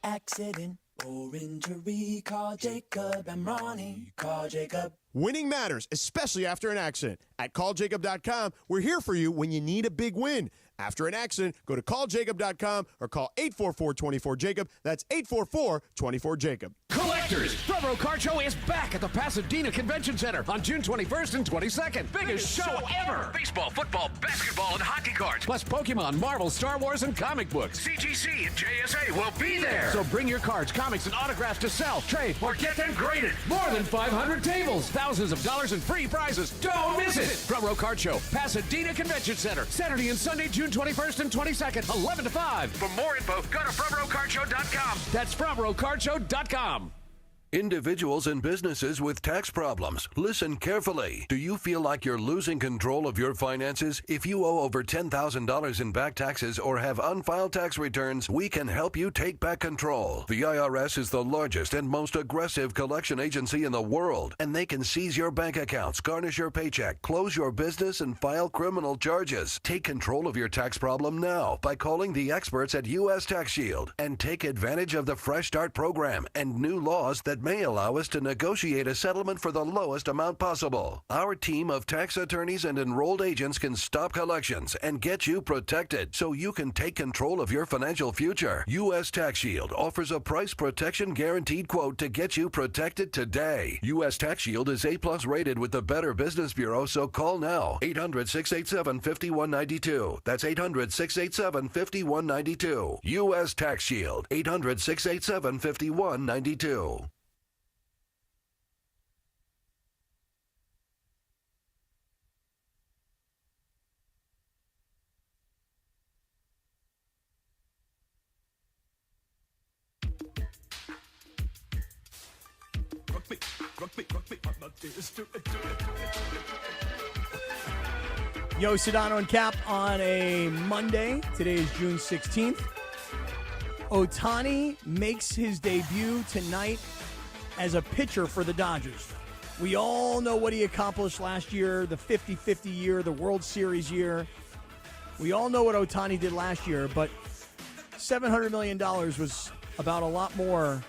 G: Accident or injury, call Jacob and Ronnie. Call Jacob.
V: Winning matters, especially after an accident. At calljacob.com, we're here for you when you need a big win. After an accident, go to calljacob.com or call 844-24-JACOB. That's 844-24-JACOB.
K: Collectors, Front Row Card Show is back at the Pasadena Convention Center on June 21st and 22nd. Biggest show ever. Baseball, football, basketball, and hockey cards, plus Pokemon, Marvel, Star Wars, and comic books. CGC and JSA will be there. So bring your cards, comics, and autographs to sell, trade, or get them graded. More than 500 tables, thousands of dollars in free prizes. Don't miss it. Front Row Card Show, Pasadena Convention Center, Saturday and Sunday, June 21st and 22nd, 11 to 5. For more info, go to frontrowcardshow.com. That's frontrowcardshow.com.
X: Individuals and businesses with tax problems, listen carefully. Do you feel like you're losing control of your finances? If you owe over $10,000 in back taxes or have unfiled tax returns, we can help you take back control. The IRS is the largest and most aggressive collection agency in the world, and they can seize your bank accounts, garnish your paycheck, close your business, and file criminal charges. Take control of your tax problem now by calling the experts at U.S. Tax Shield and take advantage of the Fresh Start program and new laws that may allow us to negotiate a settlement for the lowest amount possible. Our team of tax attorneys and enrolled agents can stop collections and get you protected so you can take control of your financial future. U.S. Tax Shield offers a price protection guaranteed quote to get you protected today. U.S. Tax Shield is A+ rated with the Better Business Bureau, so call now. 800-687-5192. That's 800-687-5192. U.S. Tax Shield. 800-687-5192.
M: Yo, Sedano and Kap on a Monday. Today is June 16th. Ohtani makes his debut tonight as a pitcher for the Dodgers. We all know what he accomplished last year, the 50-50 year, the World Series year. We all know what Ohtani did last year, but $700 million was about a lot more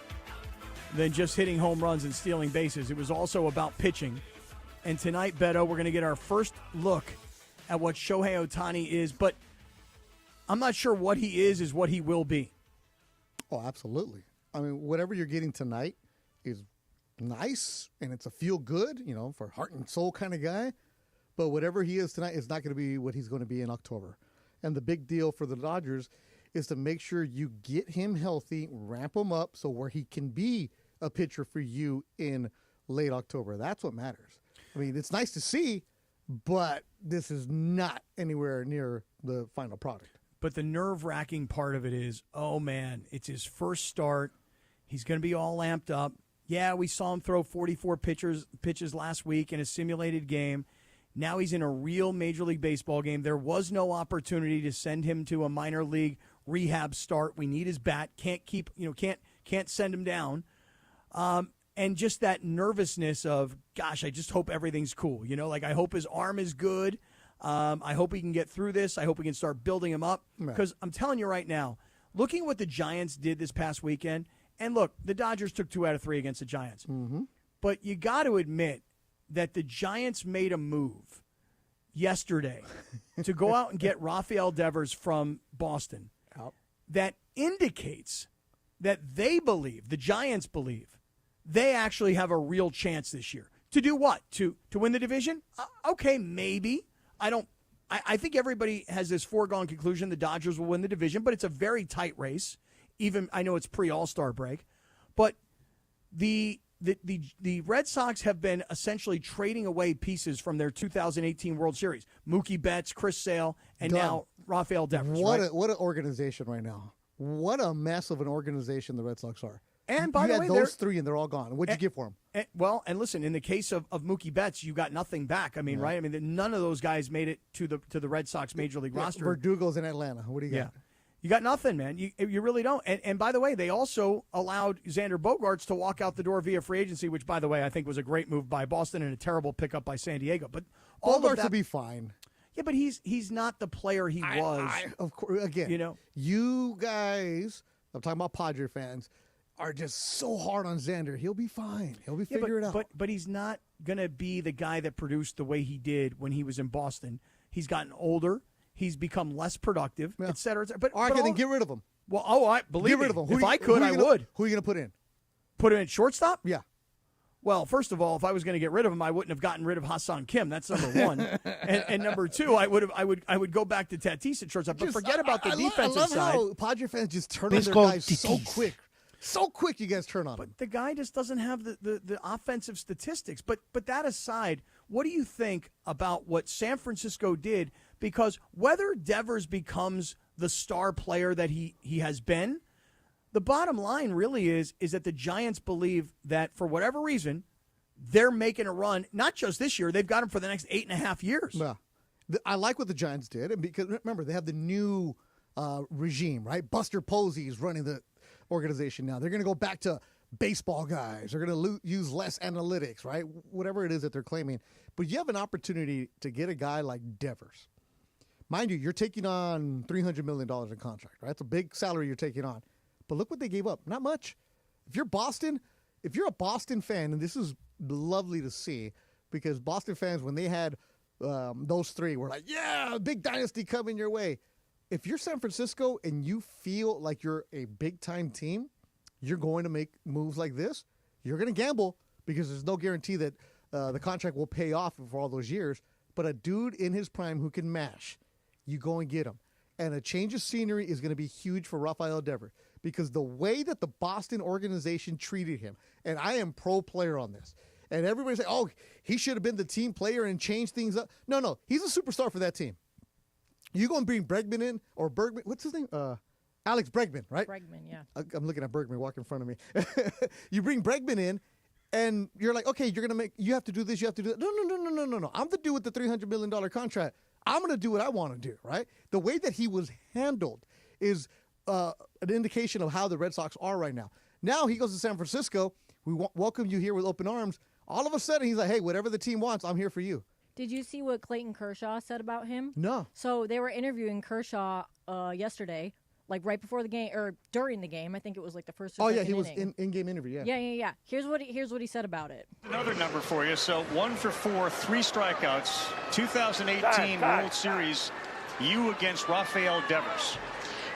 M: than just hitting home runs and stealing bases. It was also about pitching. And tonight, Beto, we're going to get our first look at what Shohei Ohtani is, but I'm not sure what he is what he will be.
L: Oh, absolutely. I mean, whatever you're getting tonight is nice, and it's a feel-good, for heart and soul kind of guy. But whatever he is tonight is not going to be what he's going to be in October. And the big deal for the Dodgers is to make sure you get him healthy, ramp him up, so where he can be a pitcher for you in late October. That's what matters. I mean, it's nice to see, but this is not anywhere near the final product.
M: But the nerve-wracking part of it is, oh, man, it's his first start. He's going to be all amped up. Yeah, we saw him throw 44 pitches last week in a simulated game. Now he's in a real Major League Baseball game. There was no opportunity to send him to a minor league rehab start. We need his bat. Can't send him down. And just that nervousness of, gosh, I just hope everything's cool. I hope his arm is good. I hope he can get through this. I hope we can start building him up. Because I'm telling you right now, looking at what the Giants did this past weekend, and look, the Dodgers took 2 out of 3 against the Giants.
L: Mm-hmm.
M: But you got to admit that the Giants made a move yesterday to go out and get Rafael Devers from Boston that indicates that they believe, the Giants believe, they actually have a real chance this year. To do what? To win the division? Okay, maybe. I think everybody has this foregone conclusion the Dodgers will win the division, but it's a very tight race. Even I know it's pre-All-Star break, but the Red Sox have been essentially trading away pieces from their 2018 World Series. Mookie Betts, Chris Sale, and now Rafael Devers.
L: What an organization right now. What a mess of an organization the Red Sox are.
M: And by the way,
L: those 3 and they're all gone. What'd you give for them?
M: And listen, in the case of Mookie Betts, you got nothing back. I mean, right? I mean, none of those guys made it to the Red Sox Major League roster.
L: Verdugo's in Atlanta. What do you got?
M: You got nothing, man. You really don't. And by the way, they also allowed Xander Bogaerts to walk out the door via free agency, which, by the way, I think was a great move by Boston and a terrible pickup by San Diego. But
L: Bogaerts will be fine.
M: Yeah, but he's not the player he was.
L: Of course, again, you guys, I'm talking about Padres fans, are just so hard on Xander. He'll be fine. He'll be figured out.
M: But he's not going to be the guy that produced the way he did when he was in Boston. He's gotten older. He's become less productive, et cetera, et cetera.
L: All right, then get rid of him.
M: Well, I believe
L: get rid of him.
M: If I could, I would.
L: Who are you going to put in?
M: Put him at shortstop?
L: Yeah.
M: Well, first of all, if I was going to get rid of him, I wouldn't have gotten rid of Hassan Kim. That's number one. and number two, I would go back to Tatis at shortstop. But forget about the defensive side.
L: I love how Padre fans just turn on their guys so quick. So quick you guys turn on him.
M: But the guy just doesn't have the offensive statistics. But that aside, what do you think about what San Francisco did? Because whether Devers becomes the star player that he has been, the bottom line really is that the Giants believe that for whatever reason, they're making a run, not just this year, they've got him for the next 8.5 years.
L: Yeah. I like what the Giants did. And because remember, they have the new regime, right? Buster Posey's running the organization now. They're going to go back to baseball guys. They're going to use less analytics, right? Whatever it is that they're claiming. But you have an opportunity to get a guy like Devers. Mind you, you're taking on $300 million in contract, right? It's a big salary you're taking on. But look what they gave up. Not much. If you're a Boston fan, and this is lovely to see, because Boston fans, when they had those three, were like, yeah, big dynasty coming your way. If you're San Francisco and you feel like you're a big-time team, you're going to make moves like this. You're going to gamble because there's no guarantee that the contract will pay off for all those years. But a dude in his prime who can mash, you go and get him. And a change of scenery is going to be huge for Rafael Devers because the way that the Boston organization treated him, and I am pro-player on this, and everybody say, oh, he should have been the team player and changed things up. No, he's a superstar for that team. You going to bring Bregman in or Bergman? What's his name? Alex Bregman, right?
T: Bregman, yeah.
L: I'm looking at Bergman walking in front of me. You bring Bregman in, and you're like, okay, you have to do this, you have to do that. No. I'm the dude with the $300 million contract. I'm going to do what I want to do, right? The way that he was handled is an indication of how the Red Sox are right now. Now he goes to San Francisco. We welcome you here with open arms. All of a sudden, he's like, hey, whatever the team wants, I'm here for you.
T: Did you see what Clayton Kershaw said about him?
L: No.
T: So they were interviewing Kershaw yesterday, like right before the game or during the game. I think it was like the first or second
L: he was
T: inning.
L: in-game interview,
T: Yeah. Here's what he said about it.
E: Another number for you. So 1 for 4, 3 strikeouts. 2018 World Series, you against Rafael Devers.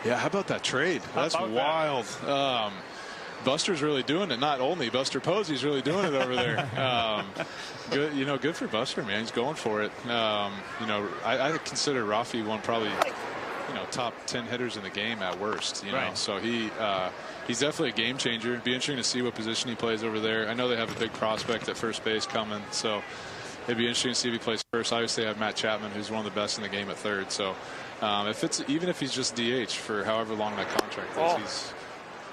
J: Yeah, how about that trade? That's wild. Buster's really doing it. Not only Buster Posey's really doing it over there. Good, good for Buster, man. He's going for it. I consider Rafi one probably, top 10 hitters in the game at worst.
E: Right.
J: So he's definitely a game changer. It'd be interesting to see what position he plays over there. I know they have a big prospect at first base coming, so it'd be interesting to see if he plays first. Obviously, they have Matt Chapman, who's one of the best in the game at third. So even if he's just DH for however long that contract is,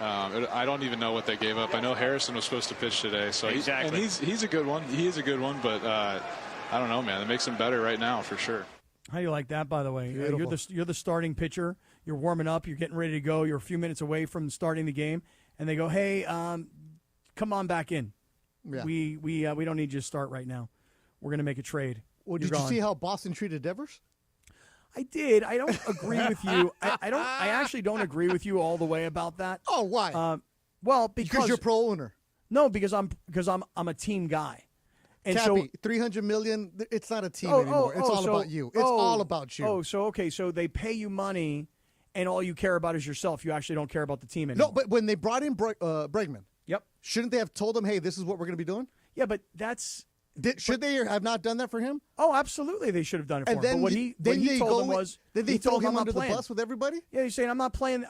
J: I don't even know what they gave up. I know Harrison was supposed to pitch today, so he's a good one. He is a good one, but I don't know, man. It makes him better right now for sure.
M: How do you like that, by the way? You're the starting pitcher. You're warming up. You're getting ready to go. You're a few minutes away from starting the game, and they go, "Hey, come on back in.
L: Yeah.
M: We don't need you to start right now. We're going to make a trade."
L: Well, did you see how Boston treated Devers?
M: I did. I don't agree with you. I actually don't agree with you all the way about that.
L: Oh, why?
M: Well, because
L: you're pro owner.
M: No, because I'm a team guy. And
L: Cappy, $300 million. It's not a team anymore. It's all about you. It's all about you.
M: So they pay you money, and all you care about is yourself. You actually don't care about the team anymore.
L: No, but when they brought in Bregman,
M: yep,
L: shouldn't they have told him, hey, this is what we're going to be doing?
M: Yeah, but that's.
L: Should they have not done that for him?
M: Oh, absolutely, they should have done it for him.
L: Then,
M: but what he told them was,
L: did they throw him under the bus with everybody?
M: Yeah, he's saying I'm not playing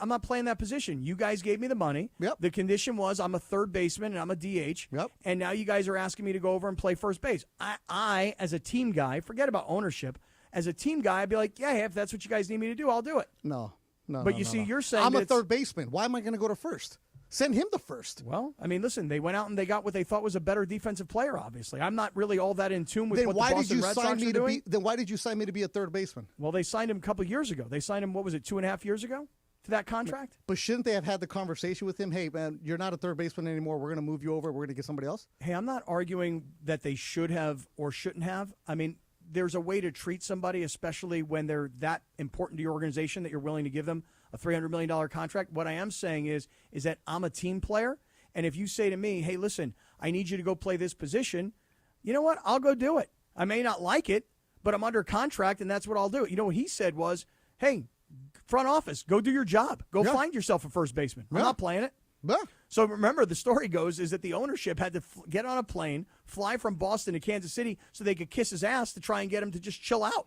M: that position. You guys gave me the money.
L: Yep.
M: The condition was I'm a third baseman and I'm a DH.
L: Yep.
M: And now you guys are asking me to go over and play first base. I as a team guy, forget about ownership. As a team guy, I'd be like, yeah, if that's what you guys need me to do, I'll do it.
L: No.
M: But you see, you're saying
L: I'm a third baseman. Why am I going to go to first? Send him to first.
M: Well, I mean, listen, they went out and they got what they thought was a better defensive player, obviously. I'm not really all that in tune with what the Boston Red Sox are doing.
L: Then why did you sign me to be a third baseman?
M: Well, they signed him a couple of years ago. They signed him, 2.5 years ago to that contract?
L: But shouldn't they have had the conversation with him? Hey, man, you're not a third baseman anymore. We're going to move you over. We're going to get somebody else?
M: Hey, I'm not arguing that they should have or shouldn't have. I mean, there's a way to treat somebody, especially when they're that important to your organization, that you're willing to give them a $300 million contract. What I am saying is that I'm a team player, and if you say to me, hey, listen, I need you to go play this position, you know what? I'll go do it. I may not like it, but I'm under contract, and that's what I'll do. You know what he said was, hey, front office, go do your job. Go find yourself a first baseman. I'm not playing it.
L: Yeah.
M: So remember, the story goes is that the ownership had to get on a plane, fly from Boston to Kansas City so they could kiss his ass to try and get him to just chill out.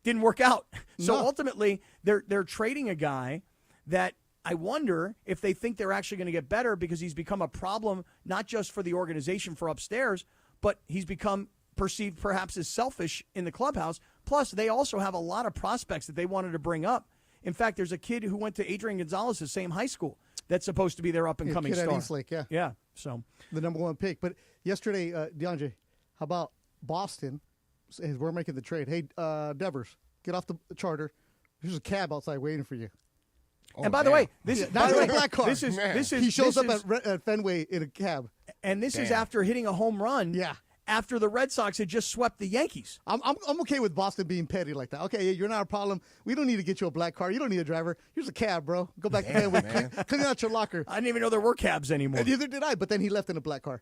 M: Didn't work out. So ultimately, they're trading a guy that I wonder if they think they're actually going to get better because he's become a problem not just for the organization for upstairs, but he's become perceived perhaps as selfish in the clubhouse. Plus, they also have a lot of prospects that they wanted to bring up. In fact, there's a kid who went to Adrian Gonzalez's same high school that's supposed to be their up-and-coming
L: kid
M: star.
L: At Eastlake, yeah.
M: Yeah, so.
L: The number one pick. But yesterday, DeAndre, how about Boston? As we're making the trade. Hey, Devers, get off the charter. There's a cab outside waiting for you.
M: And by the way, this is
L: not a black car.
M: This is
L: he shows up at Fenway in a cab.
M: And this is after hitting a home run.
L: Yeah.
M: After the Red Sox had just swept the Yankees.
L: I'm okay with Boston being petty like that. Okay, you're not a problem. We don't need to get you a black car. You don't need a driver. Here's a cab, bro. Go back to Fenway. Clean out your locker.
M: I didn't even know there were cabs anymore.
L: And neither did I, but then he left in a black car.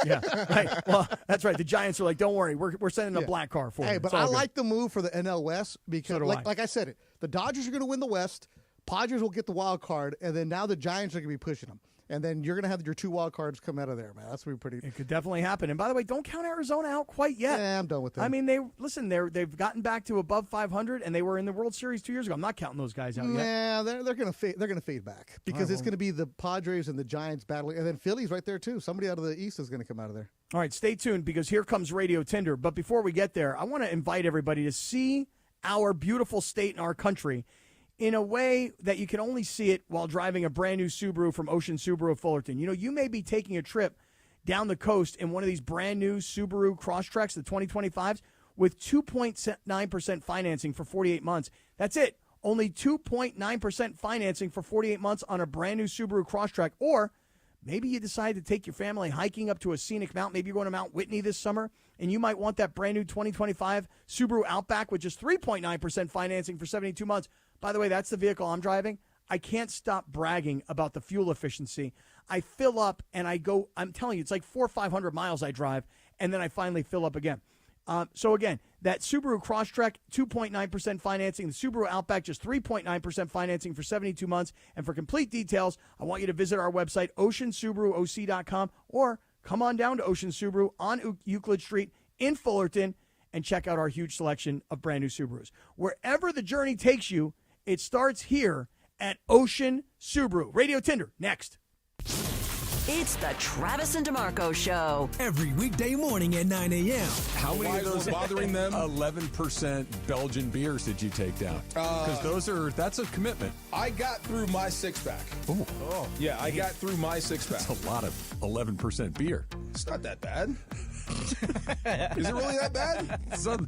M: Yeah, right. Well, that's right. The Giants are like, don't worry, we're sending a black car for you.
L: Hey, but I like the move for the NL West because, like I said, the Dodgers are going to win the West. Padres will get the wild card, and then now the Giants are going to be pushing them. And then you're going to have your two wild cards come out of there, man. That's going to be pretty.
M: It could definitely happen. And by the way, don't count Arizona out quite yet.
L: Yeah, I'm done with them.
M: I mean, they've gotten back to above 500, and they were in the World Series 2 years ago. I'm not counting those guys out yet.
L: Yeah, they're going to fade. They're going to fade back because it's going to be the Padres and the Giants battling, and then Philly's right there too. Somebody out of the East is going to come out of there.
M: All right, stay tuned because here comes Radio Tinder. But before we get there, I want to invite everybody to see our beautiful state and our country in a way that you can only see it while driving a brand new Subaru from Ocean Subaru of Fullerton. You know, you may be taking a trip down the coast in one of these brand new Subaru Crosstreks, the 2025s, with 2.9% financing for 48 months. That's it. Only 2.9% financing for 48 months on a brand new Subaru Crosstrek. Or maybe you decide to take your family hiking up to a scenic mountain. Maybe you're going to Mount Whitney this summer, and you might want that brand new 2025 Subaru Outback with just 3.9% financing for 72 months. By the way, that's the vehicle I'm driving. I can't stop bragging about the fuel efficiency. I fill up and I go, I'm telling you, it's like 400 or 500 miles I drive, and then I finally fill up again. So again, that Subaru Crosstrek, 2.9% financing. The Subaru Outback, just 3.9% financing for 72 months. And for complete details, I want you to visit our website, oceansubaruoc.com, or come on down to Ocean Subaru on Euclid Street in Fullerton and check out our huge selection of brand new Subarus. Wherever the journey takes you, it starts here at Ocean Subaru. Radio Tinder, next.
O: It's the Travis and DeMarco Show.
Q: Every weekday morning at 9 a.m.
A: How many of those bothering them? 11% Belgian beers did you take down? Because that's a commitment.
R: I got through my six-pack.
A: Oh.
R: Yeah, I got through my six-pack.
A: That's a lot of 11% beer.
R: It's not that bad. Is it really that bad?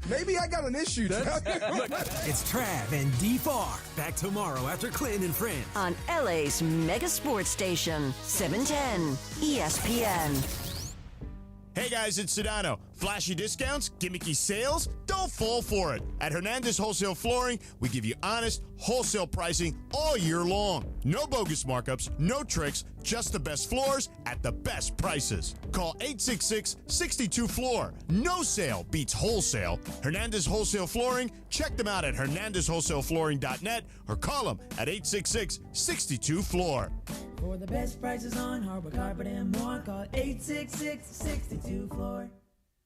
R: Maybe I got an issue.
Q: It's Trav and D-Far. Back tomorrow after Clinton and Friends.
O: On LA's mega sports station, 710 ESPN.
V: Hey guys, it's Sedano. Flashy discounts, gimmicky sales? Don't fall for it. At Hernandez Wholesale Flooring, we give you honest, wholesale pricing all year long. No bogus markups, no tricks, just the best floors at the best prices. Call 866-62-FLOOR. No sale beats wholesale. Hernandez Wholesale Flooring, check them out at hernandezwholesaleflooring.net or call them at 866-62-FLOOR.
G: For the best prices on hardwood carpet and more, call 866-62-FLOOR.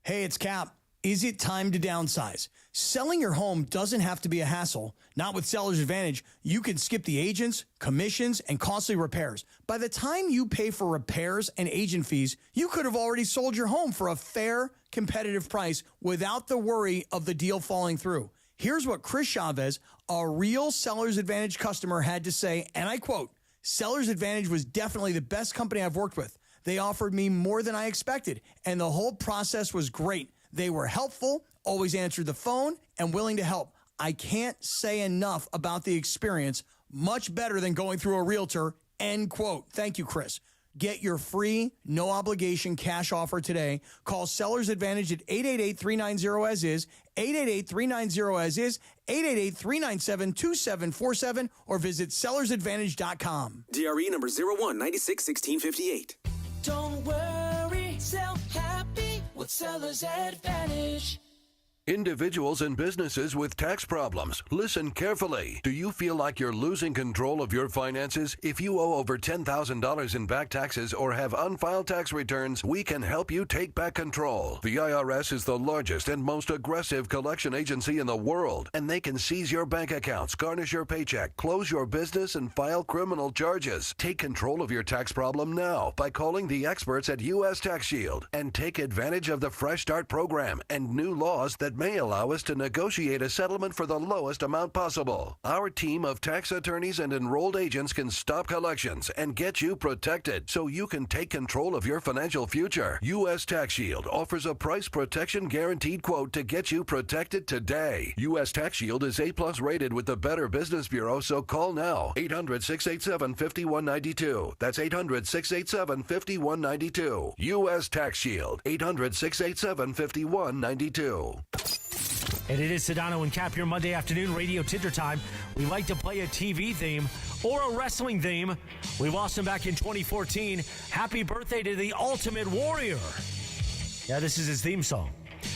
M: Hey, it's Cap. Is it time to downsize? Selling your home doesn't have to be a hassle. Not with Seller's Advantage. You can skip the agents, commissions, and costly repairs. By the time you pay for repairs and agent fees, you could have already sold your home for a fair, competitive price without the worry of the deal falling through. Here's what Chris Chavez, a real Seller's Advantage customer, had to say, and I quote, "Seller's Advantage was definitely the best company I've worked with. They offered me more than I expected, and the whole process was great. They were helpful, always answered the phone, and willing to help. I can't say enough about the experience. Much better than going through a realtor," end quote. Thank you, Chris. Get your free, no-obligation cash offer today. Call Seller's Advantage at 888-390-AS-IS, 888-390-AS-IS, 888-397-2747, or visit sellersadvantage.com.
P: DRE number 01961658.
G: Don't worry, sell happy with Seller's Advantage.
X: Individuals and businesses with tax problems, listen carefully. Do you feel like you're losing control of your finances? If you owe over $10,000 in back taxes or have unfiled tax returns, we can help you take back control. The IRS is the largest and most aggressive collection agency in the world, and they can seize your bank accounts, garnish your paycheck, close your business, and file criminal charges. Take control of your tax problem now by calling the experts at U.S. Tax Shield and take advantage of the Fresh Start program and new laws that may allow us to negotiate a settlement for the lowest amount possible. Our team of tax attorneys and enrolled agents can stop collections and get you protected so you can take control of your financial future. U.S. Tax Shield offers a price protection guaranteed quote to get you protected today. U.S. Tax Shield is A+ rated with the Better Business Bureau, so call now. 800-687-5192. That's 800-687-5192. U.S. Tax Shield. 800-687-5192.
H: And it is Sedano and Cap, your Monday afternoon radio Tinder time. We like to play a TV theme or a wrestling theme. We lost him back in 2014. Happy birthday to the Ultimate Warrior. Yeah, this is his theme song.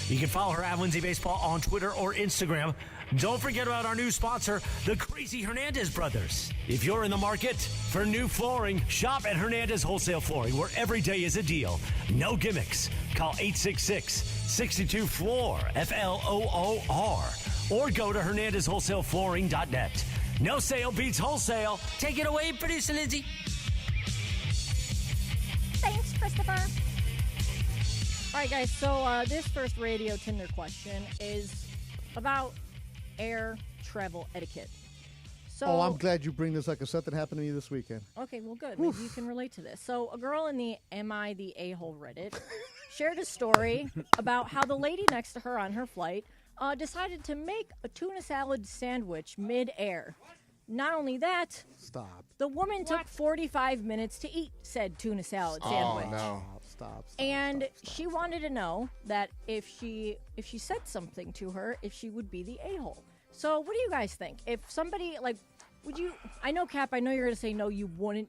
H: You can follow her at Lindsay Baseball on Twitter or Instagram. Don't forget about our new sponsor, the Crazy Hernandez Brothers. If you're in the market for new flooring, shop at Hernandez Wholesale Flooring, where every day is a deal. No gimmicks. Call 866-62-FLOOR, F-L-O-O-R, or go to hernandezwholesaleflooring.net. No sale beats wholesale. Take it away, producer Lindsay.
T: Thanks, Christopher. All right, guys, so this first radio Tinder question is about air travel etiquette. So,
L: I'm glad you bring this up because something happened to me this weekend.
T: Okay, well, good. Maybe you can relate to this. So a girl in the Am I the A-hole Reddit shared a story about how the lady next to her on her flight decided to make a tuna salad sandwich mid-air. Not only that,
L: Stop.
T: the woman took 45 minutes to eat said tuna salad sandwich.
C: Oh, no.
L: Stop.
T: And she wanted to know that if she said something to her, if she would be the a-hole. So what do you guys think? If somebody, like, would you, I know, Cap, I know you're going to say no, you wouldn't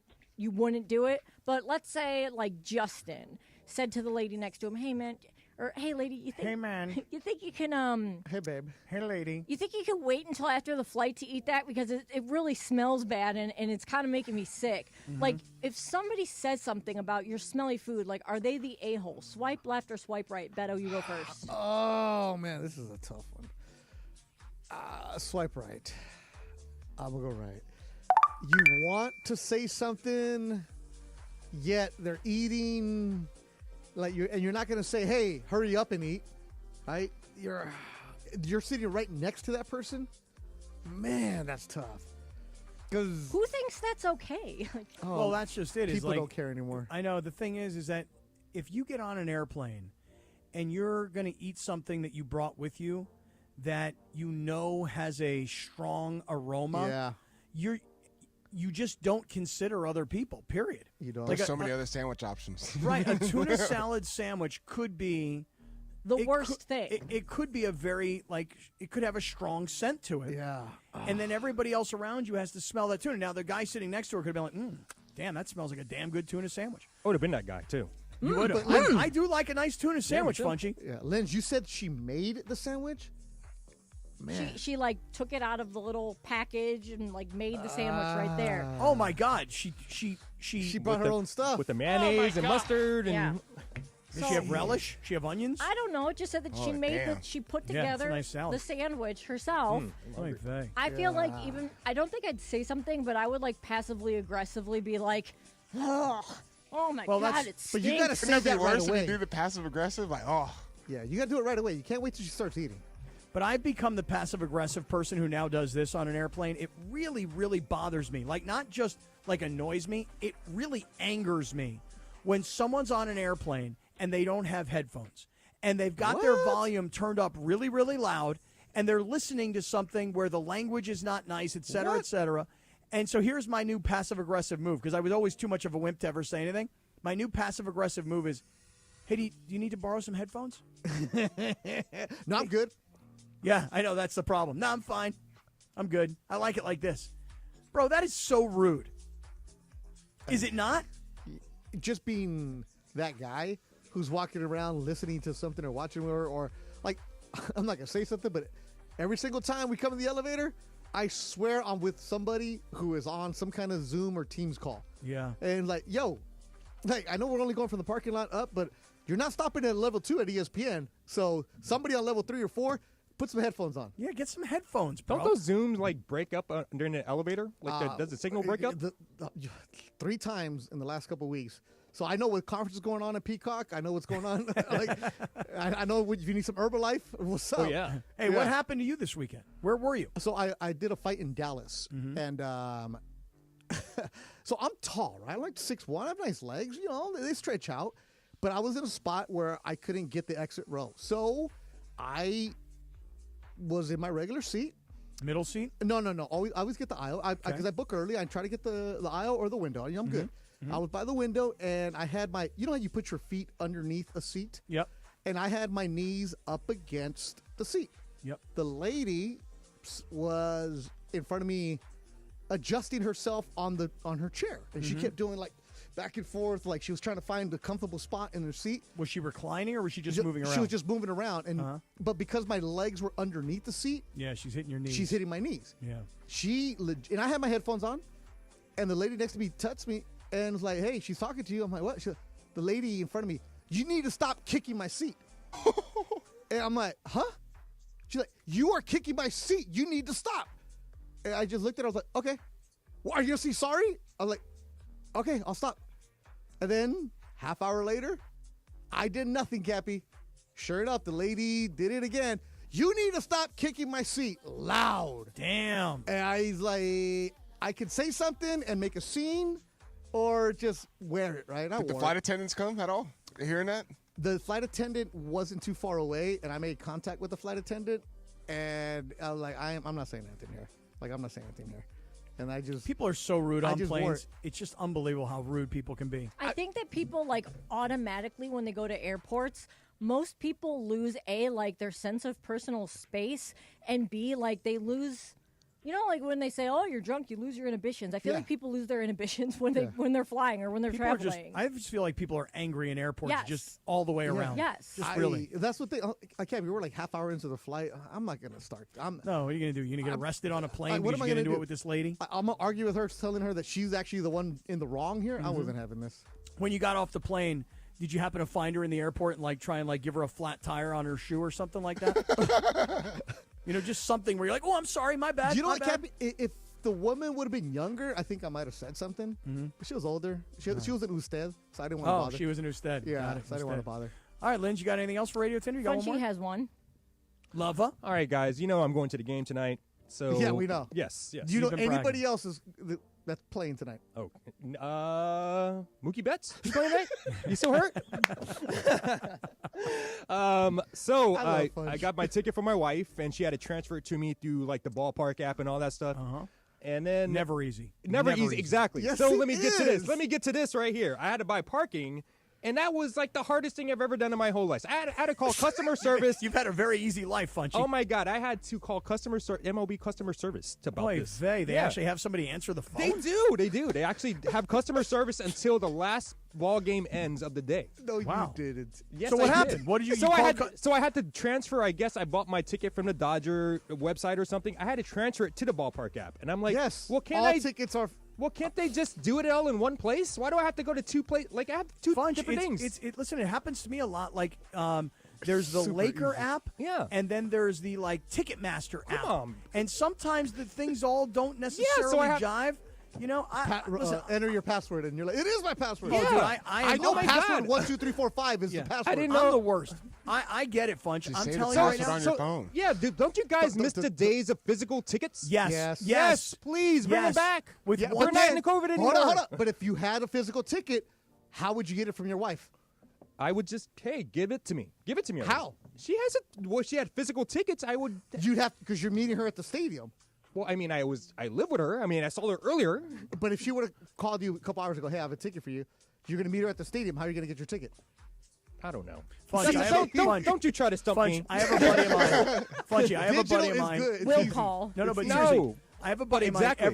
T: do it, but let's say, like, Justin said to the lady next to him, hey, man, or hey, lady, you think,
M: Hey, man.
T: you think you can,
L: Hey, babe.
M: Hey, lady.
T: you think you can wait until after the flight to eat that? Because it really smells bad and it's kind of making me sick.
M: Mm-hmm.
T: Like, if somebody says something about your smelly food, like, are they the a-hole? Swipe left or swipe right? Beto, you go first.
L: Oh, man, this is a tough one. Swipe right. I'm going to go right. You want to say something, yet they're eating, and you're not going to say, hey, hurry up and eat, right? You're sitting right next to that person. Man, that's tough. Because
T: who thinks that's okay?
M: Well, that's just it.
L: People don't care anymore.
M: I know. The thing is that if you get on an airplane and you're going to eat something that you brought with you that you know has a strong aroma, you just don't consider other people, period.
L: You don't.
C: There's so many other sandwich options.
M: Right. A tuna salad sandwich could be
T: the worst thing.
M: It could be a very, it could have a strong scent to it.
L: Yeah.
M: And then everybody else around you has to smell that tuna. Now, the guy sitting next to her could have been like, damn, that smells like a damn good tuna sandwich.
N: I would have been that guy, too.
M: You would have. I do like a nice tuna sandwich, Funchy.
L: Yeah. Linz, you said she made the sandwich? Man.
T: She like took it out of the little package and like made the sandwich right there.
M: Oh my God, she
L: brought her own stuff
N: with the mayonnaise and mustard and.
T: Yeah.
M: Does she have relish? She have onions?
T: I don't know. It just said that she made she put together
M: nice
T: the sandwich herself. I feel like I don't think I'd say something, but I would like passively aggressively be like, oh my God, it stinks.
L: But you got to say that right away.
C: You do the passive aggressive, like, oh.
L: Yeah, you got to do it right away. You can't wait till she starts eating.
M: But I've become the passive-aggressive person who now does this on an airplane. It really, really bothers me. Like, not just, annoys me. It really angers me when someone's on an airplane and they don't have headphones. And they've got their volume turned up really, really loud, and they're listening to something where the language is not nice, et cetera, et cetera. And so here's my new passive-aggressive move, because I was always too much of a wimp to ever say anything. My new passive-aggressive move is, hey, do you need to borrow some headphones?
L: No, I'm good.
M: Yeah, I know, that's the problem. No, I'm fine. I'm good. I like it like this. Bro, that is so rude. Is it not?
L: Just being that guy who's walking around listening to something or watching or like, I'm not going to say something, but every single time we come in the elevator, I swear I'm with somebody who is on some kind of Zoom or Teams call.
M: Yeah.
L: And like, yo, like, I know we're only going from the parking lot up, but you're not stopping at level 2 at ESPN. So somebody on level 3 or 4, put some headphones on.
M: Yeah, get some headphones, bro.
N: Don't those Zooms break up during the elevator? Does the signal break up?
L: 3 times in the last couple of weeks. So I know what conference is going on at Peacock. I know what's going on. I know if you need some Herbalife. What's up?
M: Oh, yeah. Hey, what happened to you this weekend? Where were you?
L: So I did a fight in Dallas. And so I'm tall, right? I'm like 6'1". I have nice legs. You know, they stretch out. But I was in a spot where I couldn't get the exit row. So I was in my regular seat.
M: Middle seat?
L: No. I always get the aisle. Because I book early. I try to get the aisle or the window. You know, I'm good. I was by the window, and I had my, you know how you put your feet underneath a seat?
M: Yep.
L: And I had my knees up against the seat.
M: Yep.
L: The lady was in front of me adjusting herself on her chair. And she kept doing back and forth, like she was trying to find a comfortable spot in her seat.
M: Was she reclining or was she just moving around?
L: She was just moving around. And but because my legs were underneath the seat.
M: Yeah, she's hitting your knees.
L: She's hitting my knees.
M: Yeah.
L: And I had my headphones on, and the lady next to me touched me and was like, hey, she's talking to you. I'm like, what? The lady in front of me, you need to stop kicking my seat. And I'm like, huh? She's like, you are kicking my seat. You need to stop. And I just looked at her. I was like, okay. Well, are you going to say sorry? I was like, okay, I'll stop. And then half hour later, I did nothing, Cappy. Sure enough, the lady did it again. You need to stop kicking my seat loud.
M: Damn.
L: And I was like, I could say something and make a scene or just wear it, right?
C: Did the flight attendants come at all? Hearing that?
L: The flight attendant wasn't too far away, and I made contact with the flight attendant, and I'm not saying anything here. Like, I'm not saying anything here. And I just
M: people are so rude on planes. It's just unbelievable how rude people can be.
T: I think that people like automatically when they go to airports, most people lose like their sense of personal space, and B, like they lose. You know, like when they say, "Oh, you're drunk," you lose your inhibitions. I feel like people lose their inhibitions when they're flying or when they're
M: People
T: traveling.
M: I just feel like people are angry in airports
T: Yes.
M: just all the way around.
T: Yes.
M: Just really.
L: That's what I can't. We were like half hour into the flight. I'm not gonna start.
M: No, what are you gonna do? You're gonna get arrested on a plane
L: what
M: because
L: am I
M: you're
L: gonna
M: gonna do
L: do?
M: it with this lady?
L: I'm gonna argue with her, telling her that she's actually the one in the wrong here. I wasn't having this.
M: When you got off the plane, did you happen to find her in the airport and like try and like give her a flat tire on her shoe or something like that? You know, just something where you're like, "Oh, I'm sorry, my bad."
L: Do you know
M: my
L: what?
M: bad.
L: If the woman would have been younger, I think I might have said something. But she was older. She was an usted, so I didn't want to bother.
M: Oh, she was an usted.
L: Yeah,
M: Got it,
L: so I didn't want to
M: usted.
L: bother.
M: All right, Lynn, you got anything else for Radio Tinder? You got one
T: Funchy
M: more?
T: has one.
M: Lava.
N: All right, guys. You know I'm going to the game tonight. So
L: Yeah, we know.
N: Yes, yes.
L: Do you know
M: been
L: anybody
M: bragging.
L: else that's playing tonight?
N: Oh, Mookie Betts? He's playing tonight? He's still hurt? So
L: I love
N: I got my ticket for my wife, and she had to transfer it to me through like the ballpark app and all that stuff. And then
M: Never easy.
N: Never easy, exactly.
L: Yes,
N: so
L: it
N: let me get to this.
L: is.
N: Let me get to this right here. I had to buy parking, and that was like the hardest thing I've ever done in my whole life. I had to call customer service.
M: You've had a very easy life, Funchy.
N: Oh my God, I had to call MLB customer service about
M: Boy,
N: this.
M: they
N: Yeah.
M: actually have somebody answer the phone.
N: They do. They actually have customer service until the last ball game ends of the day.
L: No,
M: Wow.
L: you didn't.
N: Yes,
M: So what
N: I
M: happened?
N: did.
M: What did you?
N: So
M: you
N: I
M: called
N: had so I had to transfer. I guess I bought my ticket from the Dodger website or something. I had to transfer it to the ballpark app, and I'm like,
L: Yes.
N: well, can't
L: all
N: I?
L: tickets are.
N: Well, can't they just do it all in one place? Why do I have to go to two places? Like I have two
M: Funch,
N: different things.
M: listen, it happens to me a lot. Like, there's the
L: Super
M: Laker
L: easy.
M: app,
N: Yeah.
M: and then there's the like Ticketmaster app.
N: on.
M: And sometimes the things all don't necessarily
N: I have-
M: jive. You know, listen.
L: Enter your password, and you're like, it is my password.
M: Oh, dude,
N: Yeah.
M: I
N: know
L: Oh,
N: my
L: password
N: God.
L: 12345 is
M: Yeah.
L: the password.
N: I didn't
M: I'm
N: know.
M: the worst. I get it, Funch.
C: Just
M: I'm
C: say the
M: telling you right
C: password
M: now.
C: on your phone.
N: Yeah, dude, don't you guys miss the days of physical tickets?
M: Yes.
N: Yes, please bring
M: Yes.
N: them back.
M: With
L: Yeah,
M: one
N: We're not
L: then-
N: in COVID anymore.
L: Hold on. But if you had a physical ticket, how would you get it from your wife?
N: I would just, hey, give it to me. Give it to me. already.
L: How?
N: She has it. Well, she had physical tickets. I would.
L: You'd have because you're meeting her at the stadium.
N: Well, I mean, I live with her. I mean, I saw her earlier.
L: But if she would have called you a couple hours ago, hey, I have a ticket for you. You're going to meet her at the stadium. How are you going to get your ticket?
N: I don't know.
M: Funch,
N: See,
M: I have a-
N: don't you try to stump
M: Funch,
N: me.
M: I have a buddy of mine. Funchy, I have a
L: Digital
M: buddy of
L: is
M: mine.
L: good. It's
T: Will
L: easy.
T: call.
M: No, but
N: No.
M: seriously, I have a buddy of mine.
N: Exactly.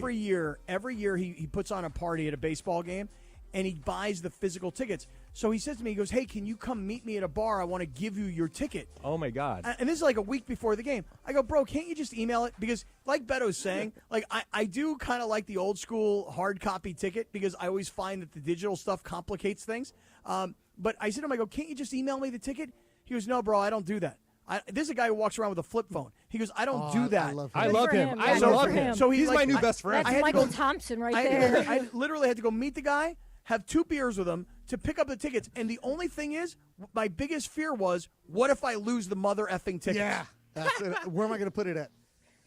M: Every year he puts on a party at a baseball game, and he buys the physical tickets. So he says to me, he goes, "Hey, can you come meet me at a bar? I want to give you your ticket."
N: Oh my God.
M: And this is like a week before the game. I go, "Bro, can't you just email it?" Because like Beto's saying, like I do kind of like the old school hard copy ticket because I always find that the digital stuff complicates things. But I said to him, I go, "Can't you just email me the ticket?" He goes, "No, bro, I don't do that." This is a guy who walks around with a flip phone. He goes, "I don't do that."
L: I love
N: I
L: him.
N: love
T: for
N: him.
T: him.
N: I
T: Yeah,
N: love
T: for
N: him.
T: him.
M: So
N: He's
M: like,
N: my new best friend.
T: That's Michael Thompson right there.
M: I literally had to go meet the guy, have 2 beers with him to pick up the tickets. And the only thing is, my biggest fear was, what if I lose the mother effing tickets?
L: Yeah. That's it. Where am I going to put it at?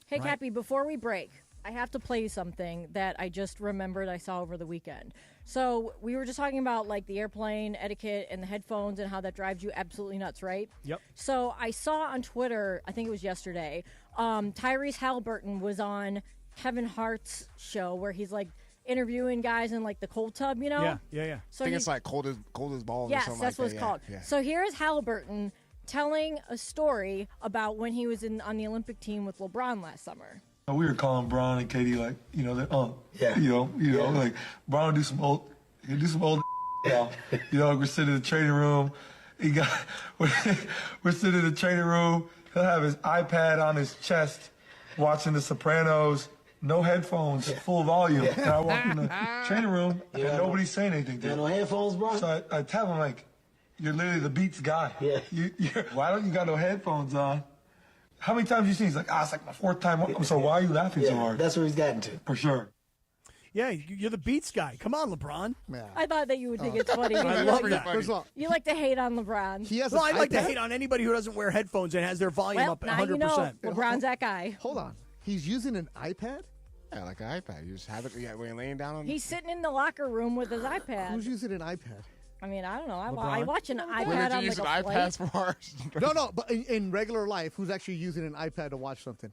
T: Hey, Cappy, before we break, I have to play you something that I just remembered I saw over the weekend. So we were just talking about like the airplane etiquette and the headphones and how that drives you absolutely nuts, right?
M: Yep.
T: So I saw on Twitter, I think it was yesterday, Tyrese Halliburton was on Kevin Hart's show where he's like interviewing guys in like the cold tub, you know?
M: Yeah.
T: So
C: I think it's like cold as balls or
T: yes,
C: something
T: that's
C: like
T: what
C: that.
T: it's called.
C: Yeah.
T: So here is Halliburton telling a story about when he was on the Olympic team with LeBron last summer.
I: We were calling Bron and Katie like, they're like Bron would do some old now. We're sitting in the training room. We're sitting in the training room. He'll have his iPad on his chest, watching The Sopranos, no headphones, full volume. And I walk in the training room and nobody's saying anything to him. No headphones, bro. So I tell him like, you're literally the Beats guy. Yeah. Why don't you got no headphones on? How many times you seen? He's like, it's like my 4th time. So why are you laughing so hard? That's what he's gotten to. For sure.
M: Yeah, you're the Beats guy. Come on, LeBron.
T: I thought that you would think it's funny.
M: I love that.
L: First of all,
T: You like to hate on LeBron.
L: he has
M: Well, I
L: an
M: like to
L: iPad?
M: hate on anybody who doesn't wear headphones and has their volume
T: Well,
M: up
T: now
M: 100%.
T: you know LeBron's that guy.
L: Hold on. He's using an iPad?
C: Yeah, like an iPad. You just have it when you're laying down on
T: He's sitting in the locker room with his iPad.
L: Who's using an iPad?
T: I mean, I don't know. I
M: LeBron?
T: watch an iPad
C: Women
T: on
C: use
T: like
C: an
T: a
C: iPad
T: flight.
C: for ours.
L: No, but in regular life, who's actually using an iPad to watch something?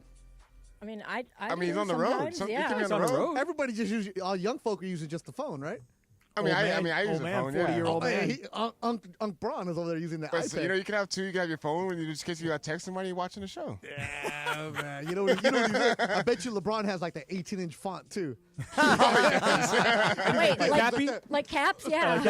T: I mean, I
C: mean, he's
T: do
C: on the road.
T: sometimes,
C: Some-
T: yeah.
C: he's on the road.
L: Everybody just use. All young folk are using just the phone, right?
C: I mean,
M: Old man,
C: I use
M: old
C: the
M: man,
C: phone.
M: 40-year-old
C: yeah.
M: man.
L: Unc Braun is over there using the
C: But
L: iPad.
C: you know, you can have two. You can have your phone when you just in case you got text somebody watching the show.
L: Yeah, man. You know what I bet you LeBron has like the 18-inch font too.
T: Wait,
M: Cappy?
T: like Caps? Yeah.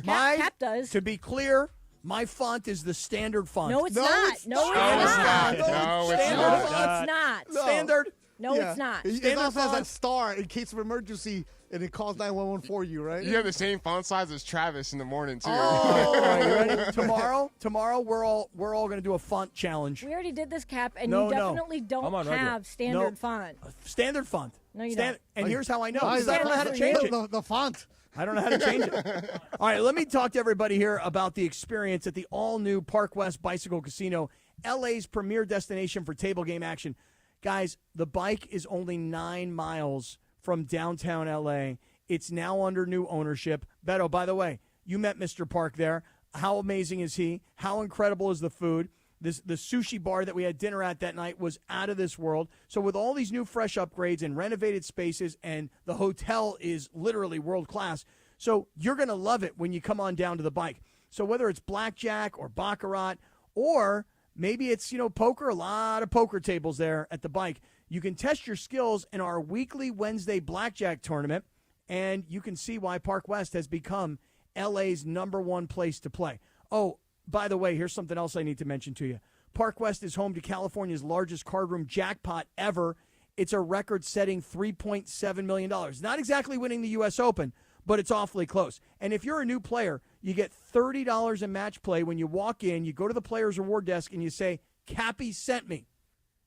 T: Cap does.
M: To be clear, my font is the standard font.
T: No, it's not. No, it's
C: not.
T: not.
C: No, it's
T: No,
C: not.
T: it's not.
M: Standard.
T: No, it's not.
L: It also has that star in case of emergency, and it calls 911 for you, right?
C: You have the same font size as Travis in the morning too.
M: All right, you ready? Tomorrow, we're all going to do a font challenge.
T: We already did this, Cap, and
M: No,
T: you
M: no.
T: definitely
M: I'm
T: don't
M: on regular.
T: have standard
M: No.
T: font.
M: Standard font.
T: No, you
M: Stand-
T: don't.
M: And here's how I know.
L: Why is
M: Because I
L: that?
M: don't know how to change it.
L: The font.
M: I don't know how to change it. All right, let me talk to everybody here about the experience at the all-new Park West Bicycle Casino, LA's premier destination for table game action. Guys, the bike is only 9 miles from downtown LA. It's now under new ownership. Beto, by the way, you met Mr. Park there. How amazing is he? How incredible is the food? The sushi bar that we had dinner at that night was out of this world. So with all these new fresh upgrades and renovated spaces, and the hotel is literally world class, so you're going to love it when you come on down to the bike. So whether it's blackjack or baccarat, or maybe it's, poker, a lot of poker tables there at the bike, you can test your skills in our weekly Wednesday blackjack tournament, and you can see why Park West has become LA's #1 place to play. Oh, by the way, here's something else I need to mention to you. Park West is home to California's largest card room jackpot ever. It's a record-setting $3.7 million. Not exactly winning the U.S. Open, but it's awfully close. And if you're a new player, you get $30 in match play when you walk in, you go to the player's reward desk, and you say, Cappy sent me.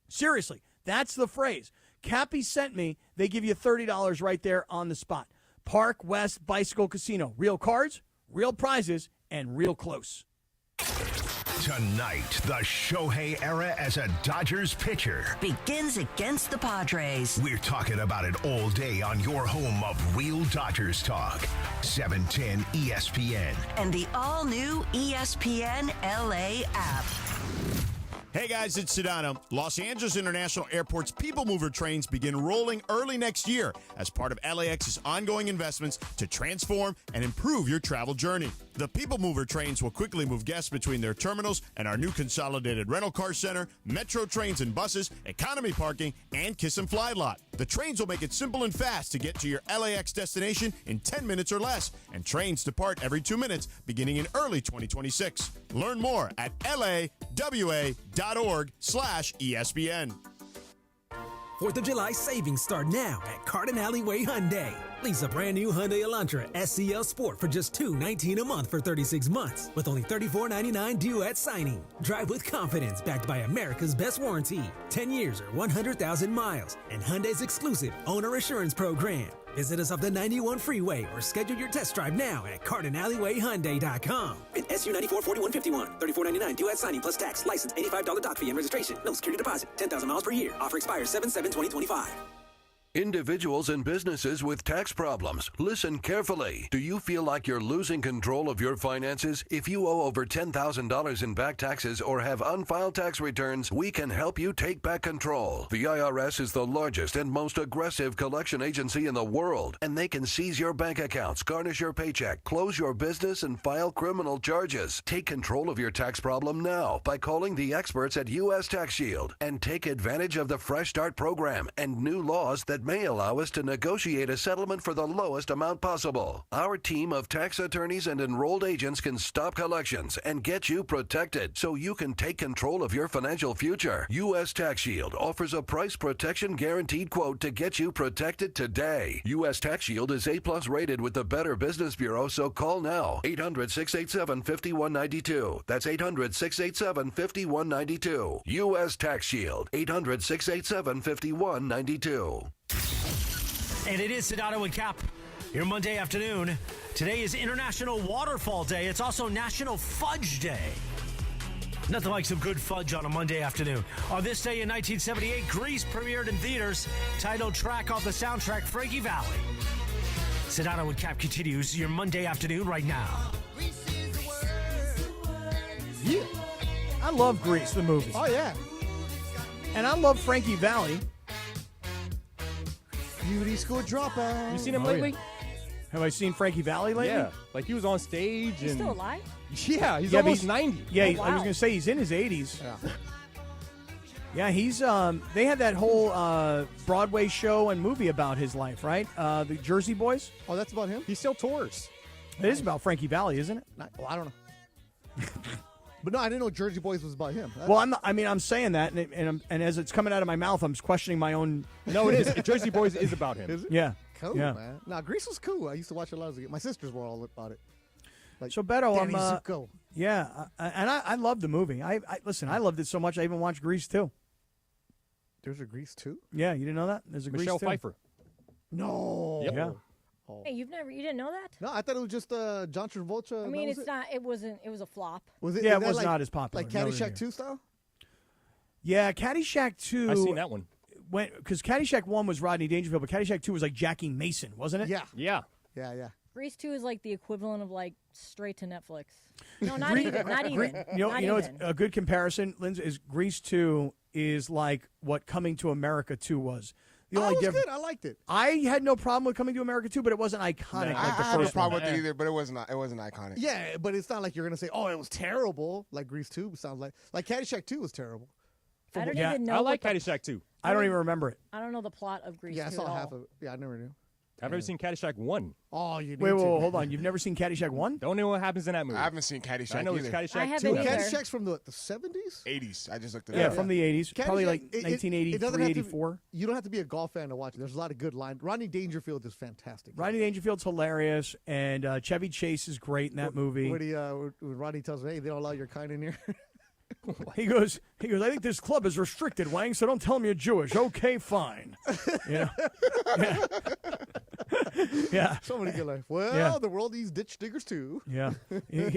M: Seriously, that's the phrase. Cappy sent me. They give you $30 right there on the spot. Park West Bicycle Casino. Real cards, real prizes, and real close.
F: Tonight, the Shohei era as a Dodgers pitcher
O: begins against the Padres.
F: We're talking about it all day on your home of real Dodgers talk. 710 ESPN.
O: And the all-new ESPN LA app.
V: Hey guys, it's Sedano. Los Angeles International Airport's People Mover trains begin rolling early next year as part of LAX's ongoing investments to transform and improve your travel journey. The People Mover trains will quickly move guests between their terminals and our new consolidated rental car center, metro trains and buses, economy parking, and Kiss and Fly lot. The trains will make it simple and fast to get to your LAX destination in 10 minutes or less, and trains depart every 2 minutes beginning in early 2026. Learn more at lawa.org/ESPN.
Q: 4th of July savings start now at Cardin Alleyway Hyundai. Lease a brand new Hyundai Elantra SCL Sport for just $219 a month for 36 months with only $34.99 due at signing. Drive with confidence backed by America's best warranty, 10 years or 100,000 miles, and Hyundai's exclusive owner assurance program. Visit us off the 91 freeway or schedule your test drive now at CardinAlleyWayHyundai.com.
P: With SU94 4151, $34.99 due at signing plus tax. License $85 doc fee and registration. No security deposit. 10,000 miles per year. Offer expires 7/7/2025.
X: Individuals and businesses with tax problems, listen carefully. Do you feel like you're losing control of your finances? If you owe over $10,000 in back taxes or have unfiled tax returns, we can help you take back control. The IRS is the largest and most aggressive collection agency in the world, and they can seize your bank accounts, garnish your paycheck, close your business, and file criminal charges. Take control of your tax problem now by calling the experts at U.S. Tax Shield and take advantage of the Fresh Start program and new laws that may allow us to negotiate a settlement for the lowest amount possible. Our team of tax attorneys and enrolled agents can stop collections and get you protected so you can take control of your financial future. U.S. Tax Shield offers a price protection guaranteed quote to get you protected today. U.S. Tax Shield is A+ rated with the Better Business Bureau, so call now. 800-687-5192. That's 800-687-5192. U.S. Tax Shield. 800-687-5192.
H: And it is Sedano Kap, your Monday afternoon. Today is International Waterfall Day. It's also National Fudge Day. Nothing like some good fudge on a Monday afternoon. On this day in 1978, Grease premiered in theaters, title track off the soundtrack Frankie Valli. Sedano Kap continues your Monday afternoon right now.
L: Yeah.
M: I love Grease, the movie.
L: Oh, yeah.
M: And I love Frankie Valli.
L: Beauty school dropout.
N: You seen him
M: Oh,
N: lately?
M: yeah. Have I seen Frankie Valli lately?
N: Yeah, like he was on stage.
T: He's
N: and
T: still alive?
N: Yeah, he's
M: Yeah, but
N: almost 90.
M: Yeah,
T: Oh,
M: I was
T: wow.
M: going to say he's in his 80s.
L: Yeah.
M: Yeah, he's. They had that whole Broadway show and movie about his life, right? The Jersey Boys.
L: Oh, that's about him?
N: He still tours.
M: It is about Frankie Valli, isn't it?
L: Well, I don't know. But no, I didn't know Jersey Boys was about him.
M: Well, I'm saying that, and as it's coming out of my mouth, I'm questioning my own.
N: No, it is. Jersey Boys is about him.
L: Is it?
M: Yeah.
L: Cool,
M: Yeah.
L: man. Nah, Grease was cool. I used to watch it a lot as a kid. My sisters were all about it. Like
M: So Beto,
L: Danny
M: I'm.
L: Zuko.
M: Yeah, and I love the movie. I listen. I loved it so much. I even watched Grease too.
L: There's a Grease too?
M: Yeah, you didn't know that? There's a
N: Michelle
M: Grease too.
N: Pfeiffer.
L: No.
N: Yep.
M: Yeah.
T: Hey, you didn't know that?
L: No, I thought it was just John Travolta.
T: I mean,
L: that was
T: it's not. It wasn't. It was a flop.
L: Was it?
M: Yeah,
L: is
M: it
L: that
M: was
L: like,
M: not as popular.
L: Like
M: No,
L: Caddyshack
M: no, no.
L: 2 style?
M: Yeah, Caddyshack 2.
N: I seen that one.
M: Because Caddyshack 1 was Rodney Dangerfield, but Caddyshack 2 was like Jackie Mason, wasn't it?
L: Yeah.
N: Yeah.
L: Yeah.
T: Grease 2 is like the equivalent of like straight to Netflix. No, not even. Not even.
M: You
T: not
M: know, it's
T: even.
M: a good comparison, Lindsay, is Grease 2 is like what Coming to America 2 was. The
L: Oh,
M: only
L: it was
M: difference.
L: good. I liked it.
M: I had no problem with Coming to America 2, but it wasn't iconic
C: I
M: like the
C: have no
M: first
C: problem
M: one.
C: with it either, but it wasn't iconic.
L: Yeah, but it's not like you're going to say, oh, it was terrible, like Grease 2 sounds like. Like Caddyshack 2 was terrible.
T: I don't
M: Yeah,
T: even know.
N: I like
T: what the-
N: Caddyshack too.
M: I don't even remember it.
T: I don't know the plot of Grease 2
L: Yeah, I saw
T: at all.
L: half of it. Yeah, I never knew.
N: I've never seen Caddyshack 1.
L: Oh, you need
M: Wait,
L: to.
M: hold on. You've never seen Caddyshack 1?
N: Don't know what happens in that movie.
C: I haven't seen Caddyshack
N: I know
C: either.
N: it's Caddyshack
T: I
N: 2.
T: haven't either.
L: Caddyshack's from the 70s?
C: 80s. I just looked it
M: Yeah,
C: up.
M: from the 80s. Probably like
L: Caddyshack, it
M: 1983,
L: doesn't have to be-
M: 84.
L: You don't have to be a golf fan to watch it. There's a lot of good lines. Rodney Dangerfield is fantastic.
M: Rodney Dangerfield's hilarious, and Chevy Chase is great in that movie.
L: When Rodney tells him, hey, they don't allow your kind in here.
M: He goes, I think this club is restricted, Wang, so don't tell me you're Jewish. Okay, fine. Yeah. Yeah.
L: Somebody good life. Well,
M: Yeah.
L: the world needs ditch diggers too.
M: Yeah.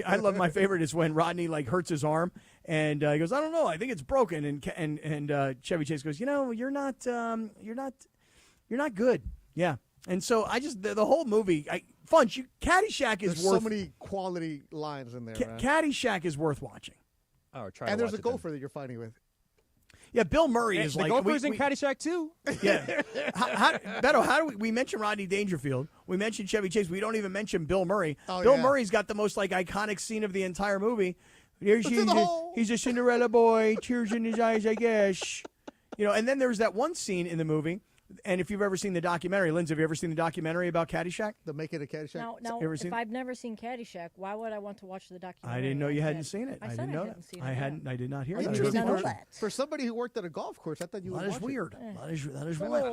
M: I love my favorite is when Rodney like hurts his arm and he goes, I don't know, I think it's broken. And Chevy Chase goes, you're not good. Yeah. And so I just, the whole movie, Caddyshack is
L: There's
M: worth,
L: so many quality lines in there. man.
M: Caddyshack is is worth watching.
N: Oh, try
L: And
N: to
L: there's
N: watch
L: a
N: it then.
L: gopher that you're fighting with.
M: Yeah, Bill Murray
N: And
M: is
N: the
M: like
N: Gophers in Caddyshack too.
M: Yeah, Beto, how do we mention Rodney Dangerfield? We mentioned Chevy Chase. We don't even mention Bill Murray.
L: Oh,
M: Bill
L: yeah.
M: Murray's got the most like iconic scene of the entire movie. Here's
L: It's in the hole.
M: he's a Cinderella boy, tears in his eyes, I guess. And then there's that one scene in the movie. And if you've ever seen the documentary, Lindsay, have you ever seen the documentary about Caddyshack?
L: The Making of Caddyshack?
T: Now,
M: Ever
T: if
M: seen it?
T: I've never seen Caddyshack, why would I want to watch the documentary?
M: I didn't know you
T: like
M: hadn't
T: that?
M: seen it.
T: I
M: I
T: said
M: didn't know
T: hadn't
M: that.
T: seen
M: I
T: it,
M: hadn't. I did not hear that.
L: Interesting.
T: I didn't know that.
L: For somebody who worked at a golf course, I thought you would
M: That is
L: watch it.
M: weird. That is
T: It's a
M: weird.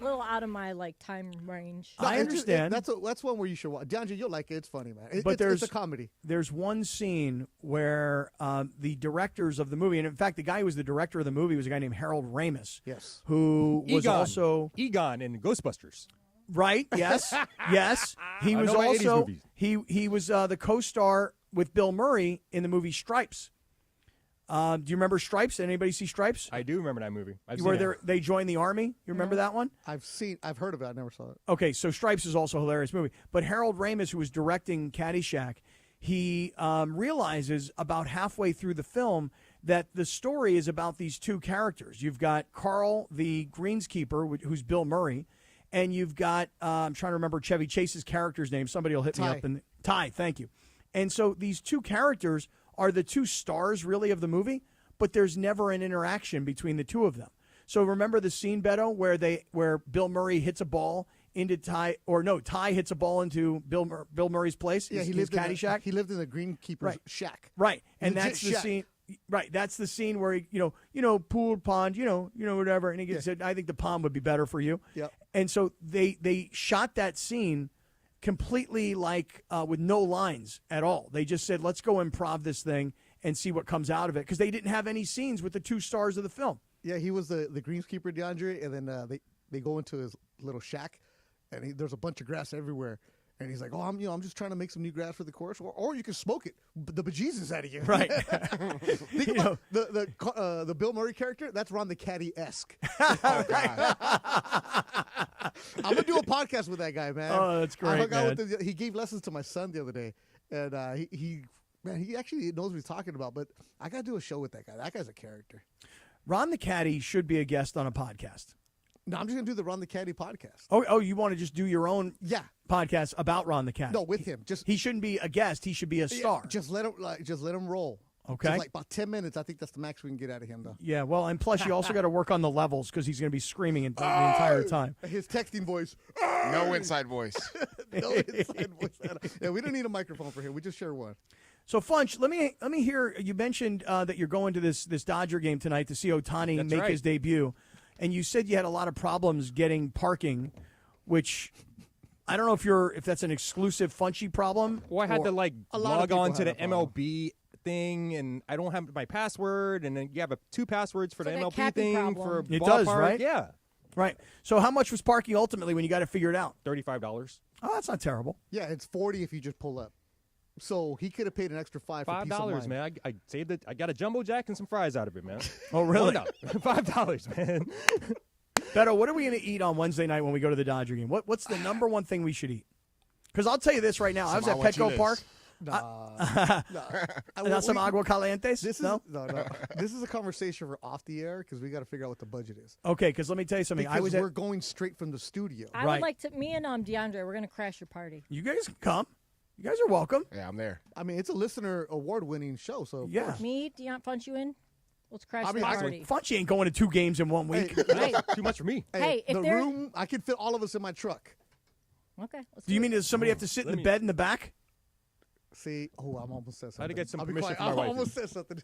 T: little out of my like time range.
L: No,
M: I
L: it's just-
M: understand.
L: That's one where you should watch. DeAndre, you'll like it. It's funny, man.
M: But
L: It's a comedy.
M: There's one scene where the directors of the movie, and in fact, the guy who was the director of the movie was a guy named Harold Ramis.
L: Yes.
M: Who was
N: Egon.
M: also
N: Egon in Ghostbusters.
M: right. Yes, yes. He
N: I
M: was
N: know my 80s
M: also
N: movies.
M: he was the co-star with Bill Murray in the movie Stripes. Do you remember Stripes? Anybody see Stripes?
N: I do remember that movie. I've
M: Where
N: seen it.
M: they joined the army. You remember that one?
L: I've heard of it. I never saw it.
M: Okay, so Stripes is also a hilarious movie. But Harold Ramis, who was directing Caddyshack, he realizes about halfway through the film that the story is about these two characters. You've got Carl, the greenskeeper, who's Bill Murray, and you've got, I'm trying to remember Chevy Chase's character's name. Somebody will hit me up. Ty, thank you. And so these two characters are the two stars, really, of the movie, but there's never an interaction between the two of them. So remember the scene, Beto, where Bill Murray hits a ball into Ty, or no, Ty hits a ball into Bill Murray's place.
L: Yeah,
M: his
L: he lived in
M: Caddyshack.
L: he lived in the greenkeeper's
M: Right.
L: shack.
M: Right, and
L: Legit
M: that's the
L: shack.
M: scene. Right, that's the scene where he, pool, pond, whatever, and he said, "I think the pond would be better for you."
L: Yep.
M: And so they shot that scene completely like with no lines at all. They just said, "Let's go improv this thing and see what comes out of it," because they didn't have any scenes with the two stars of the film.
L: Yeah, he was the greenskeeper, DeAndre, and then they go into his little shack, and there's a bunch of grass everywhere. And he's like, "Oh, I'm just trying to make some new grass for the course, or you can smoke it, the bejesus out of you."
M: Right.
L: Think about the Bill Murray character. That's Ron the Caddy-esque. I'm gonna do a podcast with that guy, man.
M: Oh, that's great,
L: I hung out
M: man.
L: with him. He gave lessons to my son the other day, and he Man, he actually knows what he's talking about, but I got to do a show with that guy. That guy's a character.
M: Ron the Caddy should be a guest on a podcast.
L: No, I'm just going to do the Ron the Caddy podcast.
M: Oh, you want to just do your own podcast about Ron the Caddy?
L: No, with him. He
M: shouldn't be a guest. He should be a star.
L: Just let him roll.
M: Okay.
L: Just like about 10 minutes. I think that's the max we can get out of him, though.
M: Yeah, well, and plus you also got to work on the levels because he's going to be screaming the entire time.
L: His texting voice.
C: No inside voice.
L: No inside voice. Yeah, we don't need a microphone for him. We just share one.
M: So, Funch, let me hear. You mentioned that you're going to this Dodger game tonight to see Ohtani make his debut, and you said you had a lot of problems getting parking, which I don't know if that's an exclusive Funchy problem.
N: Well, I had to log on to the MLB thing, and I don't have my password, and then you have 2 passwords for the MLB thing for
M: it
N: ballpark.
M: Does, right?
N: Yeah.
M: Right. So how much was parking ultimately when you got it figured out?
N: $35.
M: Oh, that's not terrible.
L: Yeah, it's $40 if you just pull up. So he could have paid an extra $5 for peace of mind.
N: Man. I saved it. I got a jumbo jack and some fries out of it, man.
M: Oh, really?
N: $5, man.
M: Beto, what are we going to eat on Wednesday night when we go to the Dodger game? What's the number one thing we should eat? Because I'll tell you this right now. I was at Petco Park. Not some agua calientes?
L: No. This is a conversation for off the air because we got to figure out what the budget is.
M: Okay, because let me tell you something.
L: We're going straight from the studio.
T: I would like to. Me and DeAndre, we're going to crash your party.
M: You guys can come. You guys are welcome.
C: Yeah, I'm there.
L: I mean, it's a listener award-winning show, so
M: yeah.
T: Me, do you want Funch you in? Let's crash the party.
M: Funchy ain't going to 2 games in 1 week.
L: Hey,
N: too much for me.
T: Hey, if
L: the room, I can fit all of us in my truck.
T: Okay.
M: Do you mean does somebody have to sit in the bed in the back?
L: See, I almost said something.
N: I had to get some permission from my
L: I
N: wife.
L: almost said something.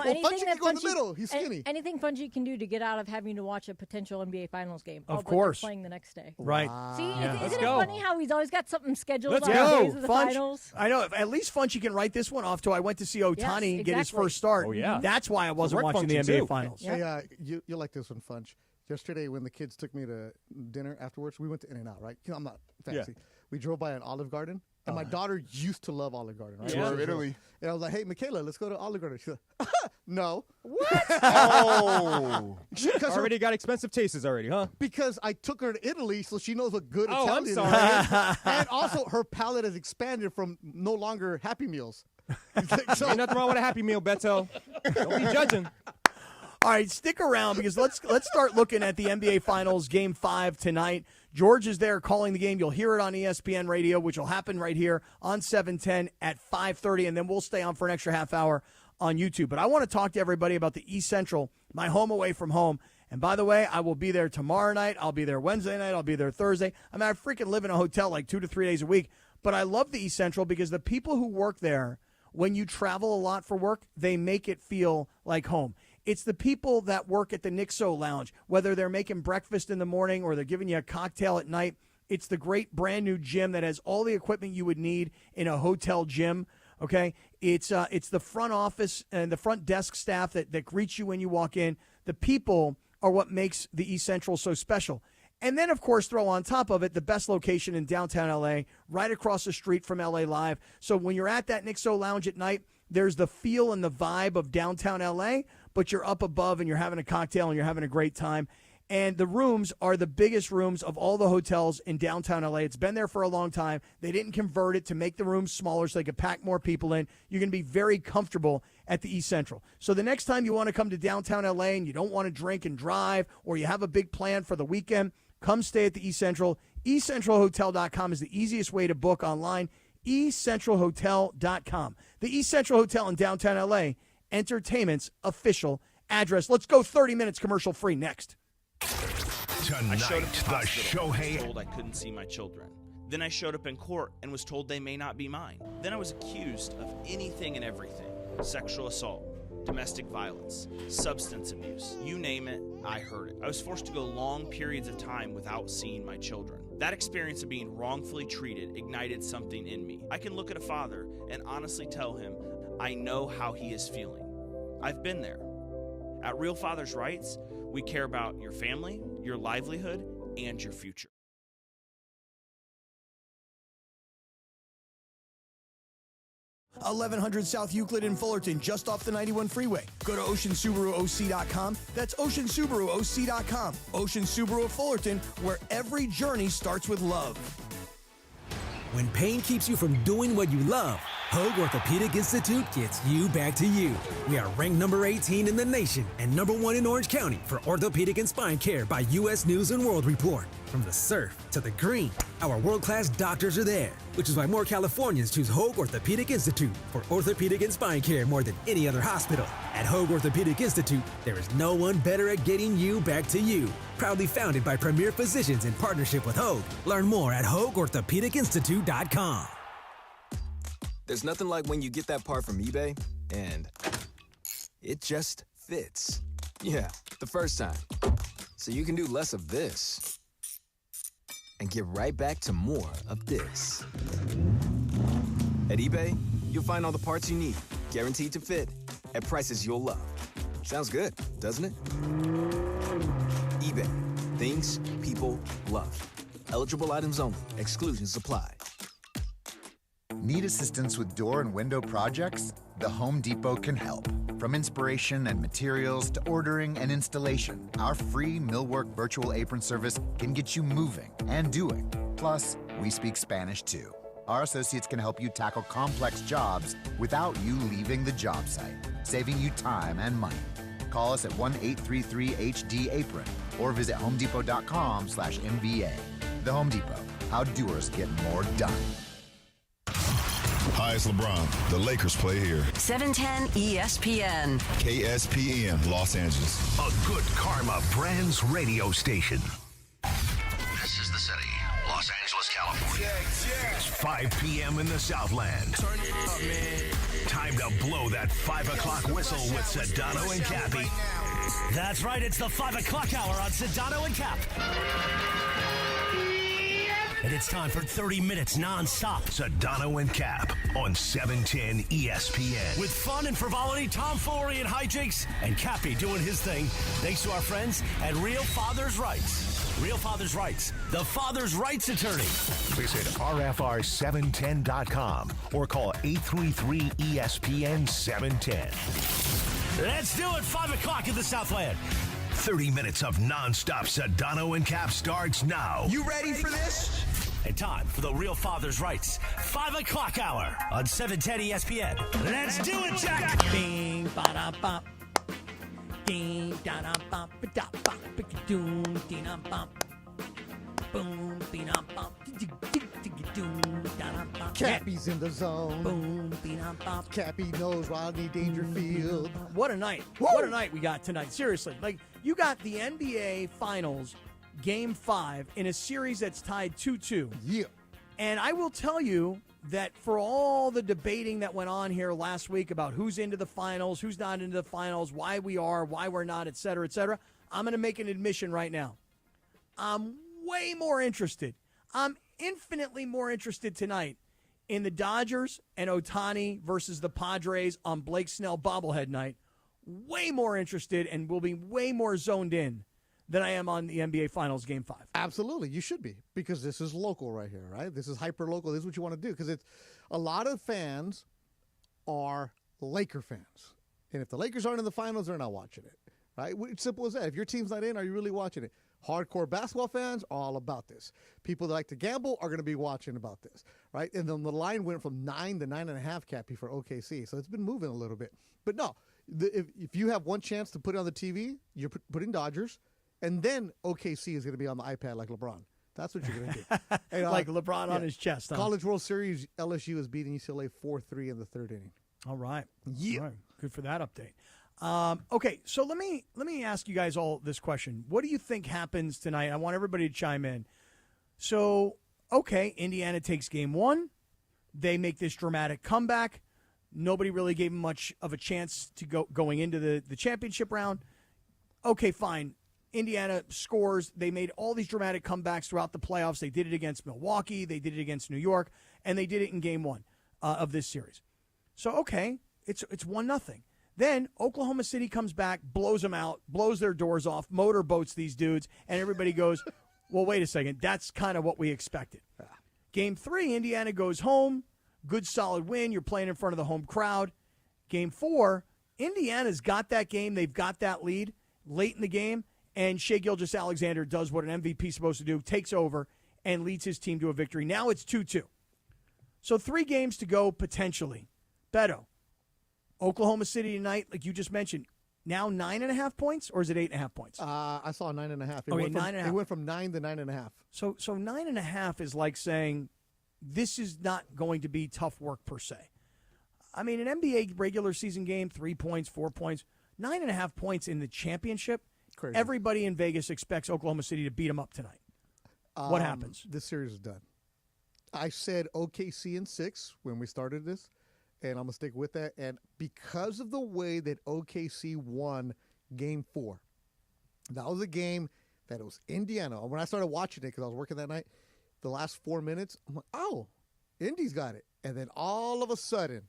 T: Anything that
L: can go in the middle. He's skinny.
T: Anything Fungy can do to get out of having to watch a potential NBA Finals game.
M: Of course.
T: Playing the next day.
M: Right.
T: See, isn't
N: Let's
T: it
N: go.
T: funny how he's always got something scheduled
M: Let's
T: on
M: go.
T: the days of the
M: Funch,
T: finals?
M: I know. At least Funchy can write this one off to I went to see Ohtani get his
T: exactly.
M: first start.
N: Oh, yeah.
M: That's why I wasn't
N: Direct
M: watching the
N: function,
M: NBA
N: too.
M: Finals.
L: Hey, you like this one, Funch. Yesterday, when the kids took me to dinner afterwards, we went to In-N-Out, right? I'm not fancy.
N: Yeah.
L: We drove by an Olive Garden, and my daughter used to love Olive Garden, right?
C: Yeah. Italy.
L: And I was like, hey, Michaela, let's go to Olive Garden. She's like, no.
T: What?
C: Oh.
N: Already got expensive tastes already, huh?
L: Because I took her to Italy, so she knows what good
N: Oh, I'm
L: Italian
N: sorry.
L: is. And also, her palate has expanded from no longer Happy Meals. So,
N: Ain't nothing wrong with a Happy Meal, Beto. Don't be judging.
M: All right, stick around because let's start looking at the NBA Finals Game 5 tonight. George is there calling the game. You'll hear it on ESPN Radio, which will happen right here on 710 at 5:30, and then we'll stay on for an extra half hour on YouTube. But I want to talk to everybody about the East Central, my home away from home. And by the way, I will be there tomorrow night. I'll be there Wednesday night. I'll be there Thursday. I mean, I freaking live in a hotel like 2 to 3 days a week. But I love the East Central because the people who work there, when you travel a lot for work, they make it feel like home. It's the people that work at the Nixo Lounge, whether they're making breakfast in the morning or they're giving you a cocktail at night. It's the great brand new gym that has all the equipment you would need in a hotel gym. Okay, it's the front office and the front desk staff that greets you when you walk in. The people are what makes the East Central so special. And then, of course, throw on top of it the best location in downtown L.A., right across the street from L.A. Live. So when you're at that Nixo Lounge at night, there's the feel and the vibe of downtown L.A., but you're up above and you're having a cocktail and you're having a great time. And the rooms are the biggest rooms of all the hotels in downtown L.A. It's been there for a long time. They didn't convert it to make the rooms smaller so they could pack more people in. You're going to be very comfortable at the East Central. So the next time you want to come to downtown L.A. and you don't want to drink and drive or you have a big plan for the weekend, come stay at the East Central. EastCentralHotel.com is the easiest way to book online. EastCentralHotel.com. The East Central Hotel in downtown L.A., entertainment's official address. Let's go 30 minutes commercial free next.
F: Tonight,
D: I showed up to the
F: the
D: hospital and was
F: Shohei.
D: told I couldn't see my children. Then I showed up in court and was told they may not be mine. Then I was accused of anything and everything. Sexual assault, domestic violence, substance abuse. You name it, I heard it. I was forced to go long periods of time without seeing my children. That experience of being wrongfully treated ignited something in me. I can look at a father and honestly tell him, I know how he is feeling. I've been there. At Real Fathers Rights, we care about your family, your livelihood, and your future.
M: $1100 South Euclid in Fullerton, just off the 91 freeway. Go to OceanSubaruOC.com. That's OceanSubaruOC.com. Ocean Subaru of Fullerton, where every journey starts with love.
Q: When pain keeps you from doing what you love, Hoag Orthopedic Institute gets you back to you. We are ranked number 18 in the nation and number 1 in Orange County for orthopedic and spine care by U.S. News and World Report. From the surf to the green, our world-class doctors are there, which is why more Californians choose Hoag Orthopedic Institute for orthopedic and spine care more than any other hospital. At Hoag Orthopedic Institute, there is no one better at getting you back to you. Proudly founded by premier physicians in partnership with Hoag. Learn more at HoagOrthopedicInstitute.com.
B: There's nothing like when you get that part from eBay and it just fits. Yeah, the first time. So you can do less of this and get right back to more of this. At eBay, you'll find all the parts you need, guaranteed to fit, at prices you'll love. Sounds good, doesn't it? eBay. Things people love. Eligible items only. Exclusions apply.
S: Need assistance with door and window projects? The Home Depot can help. From inspiration and materials to ordering and installation, our free Millwork virtual apron service can get you moving and doing. Plus, we speak Spanish too. Our associates can help you tackle complex jobs without you leaving the job site, saving you time and money. Call us at 1-833-HD-APRON or visit homedepot.com/MBA. The Home Depot, how doers get more done.
U: Hi, it's LeBron. The Lakers play here.
O: 710 ESPN.
U: KSPN, Los Angeles.
F: A Good Karma Brands radio station.
W: This is the city, Los Angeles, California.
F: It's 5 p.m. in the Southland.
W: Turn it up, man.
F: Time to blow that 5 o'clock whistle with Sedano and Cappy.
H: That's right, it's the 5 o'clock hour on Sedano and Cap. And it's time for 30 minutes non-stop.
F: Sedano and Cap on 710 ESPN.
H: With fun and frivolity, tomfoolery and hijinks, and Cappy doing his thing. Thanks to our friends at Real Father's Rights. Real Father's Rights, the father's rights attorney.
F: Visit RFR710.com or call 833-ESPN-710.
H: Let's do it, 5 o'clock in the Southland.
F: 30 minutes of non-stop Sedano and Cap starts now.
H: You ready for this? And time for the Real Father's Rights 5 o'clock hour on 710 ESPN. Let's do it, Jack!
M: Bing, ba-da-bop. Ding, da-da-bop, ba-da-bop, ba-da-doom, dee-da-bop. Boom, dee-da-bop, dig-dig-dig-doom, da-da-bop.
L: Cappy's in the zone.
M: Boom, dee-da-bop.
L: Cappy knows Rodney Dangerfield.
M: What a night. Woo! What a night we got tonight. Seriously. Like, you got the NBA Finals Game 5 in a series that's tied 2-2.
L: Yeah.
M: And I will tell you that for all the debating that went on here last week about who's into the finals, who's not into the finals, why we are, why we're not, et cetera, I'm going to make an admission right now. I'm way more interested. I'm infinitely more interested tonight in the Dodgers and Ohtani versus the Padres on Blake Snell bobblehead night. Way more interested and will be way more zoned in than I am on the NBA Finals Game 5.
L: Absolutely. You should be, because this is local right here, right? This is hyper-local. This is what you want to do, because it's a lot of fans are Laker fans. And if the Lakers aren't in the finals, they're not watching it, right? It's simple as that. If your team's not in, are you really watching it? Hardcore basketball fans are all about this. People that like to gamble are going to be watching about this, right? And then the line went from 9 to 9.5, Cappy, for OKC. So it's been moving a little bit. But no, if you have one chance to put it on the TV, you're putting Dodgers. And then OKC is going to be on the iPad like LeBron. That's what you're going to do. And,
M: like LeBron on his chest. Huh?
L: College World Series, LSU is beating UCLA 4-3 in the third inning.
M: All right.
L: Yeah.
M: All right. Good for that update. Okay, so let me ask you guys all this question. What do you think happens tonight? I want everybody to chime in. So, okay, Indiana takes game 1. They make this dramatic comeback. Nobody really gave them much of a chance to going into the championship round. Okay, fine. Indiana scores. They made all these dramatic comebacks throughout the playoffs. They did it against Milwaukee. They did it against New York. And they did it in game 1 of this series. So, okay, it's 1-0. Then Oklahoma City comes back, blows them out, blows their doors off, motorboats these dudes, and everybody goes, well, wait a second. That's kind of what we expected. Game 3, Indiana goes home. Good, solid win. You're playing in front of the home crowd. Game 4, Indiana's got that game. They've got that lead late in the game. And Shai Gilgeous-Alexander does what an MVP is supposed to do, takes over, and leads his team to a victory. Now it's 2-2. So 3 games to go potentially. Beto, Oklahoma City tonight, like you just mentioned, now 9.5 points, or is it 8.5 points?
L: I saw 9.5.
M: Okay, 9.5.
L: It went from 9 to 9.5.
M: So 9.5 is like saying this is not going to be tough work per se. I mean, an NBA regular season game, 3 points, 4 points, 9.5 points in the championship.
L: Crazy.
M: Everybody in Vegas expects Oklahoma City to beat them up tonight. What happens?
L: This series is done. I said OKC in 6 when we started this, and I'm going to stick with that. And because of the way that OKC won Game 4, that was a game that it was Indiana. When I started watching it, because I was working that night, the last 4 minutes, I'm like, oh, Indy's got it. And then all of a sudden,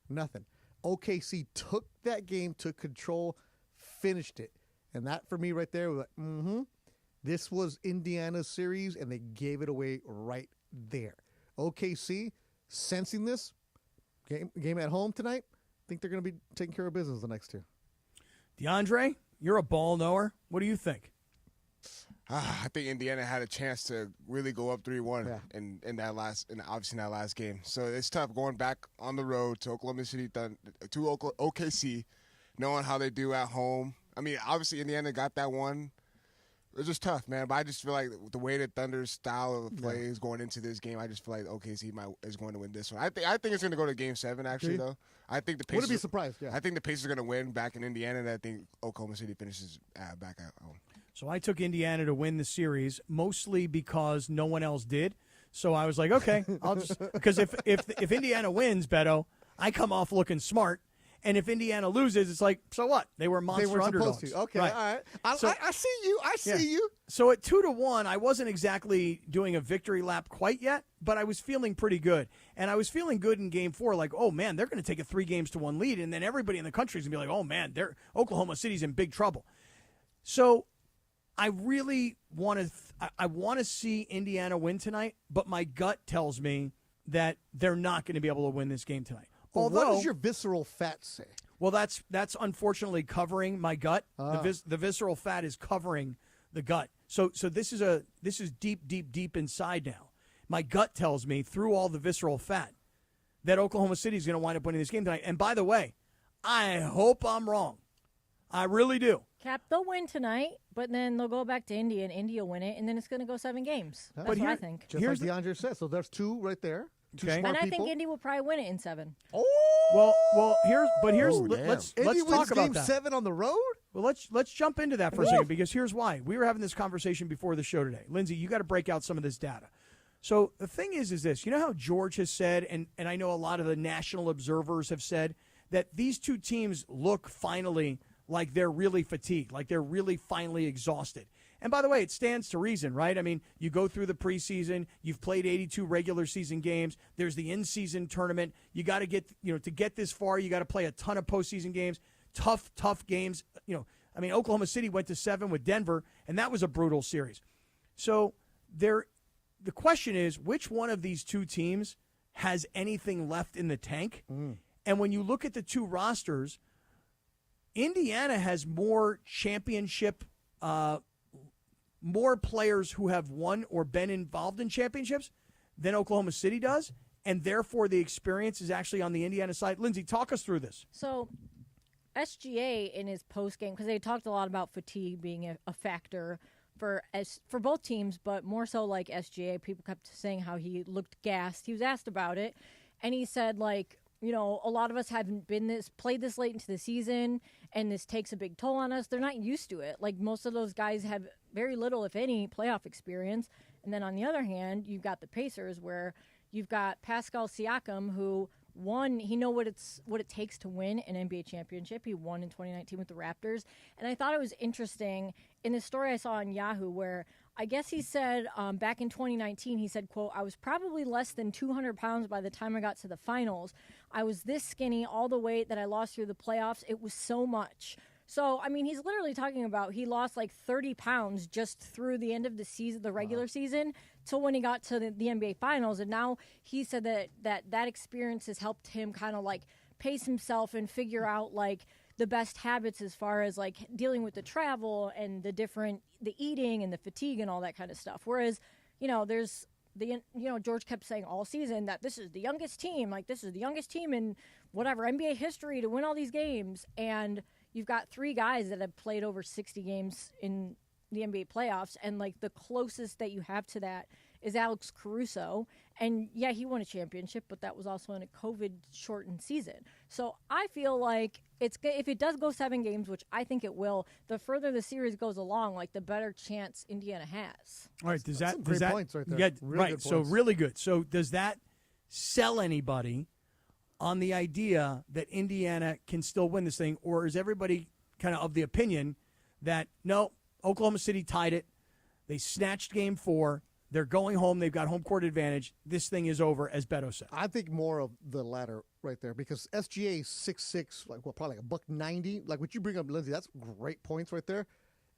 L: nothing. OKC took that game, took control, finished it. And that, for me, right there, was like, this was Indiana's series, and they gave it away right there. OKC, sensing this, game at home tonight, I think they're going to be taking care of business the next 2.
M: DeAndre, you're a ball knower. What do you think?
C: I think Indiana had a chance to really go up 3-1 in that last game. So it's tough going back on the road to Oklahoma City, to OKC, knowing how they do at home. I mean, obviously Indiana got that one. It was just tough, man. But I just feel like the way that Thunder's style of play is going into this game, I just feel like OKC is going to win this one. I think it's going to go to Game 7. Actually, though, I think the Pacers
L: wouldn't be surprised. Yeah,
C: I think the Pacers are going to win back in Indiana, and I think Oklahoma City finishes back at home.
M: So I took Indiana to win the series, mostly because no one else did. So I was like, okay, I'll just because if Indiana wins, Beto, I come off looking smart. And if Indiana loses, it's like, so what? They were monster underdogs.
L: Supposed to. Okay,
M: right.
L: All right. I see you. I see you.
M: So at 2-1, I wasn't exactly doing a victory lap quite yet, but I was feeling pretty good. And I was feeling good in Game 4, like, oh, man, they're going to take a 3-1 lead, and then everybody in the country is going to be like, oh, man, Oklahoma City's in big trouble. So I really want to I want to see Indiana win tonight, but my gut tells me that they're not going to be able to win this game tonight.
L: Although, what does your visceral fat say?
M: Well, that's unfortunately covering my gut. The visceral fat is covering the gut. So this is deep inside now. My gut tells me through all the visceral fat that Oklahoma City is going to wind up winning this game tonight. And by the way, I hope I'm wrong. I really do.
T: Cap, they'll win tonight, but then they'll go back to Indy, and Indy will win it, and then it's going to go 7 games. That's what I think.
L: Just like DeAndre said. So there's 2 right there.
M: Okay.
T: And I think Indy will probably win it in 7.
M: Well, let's talk about
L: Game
M: that.
L: 7 on the road.
M: Well, let's jump into that for a second, because here's why. We were having this conversation before the show today. Lindsay, you got to break out some of this data. So the thing is this. You know how George has said, and I know a lot of the national observers have said, that these 2 teams look finally like they're really fatigued, like they're really finally exhausted. And by the way, it stands to reason, right? I mean, you go through the preseason, you've played 82 regular season games, there's the in-season tournament. You got to get, to get this far, you got to play a ton of postseason games, tough games. I mean, Oklahoma City went to 7 with Denver, and that was a brutal series. So the question is, which one of these 2 teams has anything left in the tank? And when you look at the 2 rosters, Indiana has more championship more players who have won or been involved in championships than Oklahoma City does, and therefore the experience is actually on the Indiana side. Lindsay, talk us through this.
T: So SGA in his postgame, because they talked a lot about fatigue being a factor for both teams, but more so like SGA. People kept saying how he looked gassed. He was asked about it, and he said, like, a lot of us haven't played this late into the season, and this takes a big toll on us. They're not used to it. Like, most of those guys have very little, if any, playoff experience. And then on the other hand, you've got the Pacers, where you've got Pascal Siakam, who won. He know what it takes to win an NBA championship. He won in 2019 with the Raptors. And I thought it was interesting in this story I saw on Yahoo, where I guess he said back in 2019, he said, quote, "I was probably less than 200 pounds by the time I got to the finals. I was this skinny. All the weight that I lost through the playoffs, it was so much." So, I mean, he's literally talking about he lost like 30 pounds just through the end of the season, the regular season, till when he got to the NBA Finals. And now he said that experience has helped him kind of like pace himself and figure out like the best habits as far as like dealing with the travel and the eating and the fatigue and all that kind of stuff. Whereas, there's George kept saying all season that this is the youngest team, in whatever NBA history to win all these games. And you've got 3 guys that have played over 60 games in the NBA playoffs, and like the closest that you have to that is Alex Caruso. And yeah, he won a championship, but that was also in a COVID-shortened season. So I feel like if it does go 7 games, which I think it will, the further the series goes along, like the better chance Indiana has.
M: All right, does that
L: points right there.
M: Yeah,
L: really
M: right.
L: Good
M: So
L: points.
M: really good. So does that sell anybody on the idea that Indiana can still win this thing, or is everybody kind of the opinion that no, Oklahoma City tied it, they snatched Game 4. They're going home. They've got home court advantage. This thing is over, as Beto said.
L: I think more of the latter right there because SGA is 6'6", probably like $190. Like what you bring up, Lindsay, that's great points right there.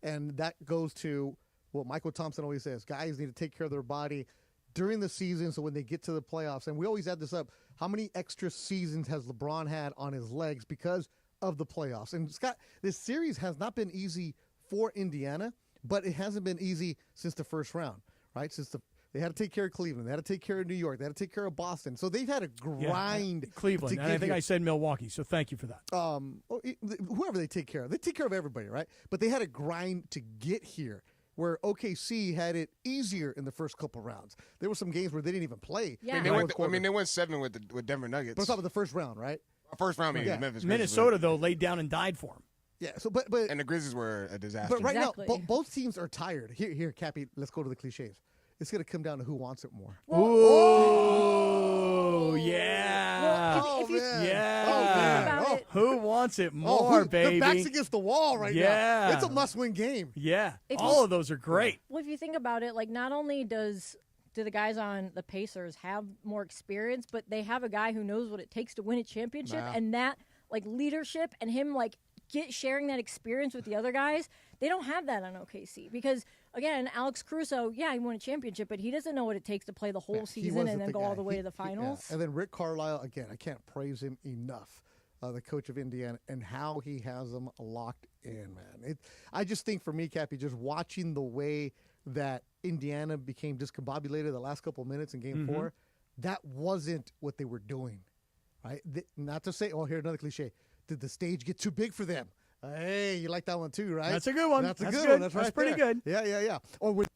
L: And that goes to what Michael Thompson always says. Guys need to take care of their body during the season so when they get to the playoffs. And we always add this up. How many extra seasons has LeBron had on his legs because of the playoffs? And Scott, this series has not been easy for Indiana, but it hasn't been easy since the first round. Right, they had to take care of Cleveland, they had to take care of New York, they had to take care of Boston. So they've had a grind.
M: Cleveland, and I think I said Milwaukee. So thank you for that.
L: Whoever they take care of everybody, right? But they had a grind to get here. Where OKC had it easier in the first couple rounds. There were some games where they didn't even play.
C: Yeah. They went 7 with Denver Nuggets.
L: But it's about the first round, right?
C: First round, meaning Memphis.
M: Minnesota though laid down and died for him.
L: Yeah. So, but
C: and the Grizzlies were a disaster.
L: But right now, both teams are tired. Here, Cappy. Let's go to the cliches. It's going to come down to who wants it more.
M: Ooh, yeah. Who wants it more, baby?
L: The back's against the wall right now. It's a must-win game.
M: Yeah. All of those are great.
T: Well, if you think about it, like not only do the guys on the Pacers have more experience, but they have a guy who knows what it takes to win a championship, and that like leadership and him like sharing that experience with the other guys. They don't have that on OKC because, again, Alex Caruso, he won a championship, but he doesn't know what it takes to play the whole season and then go all the way to the finals.
L: And then Rick Carlisle, again, I can't praise him enough, the coach of Indiana, and how he has them locked in, man. I just think for me, Cappy, just watching the way that Indiana became discombobulated the last couple of minutes in Game 4, that wasn't what they were doing, right? Not to say, here's another cliche. Did the stage get too big for them? Hey, you like that one too, right?
M: That's a good one.
L: That's a good
M: good
L: one.
M: That's
L: right
M: pretty
L: there.
M: good.
L: Yeah. Or with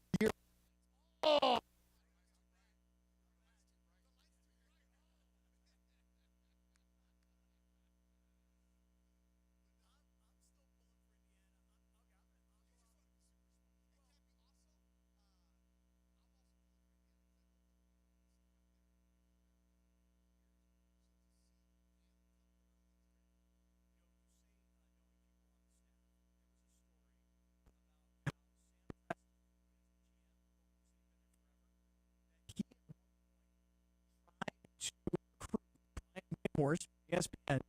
M: ESPN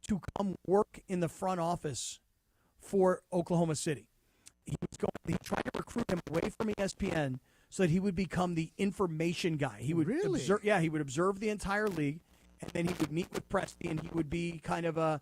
M: to come work in the front office for Oklahoma City. He tried to recruit him away from ESPN so that he would become the information guy. He would he would observe the entire league, and then he would meet with Presti, and he would be kind of an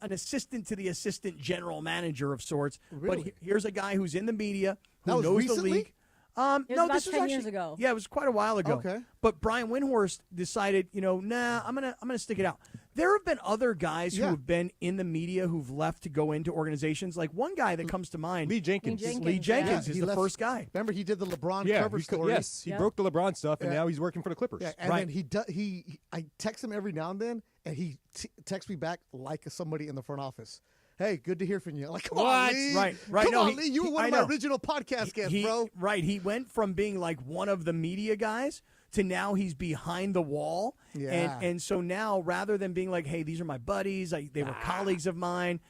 M: assistant to the assistant general manager of sorts.
L: Really?
M: But here's a guy who's in the media who knows
L: recently?
M: the league.
T: It was about
M: this was
T: 10
M: actually,
T: years ago.
M: Yeah, it was quite a while ago.
L: Okay.
M: But Brian Windhorst decided, I'm gonna stick it out. There have been other guys who have been in the media who've left to go into organizations. Like one guy that comes to mind,
N: Lee Jenkins.
M: Lee Jenkins is the first guy.
L: Remember, he did the LeBron cover story.
N: Yes, he broke the LeBron stuff, and now he's working for the Clippers.
L: Yeah, and then I text him every now and then, and he texts me back like somebody in the front office. Hey, good to hear from you. Like, come on, Lee.
M: Right.
L: Come on, Lee. You were one of my original podcast guests, bro.
M: Right. He went from being like one of the media guys to now he's behind the wall.
L: Yeah.
M: And so now, rather than being like, hey, these are my buddies, they were colleagues of mine,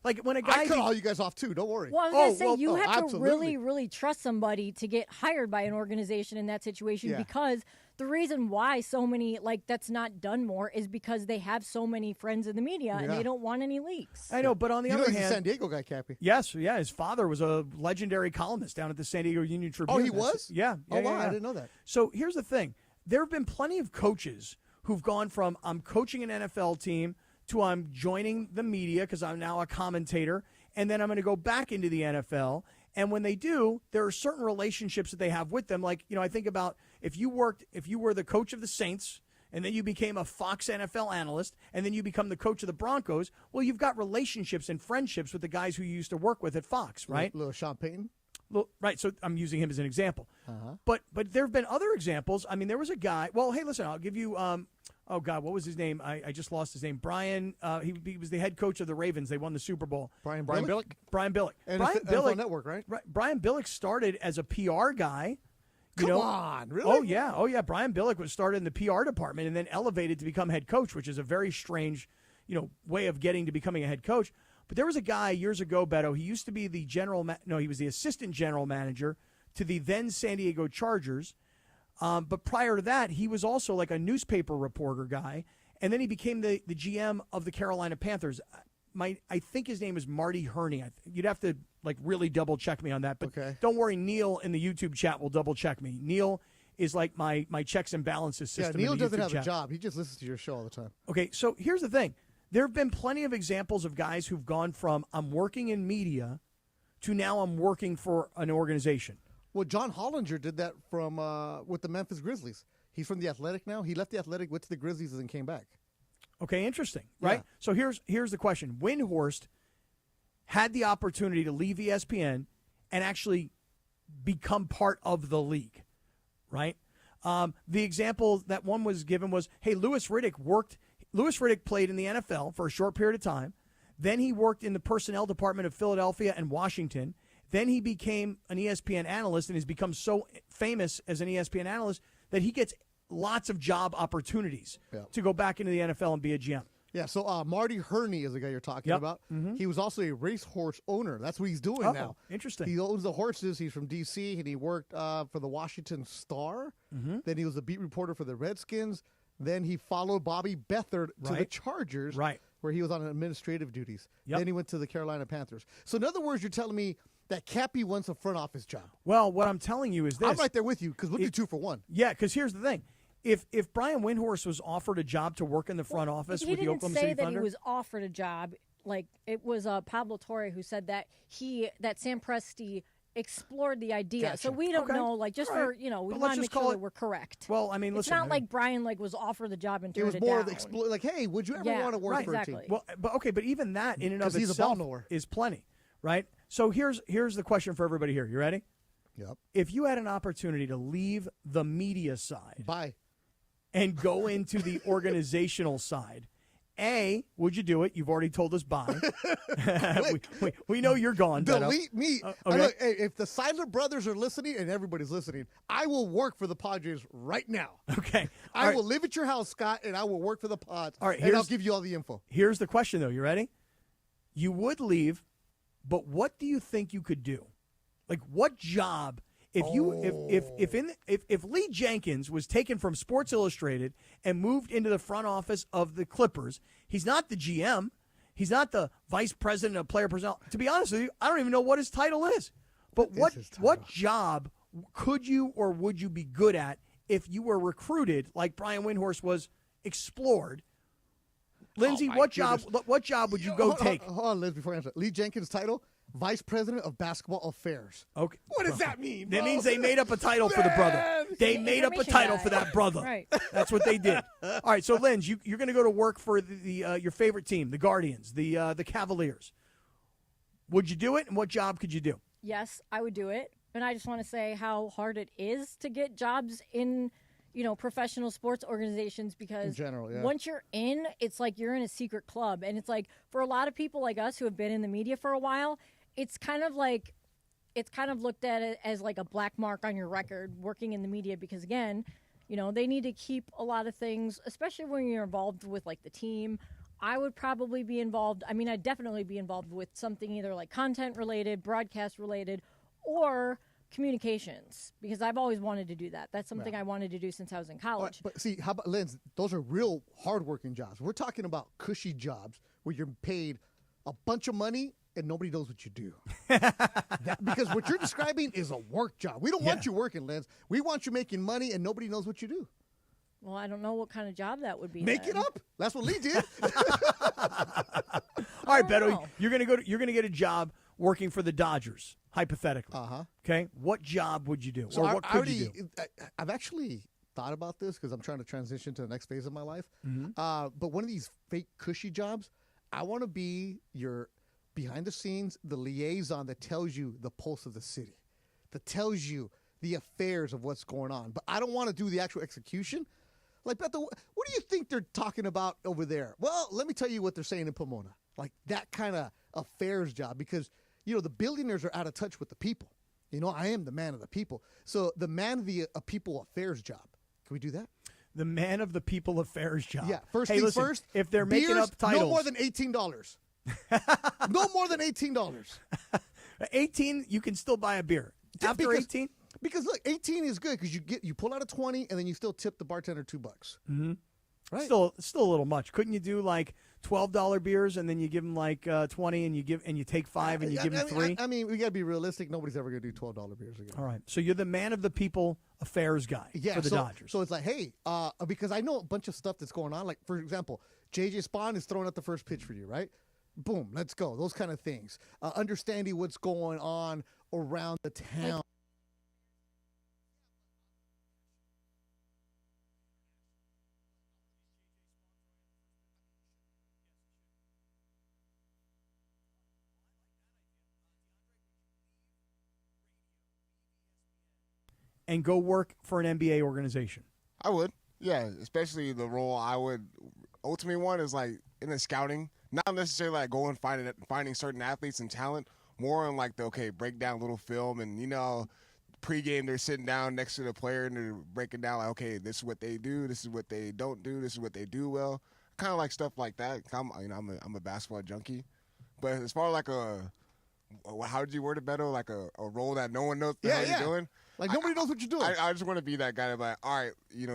M: like when a guy.
L: I cut all you guys off too. Don't worry.
T: Well, I was going to say, you have
L: absolutely.
T: to really, really trust somebody to get hired by an organization in that situation because the reason why so many, that's not done more is because they have so many friends in the media and they don't want any leaks.
M: I know, but on the other hand.
L: He's a San Diego guy, Cappy.
M: Yes, his father was a legendary columnist down at the San Diego Union Tribune.
L: Oh, he was?
M: Yeah.
L: Oh, wow, I didn't know that.
M: So here's the thing. There have been plenty of coaches who've gone from I'm coaching an NFL team to I'm joining the media because I'm now a commentator, and then I'm going to go back into the NFL. And when they do, there are certain relationships that they have with them. Like, I think about if you were the coach of the Saints, and then you became a Fox NFL analyst, and then you become the coach of the Broncos, well, you've got relationships and friendships with the guys who you used to work with at Fox, right?
L: Little Sean Payton?
M: Right, so I'm using him as an example. But there have been other examples. I mean, there was a guy. Well, hey, listen, I'll give you. Oh God, what was his name? I just lost his name. Brian. He was the head coach of the Ravens. They won the Super Bowl.
L: Brian Billick.
M: Brian Billick.
L: And
M: Brian
L: NFL
M: Billick.
L: Network, right?
M: Brian Billick started as a PR guy.
L: Come on, really?
M: Oh yeah. Brian Billick was started in the PR department and then elevated to become head coach, which is a very strange, way of getting to becoming a head coach. But there was a guy years ago, Beto. He used to be the he was the assistant general manager to the then San Diego Chargers. But prior to that, he was also like a newspaper reporter guy. And then he became the GM of the Carolina Panthers. I think his name is Marty Herney. You'd have to really double check me on that. But Don't worry, Neil in the YouTube chat will double check me. Neil is like my checks and balances system.
L: Yeah, Neil
M: in the
L: doesn't
M: YouTube
L: have
M: chat.
L: a job. He just listens to your show all the time.
M: Okay, so here's the thing. There have been plenty of examples of guys who've gone from I'm working in media to now I'm working for an organization.
L: Well, John Hollinger did that from with the Memphis Grizzlies. He's from the Athletic now. He left the Athletic, went to the Grizzlies, and then came back.
M: Okay, interesting, right?
L: Yeah.
M: So here's the question. Windhorst had the opportunity to leave ESPN and actually become part of the league, right? The example that one was given was, hey, Louis Riddick played in the NFL for a short period of time. Then he worked in the personnel department of Philadelphia and Washington. Then he became an ESPN analyst and has become so famous as an ESPN analyst that he gets lots of job opportunities to go back into the NFL and be a GM.
L: Yeah, so Marty Herney is the guy you're talking about.
M: Mm-hmm.
L: He was also a racehorse owner. That's what he's doing now.
M: Interesting.
L: He owns the horses. He's from D.C., and he worked for the Washington Star.
M: Mm-hmm.
L: Then he was a beat reporter for the Redskins. Then he followed Bobby Beathard to the Chargers, where he was on administrative duties.
M: Yep.
L: Then he went to the Carolina Panthers. So in other words, you're telling me that Cappy wants a front office job.
M: Well, what I'm telling you is this.
L: I'm right there with you because we'll do 2 for 1.
M: Yeah, because here's the thing. If Brian Windhorst was offered a job to work in the front office with the Oklahoma City Thunder.
T: He didn't say that he was offered a job. Like, it was Pablo Torre who said that Sam Presti explored the idea.
L: Gotcha.
T: So we don't know, for, we want to make sure that we're correct.
M: Well, I mean,
T: it's
M: listen.
T: not like Brian was offered the job and
L: it
T: turned
L: was
T: it
L: more
T: down.
L: of hey, would you ever want to work for a team?
M: Well, but even that in and of
L: he's
M: itself
L: a ball knower.
M: is plenty, right? So here's the question for everybody here. You ready?
L: Yep.
M: If you had an opportunity to leave the media side,
L: bye,
M: and go into the organizational side, would you do it? You've already told us bye. we know you're gone.
L: Delete me.
M: Okay.
L: Look, hey, if the Seiler brothers are listening, and everybody's listening, I will work for the Padres right now.
M: Okay.
L: I will live at your house, Scott, and I will work for the Pods.
M: All right,
L: and I'll give you all the info. Here's
M: the question, though. You ready? You would leave, but what do you think you could do? Like, what job? If Lee Jenkins was taken from Sports Illustrated and moved into the front office of the Clippers, he's not the GM. He's not the vice president of player personnel. To be honest with you, I don't even know what his title is. But what job could you or would you be good at if you were recruited like Brian Windhorst was explored? Lindsay, what job would you go take?
L: Hold on, Liz, before I answer. Lee Jenkins' title? Vice President of Basketball Affairs.
M: Okay.
L: What does that mean, bro?
M: That means they made up a title for the brother. They made up a title for that brother.
T: Right.
M: That's what they did. All right, so Linz, you're going to go to work for your favorite team, the Guardians, the Cavaliers. Would you do it, and what job could you do?
T: Yes, I would do it. And I just want to say how hard it is to get jobs in professional sports organizations because
L: in general, yeah.
T: Once you're in, it's like you're in a secret club. And it's like for a lot of people like us who have been in the media for a while, it's kind of looked at it as like a black mark on your record working in the media because, again, they need to keep a lot of things, especially when you're involved with like the team. I would probably be involved. I mean, I'd definitely be involved with something either like content related, broadcast related, or communications because I've always wanted to do that. That's something I wanted to do since I was in college.
L: But see, how about Linz? Those are real hardworking jobs. We're talking about cushy jobs where you're paid a bunch of money and nobody knows what you do. Because what you're describing is a work job. We don't want you working, Linz. We want you making money and nobody knows what you do.
T: Well, I don't know what kind of job that would be.
L: Make it up. That's what Lee did.
M: All right, Beto, you're gonna get a job working for the Dodgers, hypothetically. Okay, what job would you do, or what could you do?
L: I've actually thought about this because I'm trying to transition to the next phase of my life.
M: Mm-hmm.
L: But one of these fake cushy jobs, I want to be your behind the scenes, the liaison that tells you the pulse of the city, that tells you the affairs of what's going on. But I don't want to do the actual execution. Like, Beto, what do you think they're talking about over there? Well, let me tell you what they're saying in Pomona. Like that kind of affairs job because, the billionaires are out of touch with the people. I am the man of the people. So the man of the people affairs job. Can we do that?
M: The man of the people affairs job.
L: Yeah. First
M: hey,
L: things
M: listen,
L: first.
M: If they're making up titles.
L: No more than $18. No more than $18.
M: 18, you can still buy a beer. After 18?
L: Because look, 18 is good because you pull out a 20 and then you still tip the bartender $2.
M: Mm-hmm.
L: Right.
M: Still a little much. Couldn't you do like $12 beers and then you give them like 20 and you take 5 and you give them 3?
L: I mean, we got to be realistic. Nobody's ever going to do $12 beers again.
M: All right. So you're the man of the people affairs guy for the Dodgers.
L: So it's like, hey, because I know a bunch of stuff that's going on. Like, for example, J.J. Spawn is throwing out the first pitch for you, right? Boom, let's go. Those kind of things. Understanding what's going on around the town.
M: And go work for an NBA organization.
C: I would. Yeah, especially the role I would ultimately want is like in the scouting, not necessarily like going finding certain athletes and talent, more on like break down little film and pregame they're sitting down next to the player and they're breaking down like, okay, this is what they do, this is what they don't do, this is what they do well. Kind of like stuff like that. I'm a basketball junkie. But as far as like how did you word it better? Like a role that no one knows what you're doing?
L: Like nobody knows what you're doing.
C: I just want to be that guy that's like, all right,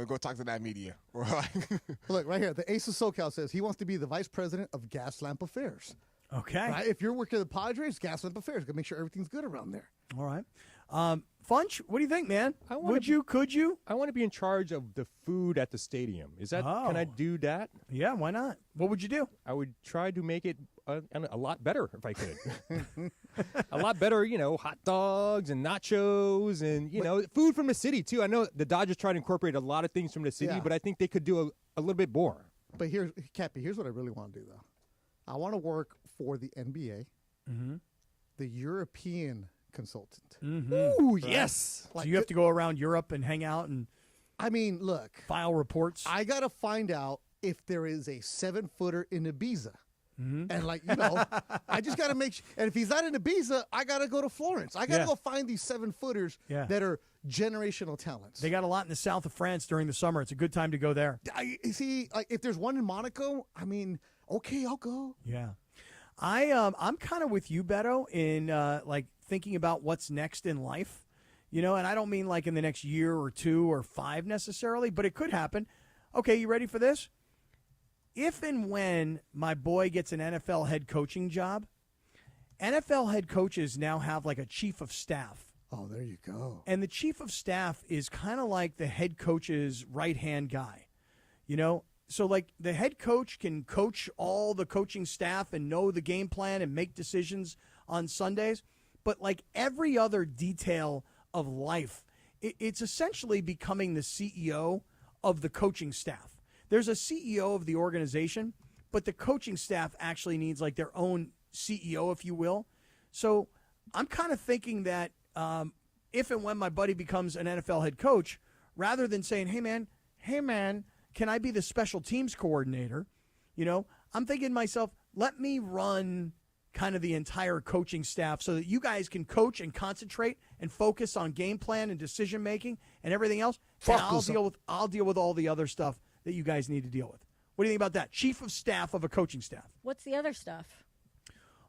C: go talk to that media. Or like,
L: look, right here, the Ace of SoCal says he wants to be the vice president of Gaslamp Affairs.
M: Okay.
L: Right? If you're working at the Padres, Gaslamp Affairs, got to make sure everything's good around there.
M: All right. Funch, what do you think, man? Could you?
N: I want to be in charge of the food at the stadium. Can I do that?
M: Yeah, why not? What would you do?
N: I would try to make it a lot better if I could. A lot better, hot dogs and nachos and, food from the city, too. I know the Dodgers try to incorporate a lot of things from the city, but I think they could do a little bit more.
L: But Cappy, here's what I really want to do, though. I want to work for the NBA, the European consultant.
M: Mm-hmm.
L: Ooh,
M: right. Yes. So you have to go around Europe and hang out and
L: look,
M: file reports.
L: I got to find out if there is a 7-footer in Ibiza.
M: Mm-hmm.
L: And I just got to make sure. And if he's not in Ibiza, I got to go to Florence. I got to go find these 7-footers that are generational talents.
M: They got a lot in the south of France during the summer. It's a good time to go there.
L: If there's one in Monaco, okay, I'll go.
M: Yeah. I'm kind of with you, Beto, in thinking about what's next in life, and I don't mean like in the next year or 2 or 5 necessarily, but it could happen. Okay, you ready for this? If and when my boy gets an NFL head coaching job, NFL head coaches now have like a chief of staff.
L: Oh, there you go.
M: And the chief of staff is kind of like the head coach's right-hand guy, So, like, the head coach can coach all the coaching staff and know the game plan and make decisions on Sundays. But, like, every other detail of life, it's essentially becoming the CEO of the coaching staff. There's a CEO of the organization, but the coaching staff actually needs, like, their own CEO, if you will. So I'm kind of thinking that if and when my buddy becomes an NFL head coach, rather than saying, hey, man, can I be the special teams coordinator? I'm thinking to myself, let me run kind of the entire coaching staff so that you guys can coach and concentrate and focus on game plan and decision making and everything else. And I'll deal with all the other stuff that you guys need to deal with. What do you think about that? Chief of staff of a coaching staff.
T: What's the other stuff?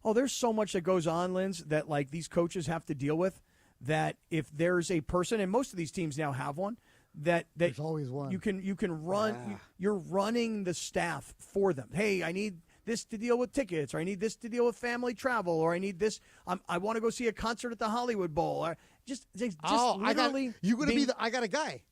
M: Oh, there's so much that goes on, Linz, that like these coaches have to deal with, that if there's a person, and most of these teams now have one, that
L: there's always one.
M: You can run. You're running the staff for them. Hey, I need this to deal with tickets, or I need this to deal with family travel, or I need this. I want to go see a concert at the Hollywood Bowl. Or just literally.
L: I got a guy,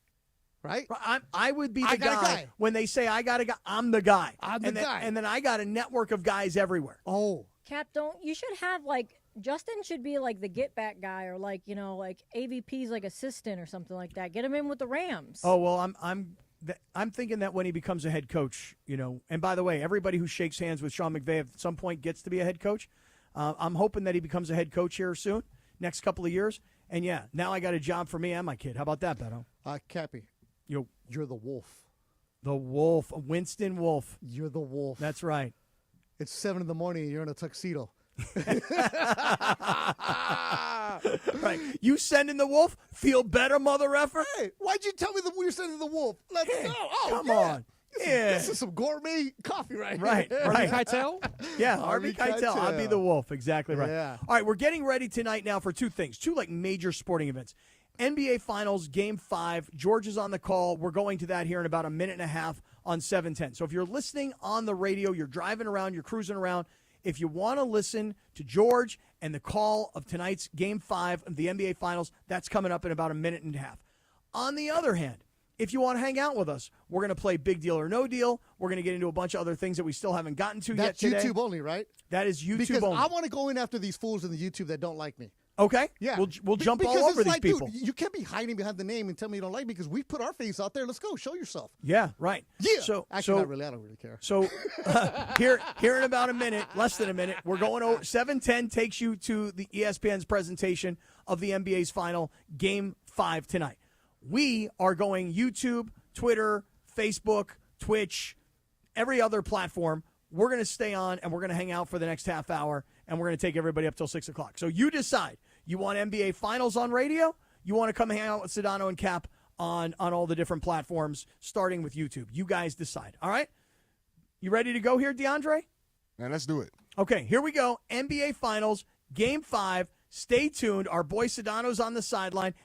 L: right?
M: I would be the guy. When they say I got a guy, I'm the guy. And then I got a network of guys everywhere.
L: Oh.
T: Cap, you should have like Justin should be like the get back guy, or like AVP's like assistant or something like that. Get him in with the Rams.
M: Oh well, I'm thinking that when he becomes a head coach, And by the way, everybody who shakes hands with Sean McVay at some point gets to be a head coach. I'm hoping that he becomes a head coach here soon, next couple of years. And yeah, now I got a job for me and my kid. How about that, Beto?
L: Cappy, you're the wolf.
M: The wolf, Winston Wolf.
L: You're the wolf.
M: That's right.
L: It's 7 a.m. and you're in a tuxedo.
M: Right. You sending the wolf? Feel better, mother effer?
L: Hey, why'd you tell me that we were sending the wolf? Let's go. Oh,
M: come on.
L: This is some gourmet coffee right
M: here. Right.
N: Keitel?
M: Yeah, Harvey Keitel. I'll be the wolf. Exactly right.
L: Yeah.
M: All right, we're getting ready tonight now for two things, two major sporting events. NBA Finals, Game 5. George is on the call. We're going to that here in about a minute and a half on 710. So if you're listening on the radio, you're driving around, you're cruising around, if you want to listen to George and the call of tonight's Game 5 of the NBA Finals, that's coming up in about a minute and a half. On the other hand, if you want to hang out with us, we're going to play Big Deal or No Deal. We're going to get into a bunch of other things that we still haven't gotten to yet today.
L: That's YouTube only, right?
M: That is YouTube
L: because
M: only.
L: I want to go in after these fools in the YouTube that don't like me.
M: Okay.
L: Yeah.
M: We'll jump all over these people.
L: Dude, you can't be hiding behind the name and tell me you don't like me because we put our face out there. Let's go. Show yourself.
M: Yeah, right.
L: Yeah.
M: So
L: Actually, not really. I don't really care.
M: So here in about a minute, less than a minute, we're going over. 7:10 takes you to the ESPN's presentation of the NBA's final Game 5 tonight. We are going YouTube, Twitter, Facebook, Twitch, every other platform. We're going to stay on and we're going to hang out for the next half hour, and we're going to take everybody up till 6 o'clock. So you decide. You want NBA Finals on radio? You want to come hang out with Sedano and Cap on all the different platforms, starting with YouTube. You guys decide. All right? You ready to go here, DeAndre?
C: Man, let's do it.
M: Okay, here we go. NBA Finals, Game 5. Stay tuned. Our boy Sedano's on the sideline.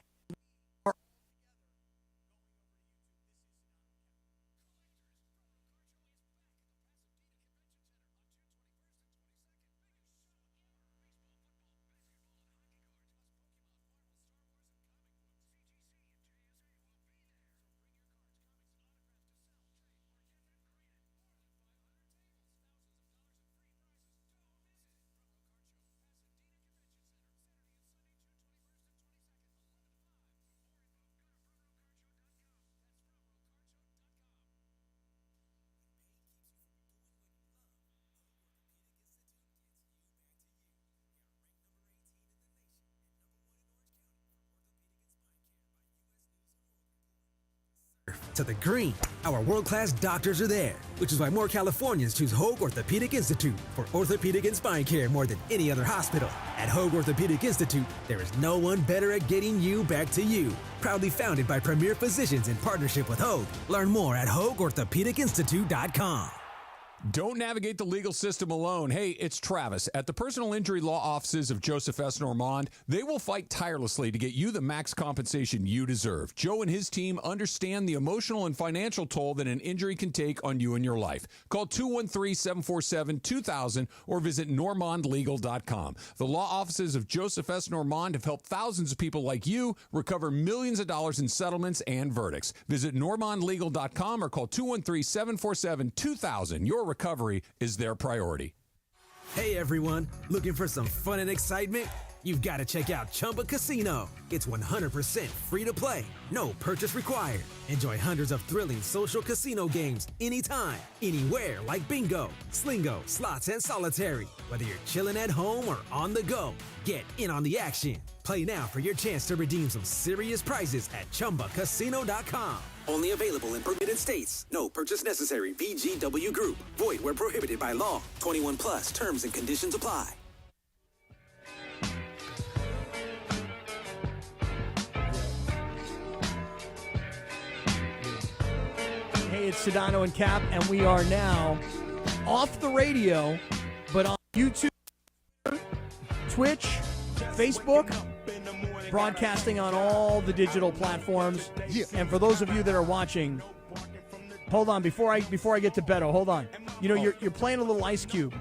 Q: To the green. Our world-class doctors are there, which is why more Californians choose Hoag Orthopedic Institute for orthopedic and spine care more than any other hospital. At Hoag Orthopedic Institute, there is no one better at getting you back to you. Proudly founded by premier physicians in partnership with Hoag. Learn more at HoagOrthopedicInstitute.com.
A: Don't navigate the legal system alone. Hey, it's Travis. At the personal injury law offices of Joseph S. Normand, they will fight tirelessly to get you the max compensation you deserve. Joe and his team understand the emotional and financial toll that an injury can take on you and your life. Call 213-747-2000 or visit normandlegal.com. The law offices of Joseph S. Normand have helped thousands of people like you recover millions of dollars in settlements and verdicts. Visit normandlegal.com or call 213-747-2000. Your recovery is their priority.
Q: Hey everyone, looking for some fun and excitement? You've got to check out Chumba Casino. It's 100% free to play, no purchase required. Enjoy hundreds of thrilling social casino games anytime, anywhere like bingo, slingo, slots, and solitaire. Whether you're chilling at home or on the go, get in on the action. Play now for your chance to redeem some serious prizes at ChumbaCasino.com.
P: Only available in permitted states. No purchase necessary. VGW Group. Void where prohibited by law. 21 plus. Terms and conditions apply.
M: Hey, it's Sedano and Cap, and we are now off the radio, but on YouTube, Twitch, Facebook, broadcasting on all the digital platforms. Yeah. And for those of you that are watching, hold on, before I get to Beto, hold on. You know, you're playing a little Ice Cube.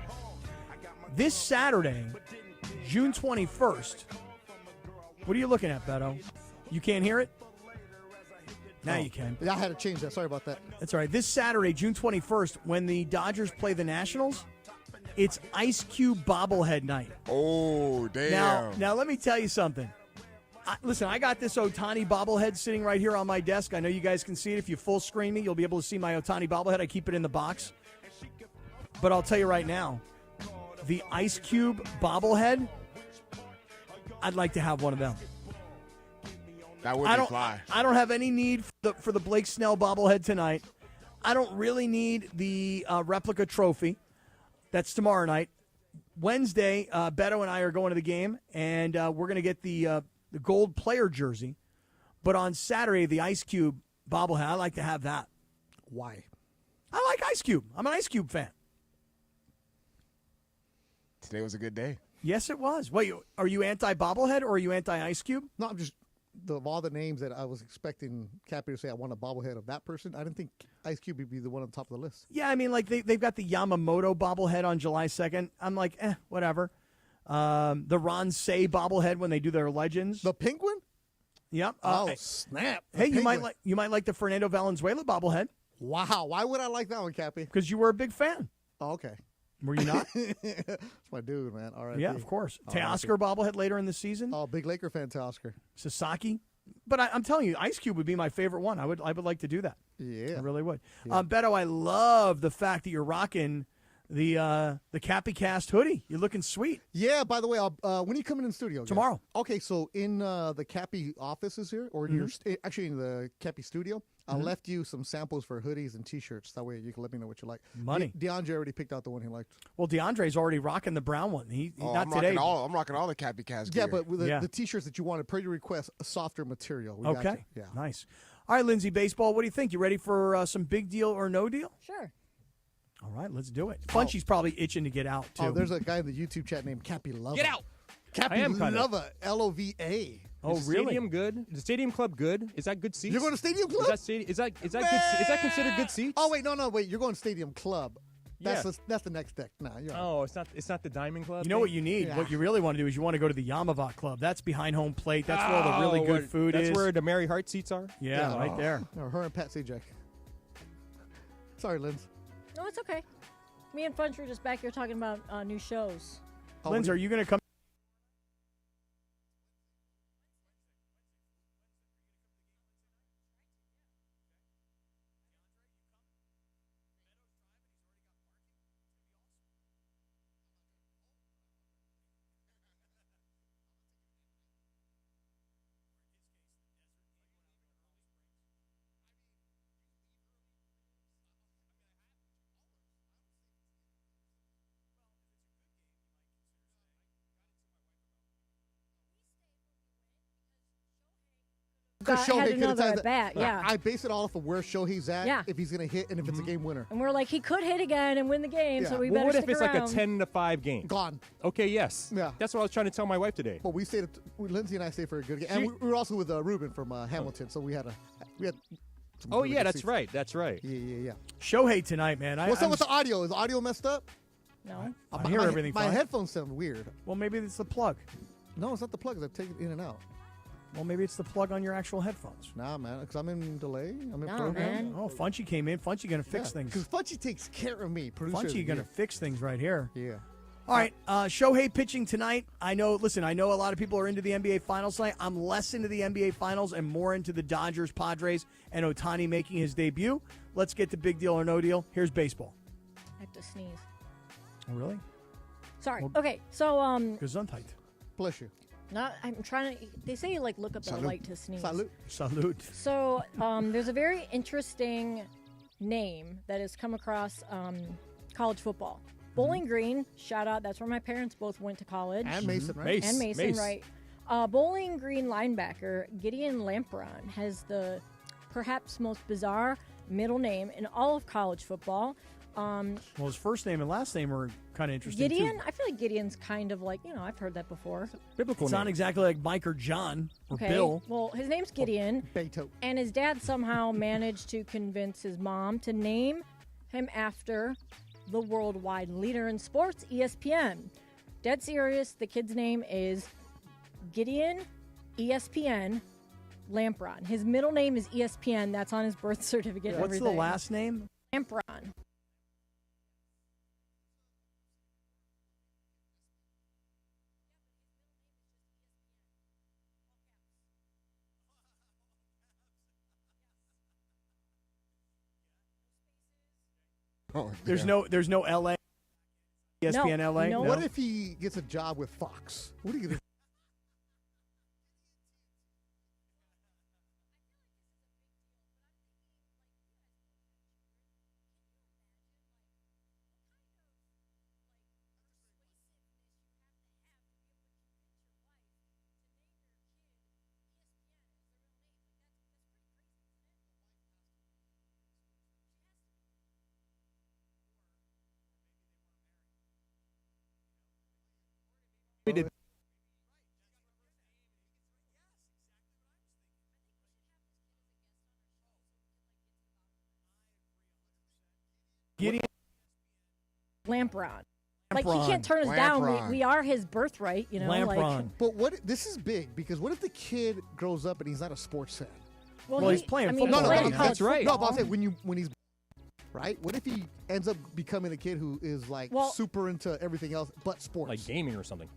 M: This Saturday, June 21st, what are you looking at, Beto? You can't hear it? Now you can.
L: Yeah, I had to change that. Sorry about that.
M: That's all right. This Saturday, June 21st, when the Dodgers play the Nationals, It's Ice Cube bobblehead night.
C: Oh, damn.
M: Now let me tell you something. Listen, I got this Ohtani bobblehead sitting right here on my desk. I know you guys can see it. If you full screen me, you'll be able to see my Ohtani bobblehead. I keep it in the box. But I'll tell you right now, the Ice Cube bobblehead, I'd like to have one of them.
C: That would be fly.
M: I don't have any need for the Blake Snell bobblehead tonight. I don't really need the replica trophy. That's tomorrow night. Wednesday, Beto and I are going to the game, and we're going to get the gold player jersey. But on Saturday, the Ice Cube bobblehead, I like to have that.
L: Why?
M: I like Ice Cube. I'm an Ice Cube fan.
C: Today was a good day.
M: Yes, it was. Wait, are you anti-bobblehead or are you anti-Ice Cube?
L: No, I'm just, of all the names that I was expecting Cappy to say, I want a bobblehead of that person, I didn't think Ice Cube would be the one on top of the list.
M: Yeah, I mean, like they've got the Yamamoto bobblehead on July 2nd. I'm like, whatever. The Ron Say bobblehead when they do their Legends.
L: The Penguin?
M: Yep.
L: Snap.
M: Hey, you might like the Fernando Valenzuela bobblehead.
L: Wow. Why would I like that one, Cappy?
M: Because you were a big fan.
L: Oh, okay.
M: Were you not?
L: That's my dude, man. All right.
M: Yeah, of course. Teoscar bobblehead later in the season.
L: Oh, big Laker fan, Teoscar.
M: Sasaki. But I'm telling you, Ice Cube would be my favorite one. I would like to do that.
L: Yeah.
M: I really would.
L: Yeah.
M: Beto, I love the fact that you're rocking the Cappy Cast hoodie. You're looking sweet.
L: Yeah, by the way, when are you coming in the studio? Guys?
M: Tomorrow.
L: Okay, so in the Cappy offices here, or in actually in the Cappy studio, I left you some samples for hoodies and T-shirts. That way you can let me know what you like.
M: Money.
L: DeAndre already picked out the one he liked.
M: Well, DeAndre's already rocking the brown one. Not today.
C: I'm rocking all the Cappy Cast gear.
L: Yeah, but with the T-shirts that you wanted, per your request, a softer material. We got
M: Okay.
L: you. Yeah.
M: Nice. All right, Lindsay, baseball, what do you think? You ready for some big deal or no deal?
T: Sure.
M: All right, let's do it. Funchy's probably itching to get out, too.
L: Oh, there's a guy in the YouTube chat named Cappy Lova.
N: Get out!
L: Cappy
N: I am kind of.
L: Lova, Lova.
M: Oh,
N: Is the
M: really?
N: Stadium good? Is the Stadium Club good? Is that good seats?
L: You're going to Stadium Club?
N: Is that good? Is that considered good seats?
L: Oh, wait, no, wait. You're going to Stadium Club. That's
N: Yeah.
L: that's the next deck. Nah, you're
N: Oh, it's not the Diamond Club.
M: You know what you need?
L: Yeah.
M: What you really want to do is you want to go to the Yamavat Club. That's behind home plate. That's where all the really good food is.
N: That's where the Mary Hart seats are.
M: Yeah, right there.
L: No, her and Pat Sajak. Sorry, Linz.
T: No, it's okay. Me and Funch were just back here talking about new shows.
M: Linz, are you going to come?
L: Because
T: had
L: Shohei could have
T: another
L: tied
T: at bat, yeah.
L: I base it all off of where Shohei's at,
T: Yeah.
L: if he's going to hit, and if it's a game winner.
T: And we're like, he could hit again and win the game, so we
N: Well,
T: better
N: what
T: stick
N: if it's
T: around.
N: like a 10-5 game?
L: Gone.
N: Okay, yes.
L: Yeah.
N: That's what I was trying to tell my wife today.
L: But we stayed. Lindsay and I stayed for a good game, and we were also with Ruben from Hamilton, so we had. Some
N: Oh,
L: really
N: yeah,
L: good
N: that's
L: seats.
N: right. That's right.
L: Yeah.
M: Shohei tonight, man.
L: What's up with the audio? Is the audio messed up?
T: No.
M: I hear everything
L: My
M: fine.
L: headphones sound weird.
M: Well, maybe it's the plug.
L: No, it's not the plugs. I take it in and out.
M: Well, maybe it's the plug on your actual headphones.
L: Nah, man, because I'm in delay. I'm in
T: Nah,
L: program.
T: man.
M: Oh, Funchy came in. Funchy going to fix things.
L: Because Funchy takes care of me. Producer.
M: Funchy going to fix things right here.
L: Yeah.
M: All right, Shohei pitching tonight. I know a lot of people are into the NBA Finals tonight. I'm less into the NBA Finals and more into the Dodgers, Padres, and Ohtani making his debut. Let's get to big deal or no deal. Here's baseball.
T: I have to sneeze.
M: Oh, really?
T: Sorry.
M: Well,
T: Okay, so
M: Gesundheit.
L: Bless you.
T: I'm trying to. They say you like look up at a light to sneeze.
M: Salute.
T: So there's a very interesting name that has come across college football. Bowling Green, shout out. That's where my parents both went to college.
L: And Mason, right?
T: And Mason, right. Bowling Green linebacker Gideon Lampron has the perhaps most bizarre middle name in all of college football.
M: Well, his first name and last name are kind of interesting,
T: Gideon?
M: too.
T: I feel like Gideon's kind of like, I've heard that before.
N: Biblical
M: It's not exactly like Mike or John or
T: Okay.
M: Bill.
T: Well, his name's Gideon.
L: Beto.
T: And his dad somehow managed to convince his mom to name him after the worldwide leader in sports, ESPN. Dead serious, the kid's name is Gideon ESPN Lampron. His middle name is ESPN. That's on his birth certificate. and
M: What's the
T: everything.
M: last name?
T: Lampron.
M: There's no LA. ESPN LA.
L: No. What if he gets a job with Fox? What are you gonna?
T: Lampron. Like, he can't turn us down. We are his birthright, you know. Like,
L: but what? This is big because what if the kid grows up and he's not a sports fan?
T: Well, he's
M: playing
L: football. No,
N: that's right.
L: No, but I'm saying when he's right. What if he ends up becoming a kid who is like super into everything else but sports,
N: like gaming or something?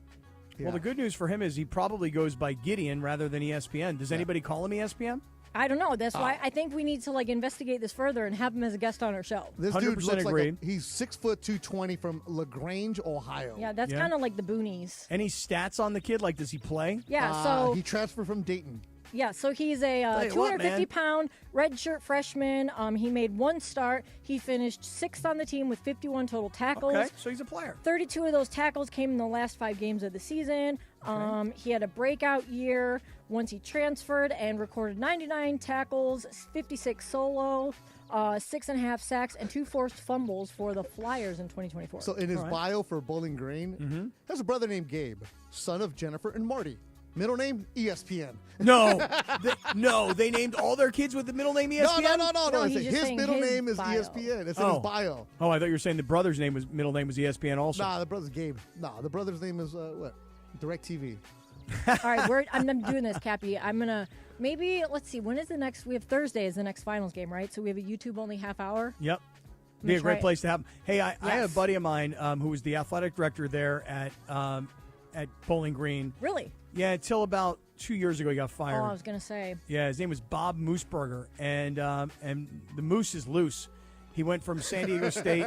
L: Yeah.
M: Well, the good news for him is he probably goes by Gideon rather than ESPN. Does anybody call him ESPN?
T: I don't know. That's why I think we need to investigate this further and have him as a guest on our show.
L: This dude looks like he's 6 foot 220 from LaGrange, Ohio.
T: Yeah, that's kind of like the boonies.
M: Any stats on the kid? Like, does he play?
T: Yeah, so
L: he transferred from Dayton.
T: Yeah, so he's a 250-pound redshirt freshman. He made one start. He finished 6th on the team with 51 total tackles.
M: Okay, so he's a player.
T: 32 of those tackles came in the last 5 games of the season. He had a breakout year once he transferred and recorded 99 tackles, 56 solo, 6.5 sacks, and 2 forced fumbles for the Flyers in 2024.
L: So in his bio for Bowling Green, there's a brother named Gabe, son of Jennifer and Marty. Middle name, ESPN.
M: No, they named all their kids with the middle name ESPN?
L: No. His middle name is ESPN. It's in his bio.
M: Oh, I thought you were saying the brother's middle name was ESPN also.
L: Nah, the brother's Gabe. Nah, the brother's name is, DirecTV.
T: All right, I'm doing this, Cappy. I'm going to let's see, when is the next? We have Thursday is the next finals game, right? So we have a YouTube-only half hour.
M: Yep. Be a great place to have. Hey, I have a buddy of mine who was the athletic director there at Bowling Green.
T: Really?
M: Yeah, until about 2 years ago, he got fired.
T: Oh, I was going to say.
M: Yeah, his name was Bob Mooseburger, and the moose is loose. He went from San Diego State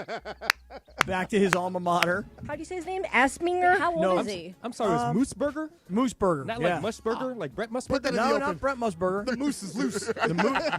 M: back to his alma mater.
T: How do you say his name? Asminger? How old is he?
N: I'm sorry, it was Mooseburger?
M: Mooseburger.
N: Not like Musburger, like Brett Musburger?
M: No, not Brett Musburger.
L: The moose is loose.
M: The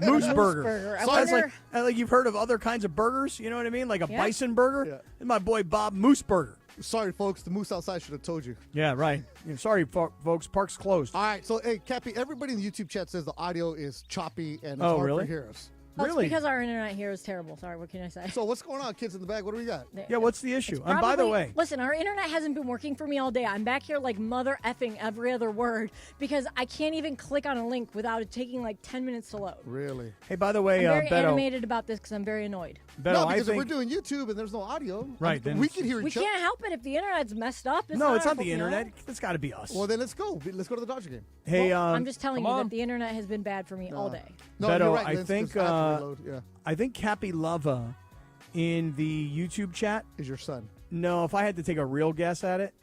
M: Mooseburger. So it's like you've heard of other kinds of burgers, you know what I mean? Like a bison burger. Yeah. And my boy Bob Mooseburger.
L: Sorry, folks. The moose outside should have told you.
M: Yeah, right. Sorry, folks. Park's closed.
L: All right. So, hey, Cappy, everybody in the YouTube chat says the audio is choppy and it's hard to hear us.
T: Oh, really? It's because our internet here is terrible. Sorry, what can I say?
L: So what's going on, kids in the back? What do we got?
M: Yeah, what's the issue? And by the way,
T: listen, our internet hasn't been working for me all day. I'm back here like mother effing every other word because I can't even click on a link without it taking like 10 minutes to load.
L: Really?
M: Hey, by the way,
T: I'm very
M: Beto,
T: animated about this because I'm very annoyed.
L: Beto, no, because if we're doing YouTube and there's no audio,
M: right? Then
L: we can hear
T: each other. We can't help it if the internet's messed up.
M: It's not the internet. It's got to be us.
L: Well, then let's go. Let's go to the Dodger game.
M: Hey,
T: I'm just telling you that the internet has been bad for me all day.
L: No,
M: Beto,
L: you're right,
M: I think Cappy Lava in the YouTube chat
L: is your son.
M: No, if I had to take a real guess at it,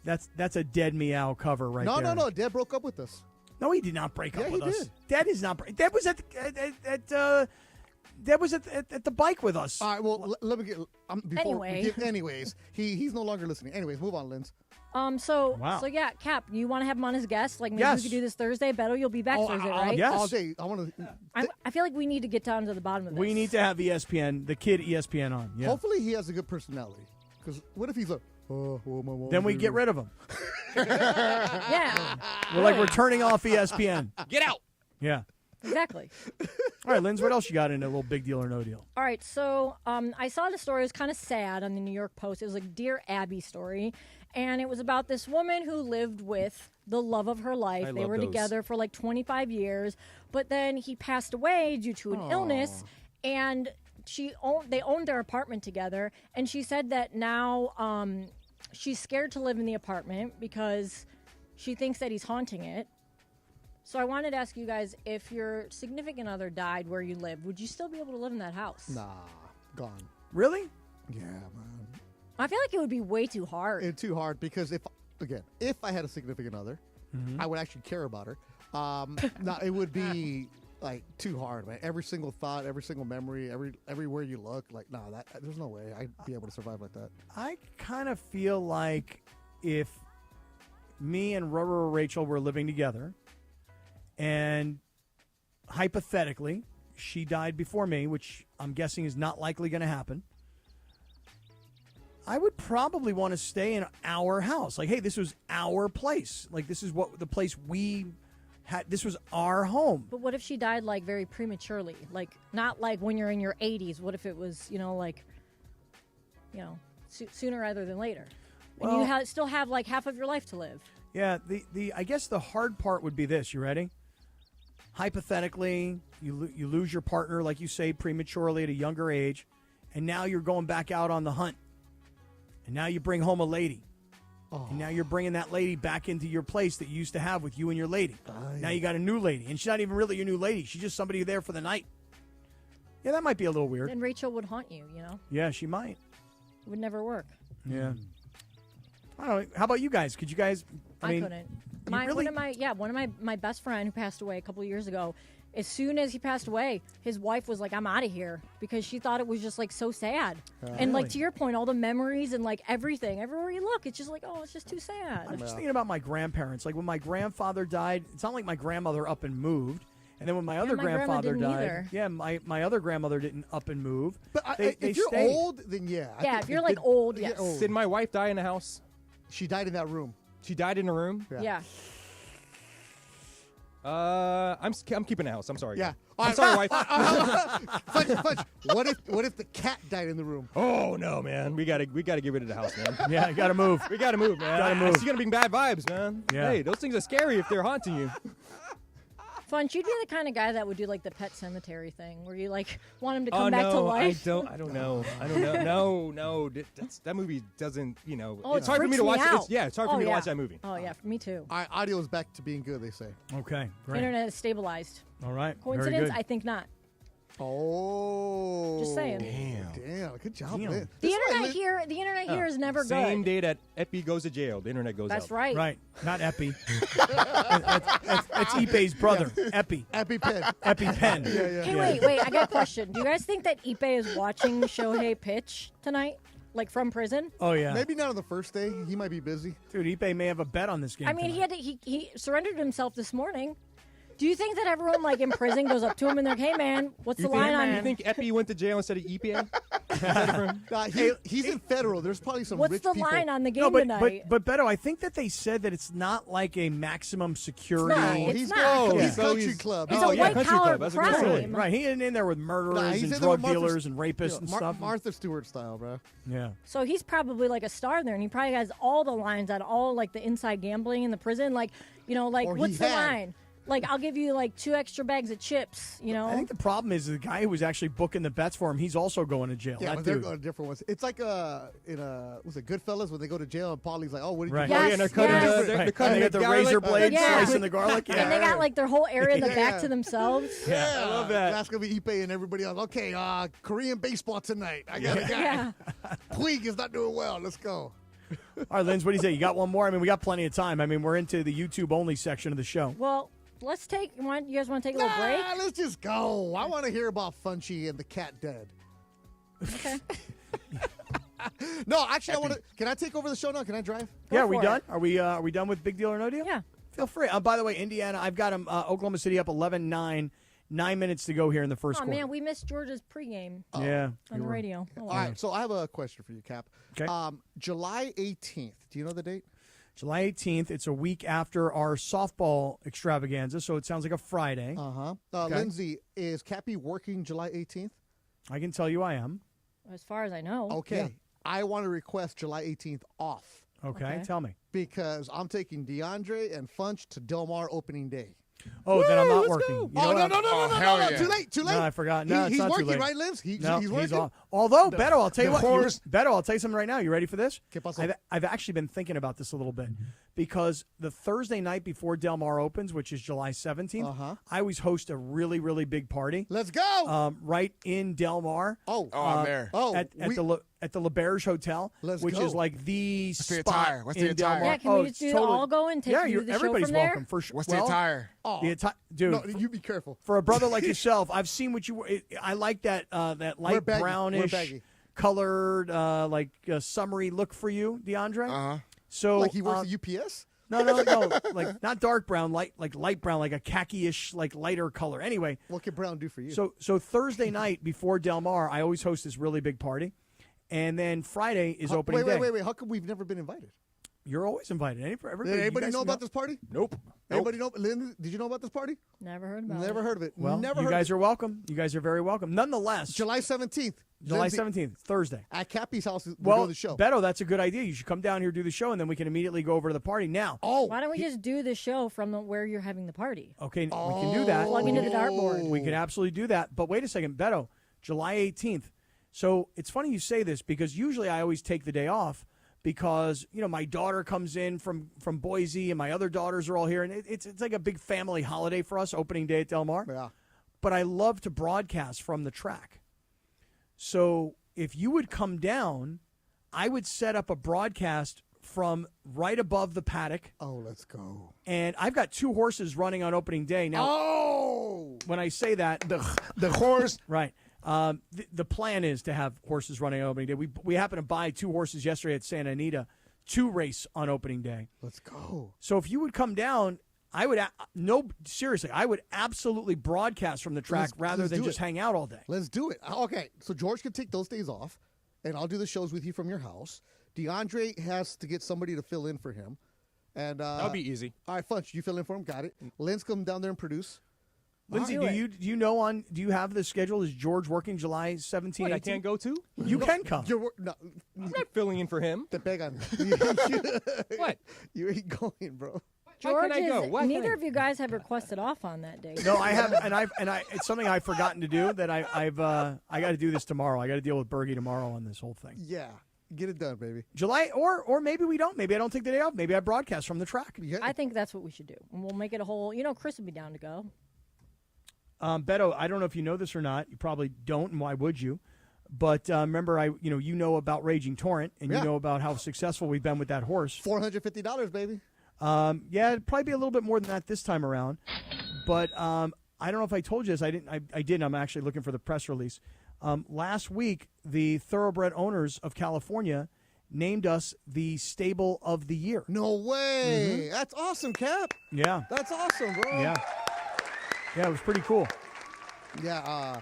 M: that's a Dead Meow cover right there.
L: No. Dad broke up with us.
M: No, he did not break up with us.
L: Did.
M: Dad is not. Dad was at the bike with us.
L: All right. Well, let me get. Anyways, he's no longer listening. Anyways, move on, Linz.
T: So yeah, Cap, you want to have him on as guest? Like maybe we could do this Thursday. Beto, you'll be back Thursday, right?
M: Yes.
L: I want to.
T: I feel like we need to get down to the bottom of this.
M: We need to have ESPN, the kid ESPN on. Yeah.
L: Hopefully he has a good personality. Because what if he's like,
M: then we get rid of him.
T: Yeah.
M: We're turning off ESPN.
N: Get out.
M: Yeah.
T: Exactly.
M: All right, Linz, what else you got in a little big deal or no deal?
T: All right, so I saw the story. It was kind of sad on the New York Post. It was like Dear Abby story. And it was about this woman who lived with the love of her life. They were together for like 25 years. But then he passed away due to an illness. And they owned their apartment together. And she said that now she's scared to live in the apartment because she thinks that he's haunting it. So I wanted to ask you guys, if your significant other died where you live, would you still be able to live in that house?
L: Nah, gone.
M: Really?
L: Yeah, man.
T: I feel like it would be way too hard.
L: It's too hard because if I had a significant other, I would actually care about her. Now it would be like too hard, man. Every single thought, every single memory, everywhere you look, like there's no way I'd be able to survive like that.
M: I kind of feel like if me and Roro Rachel were living together, and hypothetically she died before me, which I'm guessing is not likely going to happen, I would probably want to stay in our house. Like, hey, this was our place. Like, this is what the place we had. This was our home.
T: But what if she died like very prematurely? Like, not like when you're in your 80s. What if it was, sooner rather than later? And
M: Well-
T: you still have like half of your life to live.
M: Yeah, I guess the hard part would be this. You ready? Hypothetically, you lose your partner, like you say, prematurely at a younger age, and now you're going back out on the hunt. And now you bring home a lady. And now you're bringing that lady back into your place that you used to have with you and your lady. Now you got a new lady. And she's not even really your new lady. She's just somebody there for the night. Yeah, that might be a little weird.
T: And Rachel would haunt you,
M: Yeah, she might.
T: It would never work.
M: Yeah. I don't know. How about you guys? Could you guys...
T: I couldn't. One of my best friend who passed away a couple of years ago, as soon as he passed away, his wife was like, I'm out of here, because she thought it was just like so sad. And like to your point, all the memories and like everything, everywhere you look, it's just like, oh, it's just too sad.
M: I'm just thinking about my grandparents. Like when my grandfather died, it's not like my grandmother up and moved. And then when my other grandfather died, my other grandmother didn't up and move.
L: But
M: they
L: if you're
M: stayed.
L: old, then yeah.
T: Yeah, if you're like old, yes.
N: Did my wife die in the house?
L: She died in that room.
N: She died in a room?
T: Yeah.
N: I'm keeping the house. I'm sorry.
L: Yeah.
N: I'm sorry, wife.
L: Fudge. What if the cat died in the room?
N: Oh no, man. We gotta get rid of the house, man.
M: Yeah, gotta move.
N: We gotta move, man.
M: Gotta move.
N: She's gonna bring bad vibes, man.
M: Yeah.
N: Hey, those things are scary if they're haunting you.
T: Fun. You'd be the kind of guy that would do like the pet cemetery thing, where you like want him to come back to life.
N: I don't know. No. That movie doesn't.
T: Oh,
N: it's hard for me to watch. It's hard for me to watch that movie.
T: Oh yeah, for me too.
L: All right, audio is back to being good, they say.
M: Okay, great.
T: Internet is stabilized.
M: All right.
T: Coincidence?
M: Very good.
T: I think not.
L: Oh.
T: Just saying.
L: Damn. Good job,
M: Damn.
L: Liz.
T: The internet here is never
N: Same
T: good.
N: day that Epi goes to jail, the internet goes
T: That's
N: out.
T: right.
M: Right. Not Epi. That's Ipe's brother. Epi.
L: EpiPen.
M: EpiPen.
L: Yeah.
T: Hey, wait. I got a question. Do you guys think that Ipe is watching Shohei pitch tonight? Like from prison?
M: Oh, yeah.
L: Maybe not on the first day. He might be busy.
M: Dude, Ipe may have a bet on this game.
T: I mean, he surrendered himself this morning. Do you think that everyone like in prison goes up to him and they're like, hey, man, what's the line on
N: You think Epi went to jail instead of Ipe?
L: He's in federal. There's probably some
T: What's
L: rich
T: the
L: people.
T: line on the game
M: No, but
T: tonight?
M: Beto, I think that they said that it's not like a maximum security.
T: It's not.
L: He's country club.
T: It's a white-collar
N: That's a good point.
T: crime.
M: Right, he ain't in there with murderers
L: he's
M: and
L: in there with
M: drug
L: Martha-
M: dealers and rapists and stuff.
L: Martha Stewart style, bro.
M: Yeah.
T: So he's probably like a star there, and he probably has all the lines on all like the inside gambling in the prison. Like,
L: Or he
T: what's the
L: had.
T: line? Like, I'll give you like 2 extra bags of chips.
M: I think the problem is the guy who was actually booking the bets for him. He's also going to jail.
L: Yeah,
M: that
L: but they're
M: dude.
L: going to different ones. It's like was it Goodfellas when they go to jail and Paulie's like, oh, what did
M: Right.
L: you do?
N: Oh, yeah, and they're cutting
M: Right.
N: cutting
M: They got the razor blade
T: Yeah.
M: slicing the garlic.
T: And they got like their whole area in the back
L: Yeah.
T: to themselves.
L: Yeah,
N: I love that.
L: That's gonna be Ipe and everybody else. Okay, Korean baseball tonight. I got a guy.
T: Yeah.
L: Puig is not doing well. Let's go.
M: All right, Linz, what do you say? You got one more? I mean, we got plenty of time. I mean, we're into the YouTube only section of the show.
T: Well, you guys want to take a little break?
L: Let's just go. I want to hear about Funchy and the cat dead.
T: Okay.
L: No, actually, I want to. Can I take over the show now? Can I drive?
M: Yeah, are we
T: for
M: done?
T: it.
M: Are we done with Big Deal or No Deal?
T: Yeah.
M: Feel free. By the way, Indiana, I've got them. Oklahoma City up 11-9. 9 minutes to go here in the first
T: Oh,
M: quarter.
T: man, we missed Georgia's pregame
M: Yeah.
T: on the radio. Oh,
L: All right, so I have a question for you, Cap.
M: Okay.
L: July 18th. Do you know the date?
M: July 18th. It's a week after our softball extravaganza, so it sounds like a Friday.
L: Uh-huh.
M: Okay.
L: Lindsay, is Cappy working July 18th?
M: I can tell you I am.
T: As far as I know.
L: Okay.
M: Yeah.
L: I want to request July 18th off
M: Okay, tell me.
L: because I'm taking DeAndre and Funch to Del Mar opening day.
M: Oh, then I'm not
L: let's
M: working.
L: go.
M: You know what?
L: No.
C: hell yeah.
L: Too late.
M: No, I forgot. No, it's
L: he's
M: not too
L: working,
M: late.
L: right, Liz? He's
M: No,
L: working?
M: off. Although, Beto, I'll tell you what.
L: horse-
M: Beto, I'll tell you something right now. You ready for this?
L: ¿Qué pasó?
M: I've actually been thinking about this a little bit because the Thursday night before Del Mar opens, which is July 17th, I always host a really, really big party.
L: Let's go.
M: Right in Del Mar.
C: I'm there.
M: At the LeBerge Hotel, which
L: go.
M: is like the
C: What's the
M: spot
C: attire? What's the
M: in Del
C: attire?
M: Mar.
T: Yeah, can we just all go and take you to the show
M: everybody's
T: from there?
M: welcome for sure.
C: What's the attire?
M: Dude,
L: No, you be careful.
M: for a brother like yourself, I've seen what you. I like that that light
L: baggy. We're
M: brownish,
L: baggy.
M: colored, summery look for you, DeAndre.
C: Uh-huh.
M: So
L: Like he works at UPS?
M: No, like not dark brown, light brown, like a khaki-ish, like lighter color. Anyway,
L: What can Brown do for you?
M: so Thursday night before Del Mar, I always host this really big party, and then Friday is opening day.
L: Wait. How come we've never been invited?
M: You're always invited. Everybody,
L: Did
M: you
L: anybody
M: guys
L: know about this party?
N: Nope.
L: Anybody know? Lynn, did you know about this party?
T: Never heard about
L: Never
T: it.
L: heard of it.
M: Well,
L: Never
M: you
L: heard
M: guys
L: of
M: are welcome. You guys are very welcome. Nonetheless,
L: it. July 17th.
M: July
L: Lindsay,
M: 17th, Thursday.
L: At Cappy's house, we're
M: Well,
L: doing the show.
M: Beto, that's a good idea. You should come down here, do the show, and then we can immediately go over to the party. Now,
T: Why don't we just do the show from where you're having the party?
M: okay, we can do that.
T: Plug into the dartboard.
M: We can absolutely do that. But wait a second, Beto, July 18th. So it's funny you say this because usually I always take the day off because, my daughter comes in from Boise and my other daughters are all here. And it's like a big family holiday for us, opening day at Del Mar.
L: Yeah.
M: But I love to broadcast from the track. So if you would come down, I would set up a broadcast from right above the paddock.
L: Oh, let's go.
M: And I've got 2 horses running on opening day. Now, when I say that,
L: The horse.
M: right. The plan is to have horses running on opening day. We happen to buy 2 horses yesterday at Santa Anita to race on opening day.
L: Let's go.
M: So if you would come down, I would seriously, I would absolutely broadcast from the track rather
L: let's
M: than
L: do
M: just
L: it.
M: hang out all day.
L: Let's do it. Okay, so George can take those days off, and I'll do the shows with you from your house. DeAndre has to get somebody to fill in for him. And
N: That'll be easy.
L: All right, Funch, you fill in for him. Got it. Lynn's come down there and produce.
M: Lindsay, do you have the schedule? Is George working July 17th?
N: What, I can't go to?
M: You can come.
L: No,
N: I'm not filling in for him.
L: Te pegan.
N: What?
L: You ain't going, bro.
T: George,
N: I go? Why
T: neither
N: can't I-
T: of you guys have requested off on that day.
M: No, I have, and it's something I've forgotten to do. That I got to do this tomorrow. I got to deal with Bergie tomorrow on this whole thing.
L: Yeah, get it done, baby.
M: July, or maybe we don't. Maybe I don't take the day off. Maybe I broadcast from the track.
T: I think that's what we should do. And we'll make it a whole, Chris would be down to go.
M: Beto, I don't know if you know this or not. You probably don't, and why would you? But remember, you know about Raging Torrent, and you know about how successful we've been with that horse.
L: $450, baby.
M: Yeah, it'd probably be a little bit more than that this time around. But I don't know if I told you this. I didn't. I'm actually looking for the press release. Last week, the Thoroughbred Owners of California named us the Stable of the Year.
L: No way. That's awesome, Cap.
M: Yeah.
L: That's awesome, bro.
M: Yeah. Yeah, it was pretty cool.
L: Yeah.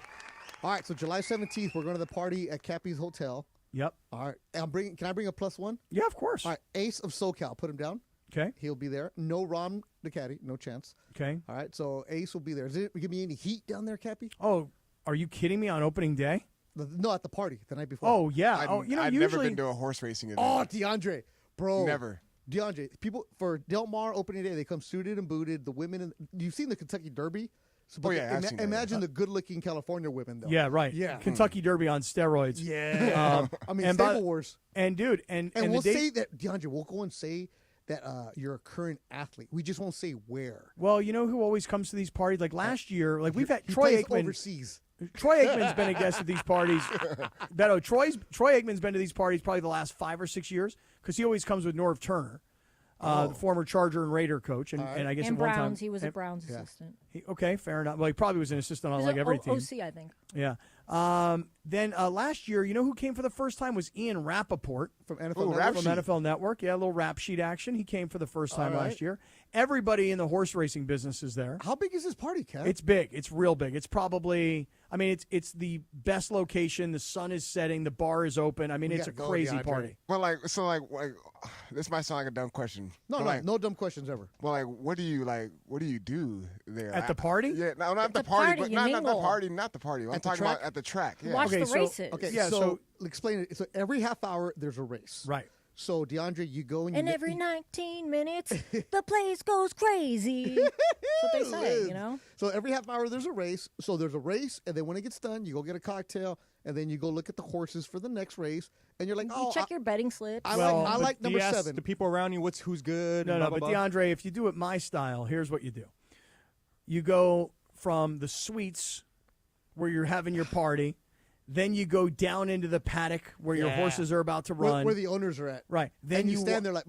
L: All right, so July 17th, we're going to the party at Cappy's Hotel.
M: Yep.
L: All right. Can I bring a +1?
M: Yeah, of course.
L: All right, Ace of SoCal, put him down.
M: Okay.
L: He'll be there. No Ron the caddy, no chance.
M: Okay.
L: All right, so Ace will be there. Is it going to be any heat down there, Cappy?
M: Oh, are you kidding me on opening day?
L: No, at the party the night before.
M: Oh, yeah.
C: I've
M: usually...
C: never been to a horse racing event.
L: Oh, DeAndre. Bro.
C: Never.
L: DeAndre, people for Del Mar opening day, they come suited and booted. The women, you've seen the Kentucky Derby. So,
C: yeah, I've seen that.
L: imagine the good-looking California women, though.
M: Yeah, right.
L: Yeah.
M: Kentucky Derby on steroids.
L: Yeah. I mean, Stable Wars.
M: And, dude, and
L: we'll
M: the
L: say that, DeAndre, we'll go and say that you're a current athlete. We just won't say where.
M: Well, you know who always comes to these parties? Like last year, like we've had
L: He
M: Troy
L: plays
M: Aikman.
L: overseas.
M: Troy Aikman's been a guest at these parties. Beto, Troy Aikman's been to these parties probably the last 5 or 6 years because he always comes with Norv Turner, the former Charger and Raider coach, and I guess
T: And
M: at one time
T: Browns, he was a Browns assistant.
M: Okay, fair enough. Well, he probably was an assistant on
T: He was
M: like
T: an
M: every team.
T: OC, I think.
M: Yeah. Then last year, you know who came for the first time was Ian Rappaport
L: from NFL
M: Network. Yeah, a little rap sheet action. He came for the first time
L: All right.
M: last year. Everybody in the horse racing business is there.
L: How big is this party, Kat?
M: It's big. It's real big. It's probably, I mean, it's the best location. The sun is setting. The bar is open. I mean, it's a crazy party.
C: Well, this might sound like a dumb question.
L: No,
C: but
L: no dumb questions ever.
C: Well, what do you do there
M: At the party?
C: Yeah, no, not
T: At
C: the
T: the
C: party,
T: party,
C: but
T: you
C: not the
T: mingle.
C: party, not the party. I'm
L: At the
C: talking
L: track?
C: about at the track. Yeah.
T: Watch the races.
L: Okay,
M: Yeah,
L: so explain it. So every half hour there's a race.
M: Right.
L: So, DeAndre, you go and you...
T: And every 19 minutes, the place goes crazy. That's what they say, you know?
L: So every half hour there's a race. So there's a race, and then when it gets done, you go get a cocktail, and then you go look at the horses for the next race, and you're like,
T: You check your betting slips.
L: I like number 7.
N: The people around you, who's good.
M: No,
N: and
M: no,
N: blah,
M: but
N: blah, blah.
M: DeAndre, if you do it my style, here's what you do. You go from the suites where you're having your party, then you go down into the paddock where your horses are about to run.
L: Where the owners are at.
M: Right. Then
L: and you stand there like,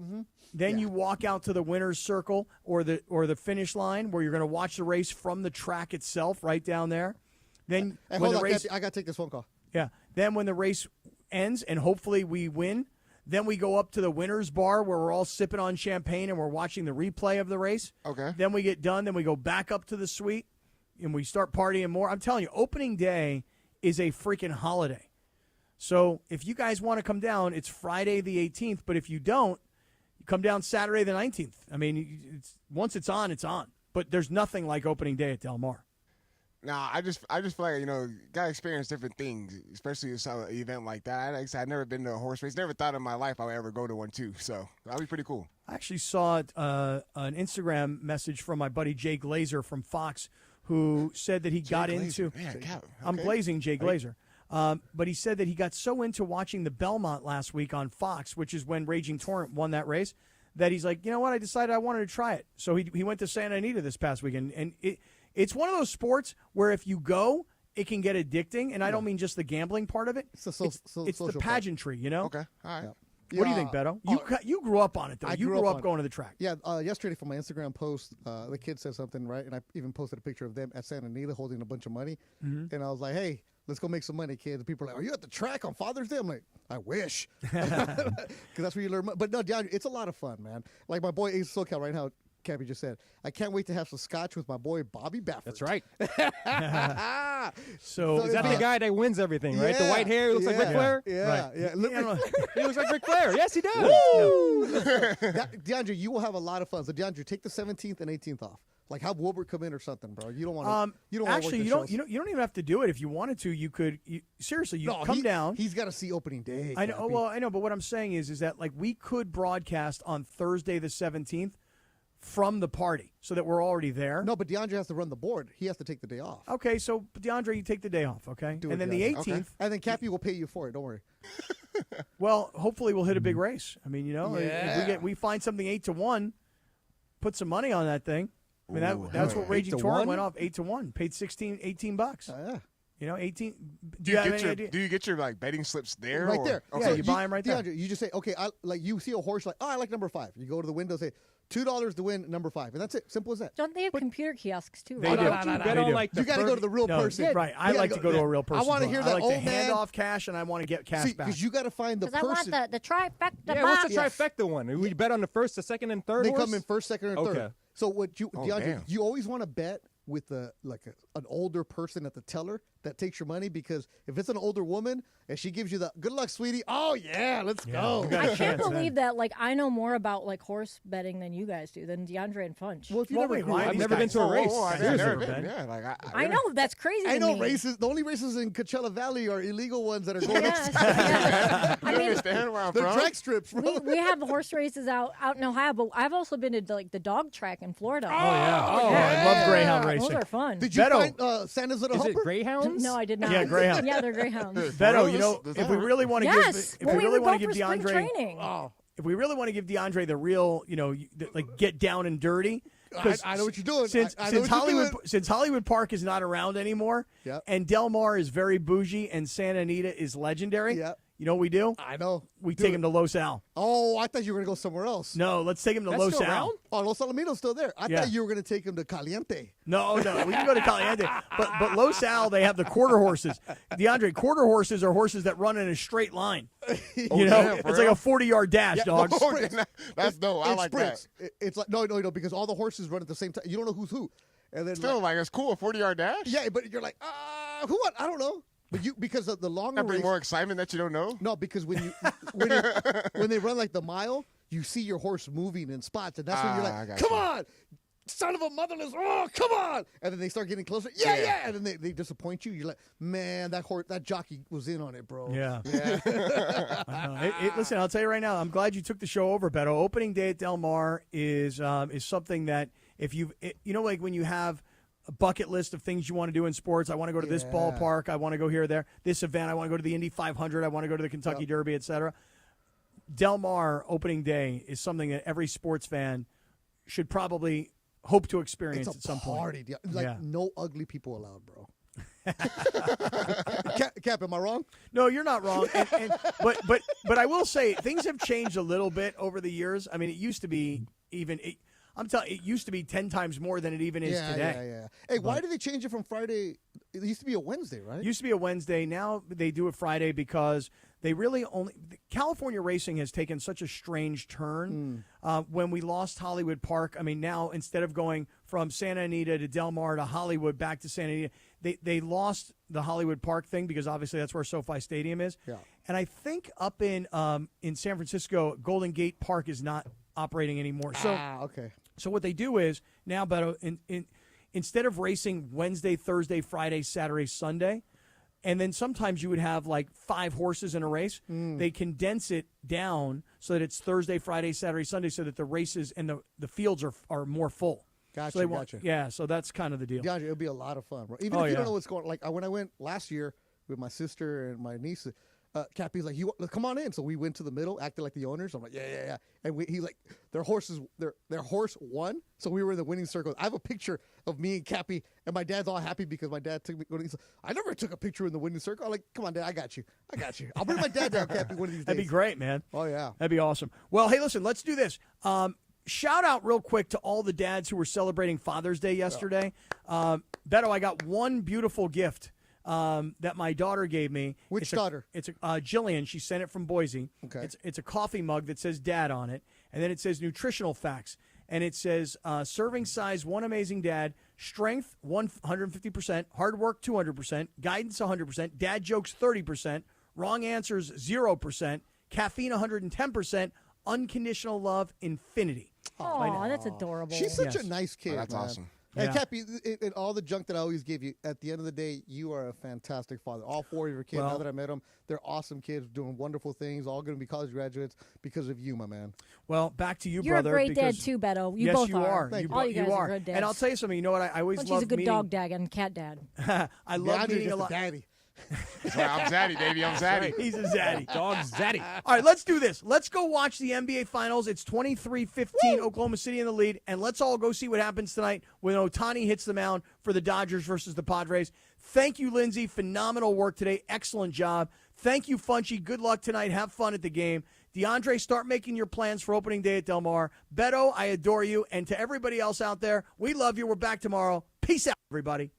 M: Then you walk out to the winner's circle or the finish line where you're going to watch the race from the track itself right down there. Then
L: Hey,
M: when
L: hold
M: the
L: on,
M: race,
L: I got to take this phone call.
M: yeah. Then when the race ends and hopefully we win, then we go up to the winner's bar where we're all sipping on champagne and we're watching the replay of the race.
C: Okay.
M: Then we get done. Then we go back up to the suite and we start partying more. I'm telling you, opening day is a freaking holiday. So if you guys want to come down, it's Friday the 18th. But if you don't, you come down Saturday the 19th. I mean, once it's on, it's on. But there's nothing like opening day at Del Mar.
C: Nah, I just feel like, you gotta experience different things, especially an event like that. Like I said, I've never been to a horse race. Never thought in my life I would ever go to one too. So that'd be pretty cool.
M: I actually saw an Instagram message from my buddy Jay Glazer from Fox, who said that he got into.
C: Man,
M: I'm glazing Jay Glazer. But he said that he got so into watching the Belmont last week on Fox, which is when Raging Torrent won that race, that he's like, you know what, I decided I wanted to try it. So he went to Santa Anita this past weekend. And it's one of those sports where if you go, it can get addicting. And I don't mean just the gambling part of it. It's the pageantry, you know?
C: Okay, all right.
M: What do you think, Beto? You grew up on it, though. You grew up going to the track.
L: Yeah, yesterday for my Instagram post, the kid said something, right? And I even posted a picture of them at Santa Anita holding a bunch of money.
M: Mhm.
L: And I was like, hey, let's go make some money, kids. And people are like, are you at the track on Father's Day? I'm like, I wish. Because that's where you learn money. But no, DeAndre, it's a lot of fun, man. Like my boy Ace SoCal right now, Cappy just said, I can't wait to have some scotch with my boy Bobby Baffert.
N: That's right.
M: So
N: is that the guy that wins everything, right? The white hair looks like Ric Flair?
L: Yeah,
N: Right.
L: yeah.
N: He looks like Ric Flair. Yes, he does.
L: DeAndre, you will have a lot of fun. So DeAndre, take the 17th and 18th off. Like have Wilbert come in or something, bro. You don't want to. You don't wanna
M: actually,
L: work
M: you don't even have to do it. If you wanted to, you could. Seriously, you come down.
L: He's got to see opening day.
M: I know.
L: Cappy.
M: Well, I know, but what I'm saying is that like we could broadcast on Thursday the 17th from the party, so that we're already there.
L: No, but DeAndre has to run the board. He has to take the day off.
M: Okay, so DeAndre, you take the day off, okay?
L: Do
M: And
L: it,
M: then the
L: DeAndre.
M: 18th.
L: Okay. And then Cappy will pay you for it. Don't worry.
M: Well, hopefully we'll hit a big race. I mean,
L: Yeah.
M: if we find something 8-1, put some money on that thing. I mean, that's what Raging
N: 8-1?
M: Torrent went off 8-1, paid $18.
L: Yeah.
M: You know, 18.
C: Do you get your like betting slips there?
L: Right
C: or?
L: there.
C: Okay.
M: Yeah, you buy them right there.
L: DeAndre, you just say, okay, like you see a horse, like, oh, I like number 5. You go to the window, say $2 to win number 5, and that's it. Simple as that.
T: Don't they have computer kiosks too?
M: They
T: Right?
M: do.
N: You got
L: to go to the real person.
M: Right. I like to go to a real person.
L: I want to hear that
M: I like
L: old
M: to hand
L: man
M: off cash, and I want to get cash back.
L: because you got to find the
T: Because I want
L: person.
T: the trifecta
N: Yeah,
T: box.
N: what's the trifecta one? We bet on the first, the second, and third
L: They
N: horse?
L: come in first, second, or third.
N: Okay.
L: So what you,
C: Oh,
L: DeAndre,
C: damn.
L: you always want to bet with an older person at the teller that takes your money, because if it's an older woman and she gives you the good luck, sweetie. Oh yeah, let's go.
M: you got a
T: I can't
M: chance then.
T: believe that. Like I know more about like horse betting than you guys do, than DeAndre and Funch.
L: Well, if you
M: Well,
L: never
M: wait,
L: grew
M: why
L: up-
M: are
N: I've
M: these
N: never been
M: guys-
N: to a race.
C: I've
N: Seriously.
C: never been. Yeah, like
T: I know that's crazy.
L: I
T: to
L: know
T: me.
L: races. The only races in Coachella Valley are illegal ones that are going
T: Yes,
L: upside.
T: yeah.
C: You
T: I mean,
C: understand where I'm
L: They're
C: from?
L: drag strips, bro.
T: we have horse races out in Ohio, but I've also been to like the dog track in Florida.
M: Oh, yeah. Oh, I love greyhound racing.
T: Those are fun.
L: Did you
M: Beto.
L: find Santa's Little
N: Is it
L: Helper?
N: greyhounds?
T: No, I did not.
M: Yeah, greyhound.
T: Yeah, they're greyhounds.
M: Beto, you know,
C: Does
M: if
C: that
M: we
C: hurt?
M: really want to
T: Yes,
M: give, if
T: when
M: we
T: we
M: really
T: would
M: want
T: go
M: to give
T: for spring
M: DeAndre,
T: training.
M: if we really want to give DeAndre the real, like get down and dirty. 'cause
L: I know what you're doing.
M: Since,
L: I know
M: since
L: what you're
M: Hollywood,
L: doing.
M: since Hollywood Park is not around anymore,
L: Yep.
M: and Del Mar is very bougie, and Santa Anita is legendary.
L: Yep.
M: You know what we do?
L: I know.
M: We
L: Do
M: take
L: it.
M: him to Los Al.
L: Oh, I thought you were going to go somewhere else.
M: No, let's take him to
N: That's
M: Los
N: still
M: Al.
N: around?
L: Oh, Los Alamitos still there. I
M: Yeah.
L: thought you were going to take him to Caliente.
M: No, we can go to Caliente. But Los Al, they have the quarter horses. DeAndre, quarter horses are horses that run in a straight line. You know,
C: damn, for
M: it's
C: real?
M: like a 40-yard dash, dog.
C: That's dope. I
L: It's
C: like
L: sprints.
C: that.
L: It's like no, because all the horses run at the same time. You don't know who's who. And then
C: Still, like, it's cool. A 40-yard dash?
L: yeah, but you're like, who won? I don't know. But because of the longer
C: That bring
L: race.
C: more excitement that you don't know?
L: No, because when they run like the mile, you see your horse moving in spots, and that's when you're
C: I
L: like,
C: got
L: come
C: you.
L: on. son of a motherless, oh, come on. And then they start getting closer. Yeah. And then they disappoint you. You're like, man, that jockey was in on it, bro.
M: Yeah. Listen, I'll tell you right now, I'm glad you took the show over, Beto. Opening day at Del Mar is something that if like when you have a bucket list of things you want to do in sports. I want to go to this ballpark. I want to go here or there. This event. I want to go to the Indy 500. I want to go to the Kentucky Derby, etc. Del Mar opening day is something that every sports fan should probably hope to experience at some point.
L: No ugly people allowed, bro. Cap, am I wrong?
M: No, you're not wrong. But I will say things have changed a little bit over the years. I mean, it used to be I'm telling you, it used to be 10 times more than it even is today.
L: Yeah. Hey, why did they change it from Friday? It used to be a Wednesday, right?
M: It used to be a Wednesday. Now they do it Friday because they really California racing has taken such a strange turn. When we lost Hollywood Park, I mean, now instead of going from Santa Anita to Del Mar to Hollywood back to Santa Anita, they lost the Hollywood Park thing because obviously that's where SoFi Stadium is. Yeah. And I think up in San Francisco, Golden Gate Park is not operating anymore.
L: Okay.
M: So what they do is now, Beto, instead of racing Wednesday, Thursday, Friday, Saturday, Sunday, and then sometimes you would have like 5 horses in a race, they condense it down so that it's Thursday, Friday, Saturday, Sunday, so that the races and the fields are more full.
L: Gotcha.
M: Yeah, so that's kind of the deal.
L: Gotcha. It'll be a lot of fun, bro. Even if you don't know what's going on. Like when I went last year with my sister and my niece, Cappy's like, come on in. So we went to the middle, acted like the owners. I'm like, yeah. And he's like, their horse won. So we were in the winning circle. I have a picture of me and Cappy, and my dad's all happy because my dad took me. I never took a picture in the winning circle. I'm like, come on, Dad, I got you. I'll bring my dad down, Cappy, one of these days.
M: That'd be great, man.
L: Oh, yeah.
M: That'd be awesome. Well, hey, listen, let's do this. Shout out real quick to all the dads who were celebrating Father's Day yesterday. Beto, I got one beautiful gift that my daughter gave me.
L: Which daughter?
M: It's Jillian. She sent it from Boise.
L: Okay.
M: It's a coffee mug that says Dad on it, and then it says nutritional facts, and it says serving size, one amazing dad, strength 150%, hard work 200%, guidance 100%, dad jokes 30%, wrong answers 0%, caffeine 110%, unconditional love infinity.
T: Oh, that's adorable.
L: She's such a nice kid.
C: Oh, that's
L: man.
C: awesome.
L: And Cappy, in all the junk that I always give you, at the end of the day, you are a fantastic father. All 4 of your kids, now that I met them, they're awesome kids doing wonderful things, all going to be college graduates because of you, my man.
M: Well, back to you,
T: You're
M: brother.
T: You're a great dad, too, Beto. You
M: yes,
T: both
M: you are.
T: All you guys are good dads.
M: And I'll tell you something. You know what? I always love
T: She's a good
M: meeting...
T: dog dad and cat dad.
M: I love meeting a lot...
L: daddy.
C: I'm Zaddy, baby. I'm Zaddy.
M: He's a Zaddy.
N: Dog Zaddy.
M: All right, let's do this. Let's go watch the NBA Finals. It's 23-15, Oklahoma City in the lead, and let's all go see what happens tonight when Ohtani hits the mound for the Dodgers versus the Padres. Thank you, Lindsay. Phenomenal work today. Excellent job. Thank you, Funchy. Good luck tonight. Have fun at the game. DeAndre, start making your plans for opening day at Del Mar. Beto, I adore you. And to everybody else out there, we love you. We're back tomorrow. Peace out, everybody.